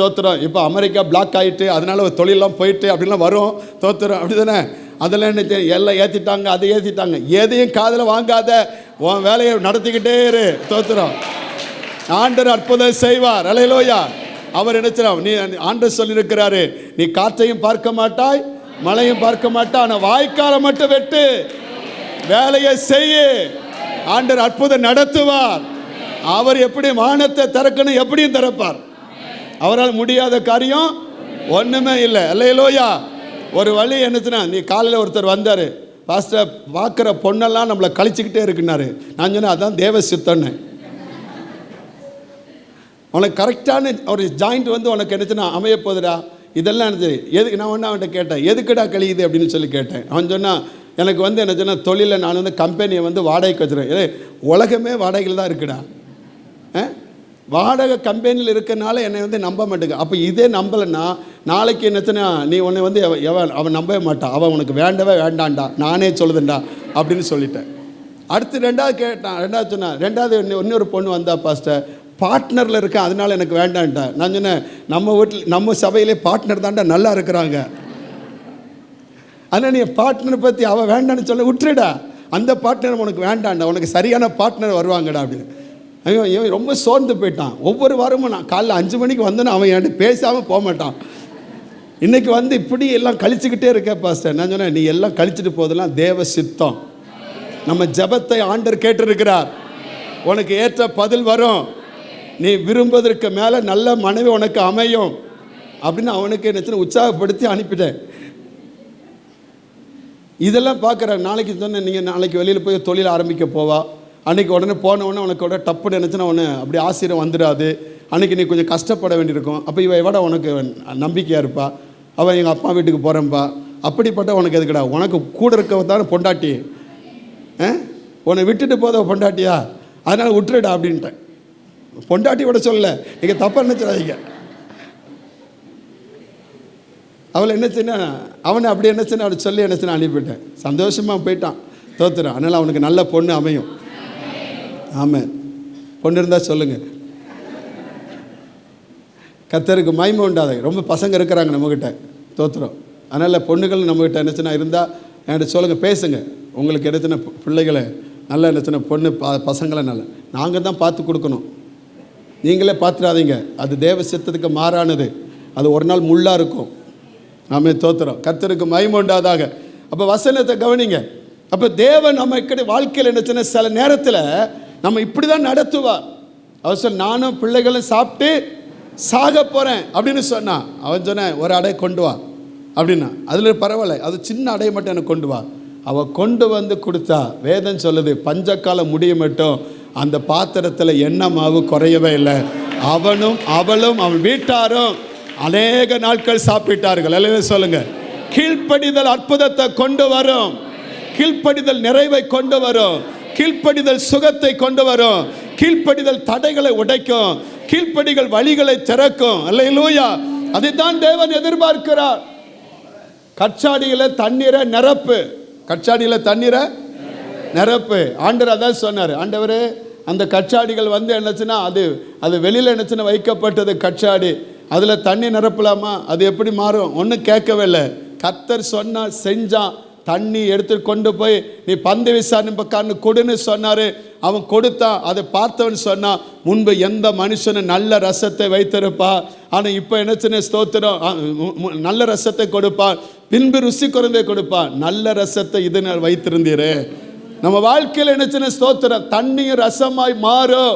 தோத்துறோம், இப்போ அமெரிக்கா பிளாக் ஆகிட்டு அதனால தொழிலெலாம் போயிட்டு அப்படிலாம் வரும், தோத்துறோம், அப்படி தானே. அதெல்லாம் என்ன எல்லாம் ஏற்றிட்டாங்க, அதை ஏற்றிட்டாங்க, எதையும் காதில் வாங்காத, உன் வேலையை நடத்திக்கிட்டே இரு, தோத்துறோம். ஆண்டவர் அற்புதம் செய்வார். அல்லேலூயா. அவர் நினைச்சார், நீ ஆண்டவர் சொல்லியிருக்கிறாரு, நீ காற்றையும் பார்க்க மாட்டாய் மழையும் பார்க்க மாட்டாய், ஆனால் வாய்க்காலை மட்டும் வெட்டு, வேலையை செய்ய. ஆண்டவர் அற்புதம் நடத்துவார். அவர் எப்படி வானத்தை திறக்கணும் எப்படியும் திறப்பார். அவரால் முடியாத காரியம் ஒன்றுமே இல்லை. அல்லேலூயா. ஒரு வழி என்னச்சுன்னா, நீ காலையில் ஒருத்தர் வந்தார், பாஸ்டர் பார்க்குற பொண்ணெல்லாம் நம்மளை கழிச்சிக்கிட்டே இருக்குன்னாரு. நான் சொன்னேன், அதான் தேவ சித்தன்னு. உனக்கு கரெக்டான ஒரு ஜாயிண்ட் வந்து உனக்கு என்னச்சுன்னா அமைய போகுதுடா, இதெல்லாம் என்னது எதுக்கு. நான் ஒன்று அவன்கிட்ட கேட்டேன், எதுக்குடா கழியுது அப்படின்னு சொல்லி கேட்டேன். அவன் சொன்னான், எனக்கு வந்து என்ன சொன்னால் தொழிலில் நான் வந்து கம்பெனியை வந்து வாடகைக்கு வச்சுருவேன். உலகமே வாடகையில் தான் இருக்குடா, வாடகை கம்பெனியில் இருக்கிறனால என்னை வந்து நம்ப மாட்டேங்க. அப்போ இதே நம்பலைன்னா நாளைக்கு என்னச்சுன்னா நீ உன்னை வந்து அவன் நம்பவே மாட்டான், அவன் உனக்கு வேண்டவே வேண்டான்டா, நானே சொல்லுதுண்டா அப்படின்னு சொல்லிட்டேன். அடுத்து ரெண்டாவது கேட்டான், ரெண்டாவது சொன்னான், ரெண்டாவது இன்னொரு பொண்ணு வந்தா, பாஸ்டர் பார்ட்னரில் இருக்கேன் அதனால எனக்கு வேண்டான்ட்டா. நான் சொன்னேன், நம்ம வீட்டில் நம்ம சபையிலே பார்ட்னர் தான்டா நல்லா இருக்கிறாங்க, அதனால் நீ பார்ட்னர் பற்றி அவள் வேண்டான்னு சொல்ல விட்டுருடா, அந்த பார்ட்னர் உனக்கு வேண்டாண்டா, உனக்கு சரியான பார்ட்னர் வருவாங்கடா அப்படின்னு. ஐயோ இவன் ரொம்ப சோர்ந்து போயிட்டான். ஒவ்வொரு வாரமும் நான் காலைல 5 மணிக்கு வந்தேன்னா அவன் என்கிட்ட பேசாமல் போக மாட்டான். இன்றைக்கி வந்து இப்படி எல்லாம் கழிச்சுக்கிட்டே இருக்க பாஸ்டர். நான் சொன்னேன், நீ எல்லாம் கழிச்சுட்டு போதெல்லாம் தேவ சித்தம், நம்ம ஜெபத்தை ஆண்டவர் கேட்டிருக்கிறார், உனக்கு ஏற்ற பதில் வரும், நீ விரும்புவதற்கு மேலே நல்ல மனைவி உனக்கு அமையும் அப்படின்னு அவனுக்கு என்ன உற்சாகப்படுத்தி அனுப்பிட்டேன். இதெல்லாம் பார்க்குறேன். நாளைக்கு சொன்னேன், நீங்கள் நாளைக்கு வெளியில் போய் தொழில் ஆரம்பிக்க போவா, அன்றைக்கி உடனே போனவுடனே உனக்கு உடனே டப்புன்னு நினச்சினா ஒன்று அப்படி ஆசிரியர் வந்துடாது, அன்றைக்கி நீ கொஞ்சம் கஷ்டப்பட வேண்டியிருக்கும். அப்போ இவ விட உனக்கு நம்பிக்கையாக இருப்பா, அவன் எங்கள் அப்பா வீட்டுக்கு போகிறேன்ப்பா, அப்படிப்பட்ட உனக்கு எதுக்கடா, உனக்கு கூட இருக்க தானே பொண்டாட்டி, உன்னை விட்டுட்டு போத பொண்டாட்டியா, அதனால் விட்டுருடா அப்படின்ட்டேன். பொண்டாட்டி விட சொல்லல, நீங்கள் தப்பாக நினச்சிடாதீங்க. அவளை என்னச்சுன்னா அவனை அப்படி என்னச்சுன்னா அவளை சொல்லி என்னச்சுன்னா அனுப்பிவிட்டேன். சந்தோஷமாக போயிட்டான், தோத்துறான். அதனால் அவனுக்கு நல்ல பொண்ணு அமையும். ஆமாம், பொண்ணு இருந்தால் சொல்லுங்கள். கர்த்தருக்கு மகிமை உண்டாது. ரொம்ப பசங்க இருக்கிறாங்க நம்மக்கிட்ட, தோத்துறோம். அதனால் பொண்ணுகள் நம்மக்கிட்ட என்னச்சுன்னா இருந்தால் என்கிட்ட சொல்லுங்கள், பேசுங்க. உங்களுக்கு என்னச்சுன்னா பிள்ளைகளை நல்லா என்னச்சுன்னா பொண்ணு பசங்களை நல்லா நாங்கள் தான் பார்த்து கொடுக்கணும். நீங்களே பார்த்துடாதீங்க, அது தேவ சித்தத்துக்கு மாறானது. அது ஒரு நாள் முள்ளாக இருக்கும். நாமே தோத்துறோம். கர்த்தருக்கு மகிமை உண்டாதாக. அப்போ வசனத்தை கவனிங்க. அப்போ தேவன் நம்ம வாழ்க்கையில் என்ன சில நேரத்தில் நம்ம இப்படி தான் நடத்துவார். அவர் சொன்ன, நானும் பிள்ளைகளும் சாப்பிட்டு சாக போகிறேன் அப்படின்னு சொன்னான். அவன் சொன்னேன், ஒரு அடை கொண்டு வா அப்படின்னா. அதில் பரவாயில்ல, அது சின்ன அடையை மட்டும் எனக்கு கொண்டு வா. அவள் கொண்டு வந்து கொடுத்தா. வேதம் சொல்லுது, பஞ்சக்காலம் முடிய மட்டும் அந்த பாத்திரத்தில் எண்ணெய் மாவு குறையவே இல்லை. அவனும் அவளும் அவன் வீட்டாரும் அநேக நாட்கள் சாப்பிட்டார்கள். எல்லாம் சொல்லுங்க. கீழ்ப்படிதல் அற்புதத்தை கொண்டு வரும். கீழ்ப்படிதல் நிறைவை கொண்டு வரும். கீழ்ப்படிதல் சுகத்தை கொண்டு வரும். கீழ்ப்படிதல் தடைகளை உடைக்கும். கீழ்ப்படிகள் வழிகளை திறக்கும். அல்லேலூயா. அதைத்தான் தேவன் எதிர்பார்க்கிறார். கச்சாடிகளை தண்ணீரை நிரப்பு. கச்சாடிகளை தண்ணீரை நிரப்பு. ஆண்டவர் அதான் சொன்னார். ஆண்டவரே, அந்த கச்சாடிகள் என்னச்சுன்னா அது வெளியில் என்னச்சுன்னா வைக்கப்பட்டது கச்சாடி. அதில் தண்ணி நிரப்பலாமா? அது எப்படி மாறும்? ஒன்றும் கேட்கவே இல்லை. கர்த்தர் சொன்னா, செஞ்சான். தண்ணி எடுத்து கொண்டு போய் நீ பந்து விசாரிப்புக்காரனு கொடுன்னு சொன்னார். அவன் கொடுத்தான். அதை பார்த்தவன் சொன்னான், முன்பு எந்த மனுஷனும் நல்ல ரசத்தை வைத்திருப்பா, ஆனால் இப்போ என்னச்சுன்னு ஸ்தோத்திரம், நல்ல ரசத்தை கொடுப்பான், பின்பு ருசி குறைந்தே கொடுப்பான். நல்ல ரசத்தை இது வைத்திருந்தீரே. நம்ம வாழ்க்கையில் என்னச்சுன்னு ஸ்தோத்திரம், தண்ணீர் ரசமாய் மாறும்.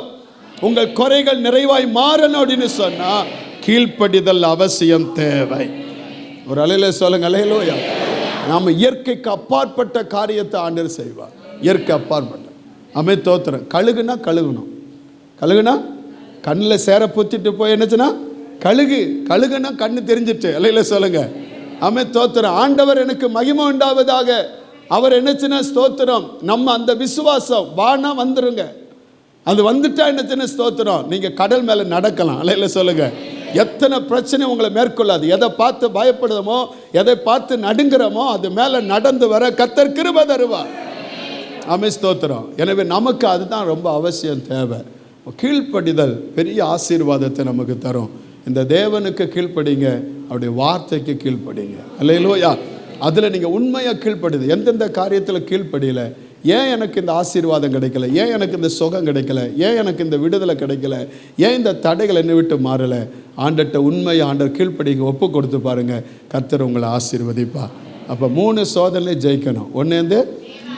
உங்கள் குறைகள் நிறைவாய் மாறணும் அப்படின்னு சொன்னால் கீழ்ப்படிதல் அவசியம் தேவை. ஒரு அலையில சொல்லுங்க, அல்லேலூயா. நாம் இயற்கைக்கு அப்பாற்பட்ட காரியத்தை ஆண்டவர் செய்வார். இயற்கை அப்பாற்பட்ட தோத்திரம். கழுகுனா கழுகணும். கழுகுனா கண்ணில் சேர புத்திட்டு போய் என்னச்சுன்னா கழுகுனா கண்ணு தெரிஞ்சிட்டு. அல்லையில சொல்லுங்க, தோத்திரம். ஆண்டவர் எனக்கு மகிமை உண்டாவதாக. அவர் என்னச்சுன்னா ஸ்தோத்திரம். நம்ம அந்த விசுவாசம் வானா வந்துருங்க. அது வந்துட்டா என்னச்சுன்னா ஸ்தோத்திரம், நீங்கள் கடல் மேலே நடக்கலாம். அல்லையில சொல்லுங்க. எத்தனை பிரச்சனை உங்களை மேற்கொள்ளாது. எதை பார்த்து பயப்படுதமோ, எதை பார்த்து நடுங்கிறோமோ, அது மேலே நடந்து வர கர்த்தர் கிருபை தருவார். ஸ்தோத்திரம். எனவே நமக்கு அதுதான் ரொம்ப அவசியம் தேவை. கீழ்ப்படிதல் பெரிய ஆசீர்வாதத்தை நமக்கு தரும். இந்த தேவனுக்கு கீழ்ப்படிங்க, அவருடைய வார்த்தைக்கு கீழ்ப்படிங்க. அல்லேலூயா. அதில் நீங்கள் உண்மையாக கீழ்ப்படுது. எந்தெந்த காரியத்தில் கீழ்ப்படியல, ஏன் எனக்கு இந்த ஆசீர்வாதம் கிடைக்கல, ஏன் எனக்கு இந்த சுகம் கிடைக்கல, ஏன் எனக்கு இந்த விடுதலை கிடைக்கல, ஏன் இந்த தடைகள் என்னை விட்டு மாறலை, ஆண்டட்ட உண்மையை ஆண்டர் கீழ்ப்படிங்க ஒப்பு கொடுத்து பாருங்கள், கர்த்தர் உங்களை ஆசீர்வதிப்பா. அப்போ 3 சோதனையை ஜெயிக்கணும். ஒன்று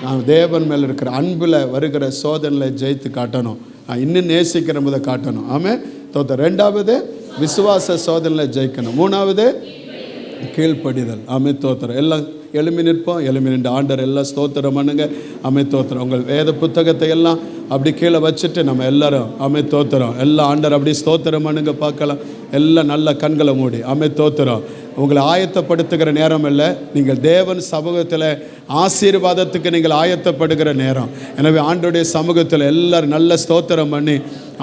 நான் தேவன் மேலே இருக்கிற அன்பில் வருகிற சோதனையில் ஜெயித்து காட்டணும். நான் இன்னும் நேசிக்கிற போதை காட்டணும். ஆமாம் தோத்த. 2வது விசுவாச சோதனையில் ஜெயிக்கணும். 3வது கீழ்ப்படிதல். தோத்திரம். எல்லாம் எழுமி நிற்போம். எழுமி நின்று ஆண்டர் எல்லாம் ஸ்தோத்திரம் பண்ணுங்க. தோத்திரம். உங்கள் வேத புத்தகத்தை எல்லாம் அப்படி கீழே வச்சுட்டு நம்ம எல்லாரும் தோத்திரம் எல்லாம் ஆண்டர் அப்படி ஸ்தோத்திரம் பண்ணுங்க பார்க்கலாம். எல்லாம் நல்ல கண்களை மூடி தோத்திரம். உங்களை ஆயத்தப்படுத்துகிற நேரம் இல்லை, நீங்கள் தேவன் சமூகத்தில் ஆசீர்வாதத்துக்கு நீங்கள் ஆயத்தப்படுகிற நேரம். எனவே ஆண்டோடைய சமூகத்தில் எல்லாரும் நல்ல ஸ்தோத்திரம் பண்ணி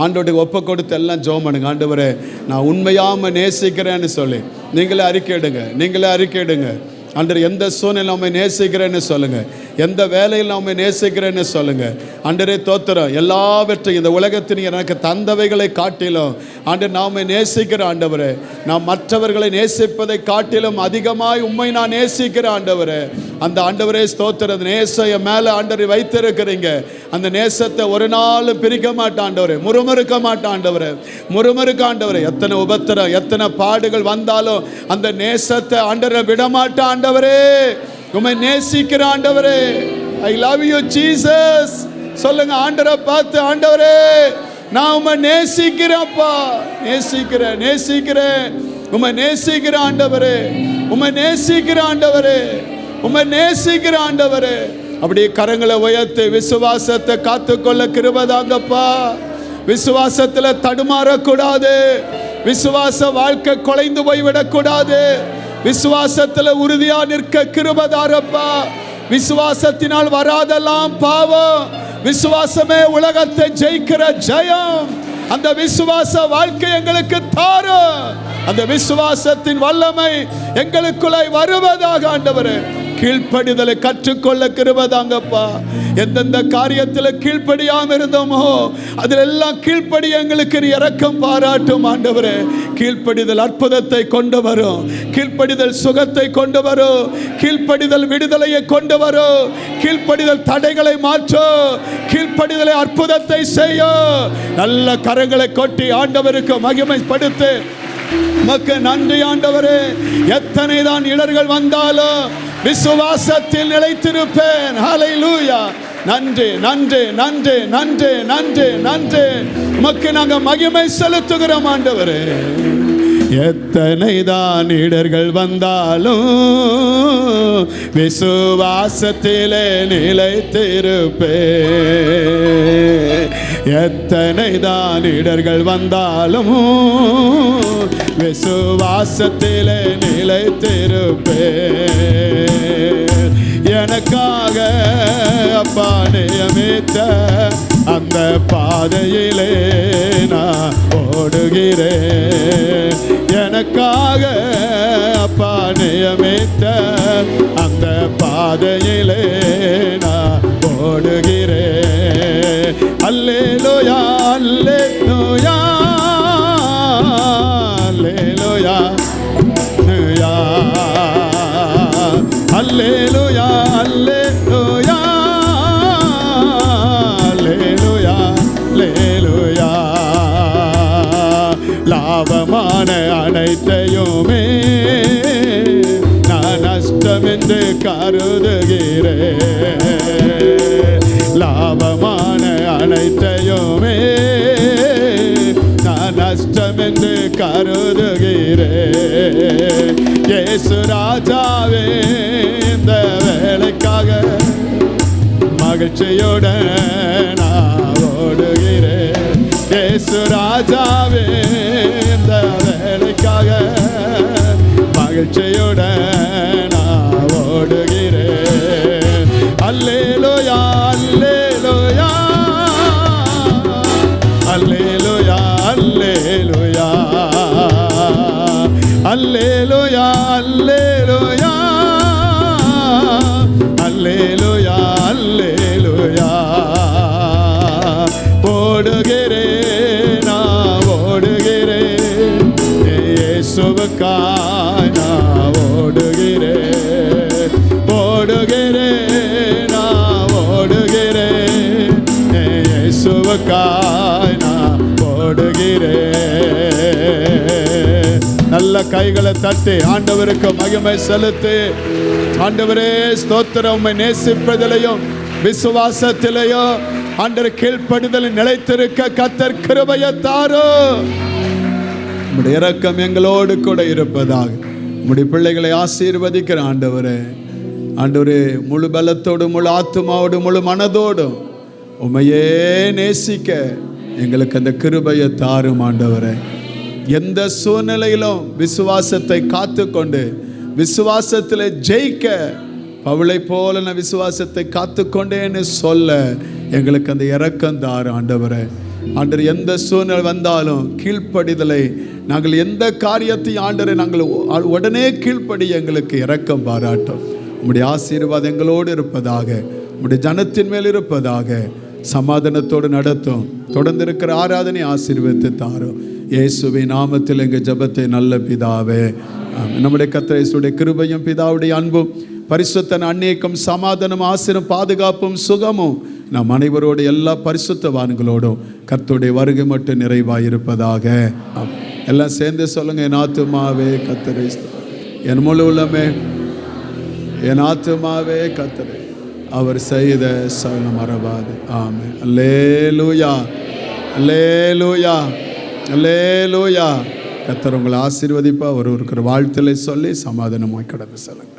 ஆண்டோடைய ஒப்பு கொடுத்து எல்லாம் ஜெபம் பண்ணுங்க. ஆண்டவரே, நான் உண்மையாம நேசிக்கிறேன்னு சொல்லி நீங்களே அறிக்கையிடுங்க. ஆண்டவர், எந்த சூழ்நிலை நம்ம நேசிக்கிறேன்னு சொல்லுங்க, எந்த வேலையில் நம்ம நேசிக்கிறேன்னு சொல்லுங்க. ஆண்டவரே தோத்திரம். எல்லாவற்றையும் இந்த உலகத்தின் எனக்கு தந்தவைகளை காட்டிலும் ஆண்டவர் நாம் நேசிக்கிற ஆண்டவரே, நான் மற்றவர்களை நேசிப்பதை காட்டிலும் அதிகமாய் உண்மை நான் நேசிக்கிற ஆண்டவரே. அந்த ஆண்டவரே ஸ்தோத்திரம். நேசைய மேலே ஆண்டவரை வைத்திருக்கிறீங்க. அந்த நேசத்தை ஒரு நாள் பிரிக்க மாட்டான் ஆண்டவரே, முறுமுறுக்க மாட்டான் ஆண்டவரே. எத்தனை உபத்திரம், எத்தனை பாடுகள் வந்தாலும் அந்த நேசத்தை ஆண்டவரை விடமாட்டான் ஆண்டவரே. உம்மை நேசிக்கிற ஆண்டவரே, ஐ லவ் யூ ஜீசஸ் சொல்லுங்க. ஆண்டவரை பார்த்து, ஆண்டவரே நான் உம்மை நேசிக்கிறேன்ப்பா, நேசிக்கிறேன். உம்மை நேசிக்கிற ஆண்டவரே, உம்மை நேசிக்கிற ஆண்டவரே. அப்படியே கரங்களை உயர்த்தி விசுவாசத்தை காத்துக்கொள்ள கிருபை தாங்கப்பா. விசுவாசத்தில் தடுமாறக்கூடாது. விசுவாச வாழ்க்கை குலைந்து போய்விடக்கூடாது. விசுவாசத்தில் உறுதியா நிற்க கிருபை தாரப்பா. விசுவாசத்தினால் வராதெல்லாம் பாவம். விசுவாசமே உலகத்தை ஜெயிக்கிற ஜெயம். அந்த விசுவாச வாழ்க்கை எங்களுக்கு தாரும். அந்த விசுவாசத்தின் வல்லமை எங்களுக்குள்ளே வருவதாக ஆண்டவரே. கீழ்ப்படிதலை கற்றுக்கொள்ள கிருபை தாங்கப்பா. எந்தெந்த காரியத்தில் கீழ்ப்படியாம இருந்தோமோ அதிலெல்லாம் கீழ்ப்படி எங்களுக்கு இரக்கம் பாராட்டும் ஆண்டவரே. கீழ்ப்படிதல் அற்புதத்தை கொண்டு வரும். கீழ்ப்படிதல் சுகத்தை கொண்டு வரும். கீழ்ப்படிதல் விடுதலையை கொண்டு வரும். கீழ்ப்படிதல் தடைகளை மாற்றும். கீழ்ப்படிதலை அற்புதத்தை செய்ய நல்ல கரங்களை கொட்டி ஆண்டவருக்கு மகிமைப்படுத்து. உமக்கு நன்றி ஆண்டவரே. எத்தனை தான் இடர்கள் வந்தாலும் விசுவாசத்தில் நிலைத்திருப்பேன். ஹல்லேலூயா. நன்றி நன்றி நன்றி நன்றி நன்றி நன்றி. உமக்கு நாங்கள் மகிமை செலுத்துகிறோம் ஆண்டவரே. எத்தனை தான் இடர்கள் வந்தாலும் விசுவாசத்திலே நிலைத்திருப்பேன். எத்தனை தான் இடர்கள் வந்தாலும் விசுவாசத்திலே நிலைத்திருப்பேன். எனக்காக அப்பா நியமித்த அந்த பாதையிலே நான் ஓடுகிறேன். எனக்காக அப்பா நியமித்த அந்த பாதையிலே நான் ஓடுகிறேன். அல்லேலூயா அல்லேலூயா அல்லேலூயா அல்லேலூயா அல்லேலூயா அல்லேலூயா அல்லேலூயா. லாபமான அனைத்தையுமே நான் நஷ்டம் என்று கருதுகிறேன். லாபமான அனைத்தையுமே நான் நஷ்டம் என்று கருதுகிறேன். இயேசு ராஜாவே, இந்த வேலைக்காக மகிழ்ச்சியுடன் நான் ஓடுகிறேன். இயேசு ராஜாவே, இந்த வேலைக்காக மகிழ்ச்சியுடன் நான் ஓடுகிறேன். அல்லேலூயா அல்லேலூயா அல்லேலூயா அல்லேலூயா அல்லேலூயா அல்லேலூயா அல்லேலூயா அல்லேலூயா. ஓடுகிறேன் நான் ஓடுகிறேன். இயேசுவுக்காய் நான் ஓடுகிறேன். ஓடுகிறேன் நான் ஓடுகிறேன். இயேசுவுக்காய் நான் ஓடுகிறேன். நல்ல கைகளை தட்டி ஆண்டவருக்கு மகிமை செலுத்து. ஆண்டவரே ஸ்தோத்திரம். உம்மை நேசிப்பதிலையும் விசுவாசத்திலையும் ஆண்டவர் கீழ்ப்படிதலில் நிலைத்திருக்க கர்த்தர் கிருபையை தாரும். உம்முடைய இரக்கம் எங்களோடு கூட இருப்பதாக. உம்முடைய பிள்ளைகளை ஆசீர்வதிக்கிற ஆண்டவரே. ஆண்டவரே, முழு பலத்தோடு முழு ஆத்துமாவோடு முழு மனதோடும் உம்மையே நேசிக்க எங்களுக்கு அந்த கிருபையை தாரும் ஆண்டவரே. எந்த சூழ்நிலையிலும் விசுவாசத்தை காத்து கொண்டு விசுவாசத்தில் ஜெயிக்க பவுலை போல நான் விசுவாசத்தை காத்து கொண்டேன்னு சொல்ல எங்களுக்கு அந்த இரக்கம் தாரும் ஆண்டவரே. ஆண்டவர் எந்த சூழ்நிலை வந்தாலும் கீழ்ப்படிதலை நாங்கள் எந்த காரியத்தையும் ஆண்டவரை நாங்கள் உடனே கீழ்ப்படி எங்களுக்கு இரக்கம் பாராட்டும். உம்முடைய ஆசீர்வாதம் எங்களோடு இருப்பதாக. உம்முடைய ஜனத்தின் மேல் இருப்பதாக. சமாதானத்தோடு நடத்தும். தொடர்ந்து இருக்கிற ஆராதனை ஆசீர்வதித்து தாரும். இயேசுவின் நாமத்தில் எங்கள் ஜெபத்தை நல்ல பிதாவே. நம்முடைய கர்த்தர் இயேசுவுடைய கிருபையும் பிதாவுடைய அன்பும் பரிசுத்தன அநேகம் சமாதானம் ஆசீர்வாதம் பாதுகாப்பும் சுகமும் நம் அனைவரோடு எல்லா பரிசுத்தவான்களோடும் கர்த்தருடைய வருகை மட்டும் நிறைவாயிருப்பதாக. எல்லாம் சேர்ந்து சொல்லுங்க. என் ஆத்துமாவே கர்த்தரை, என் முழு உள்ளமே என் ஆத்துமாவே கர்த்தரை அவர் செய்த சகல மறவாது. ஆமென். அல்லேலூயா அல்லேலூயா அல்லேலூயா. கர்த்தர் உங்களை ஆசீர்வதிப்பா. ஒருவருக்கு வாழ்த்தலை சொல்லி சமாதானமாய் கடந்து செல்லுங்க.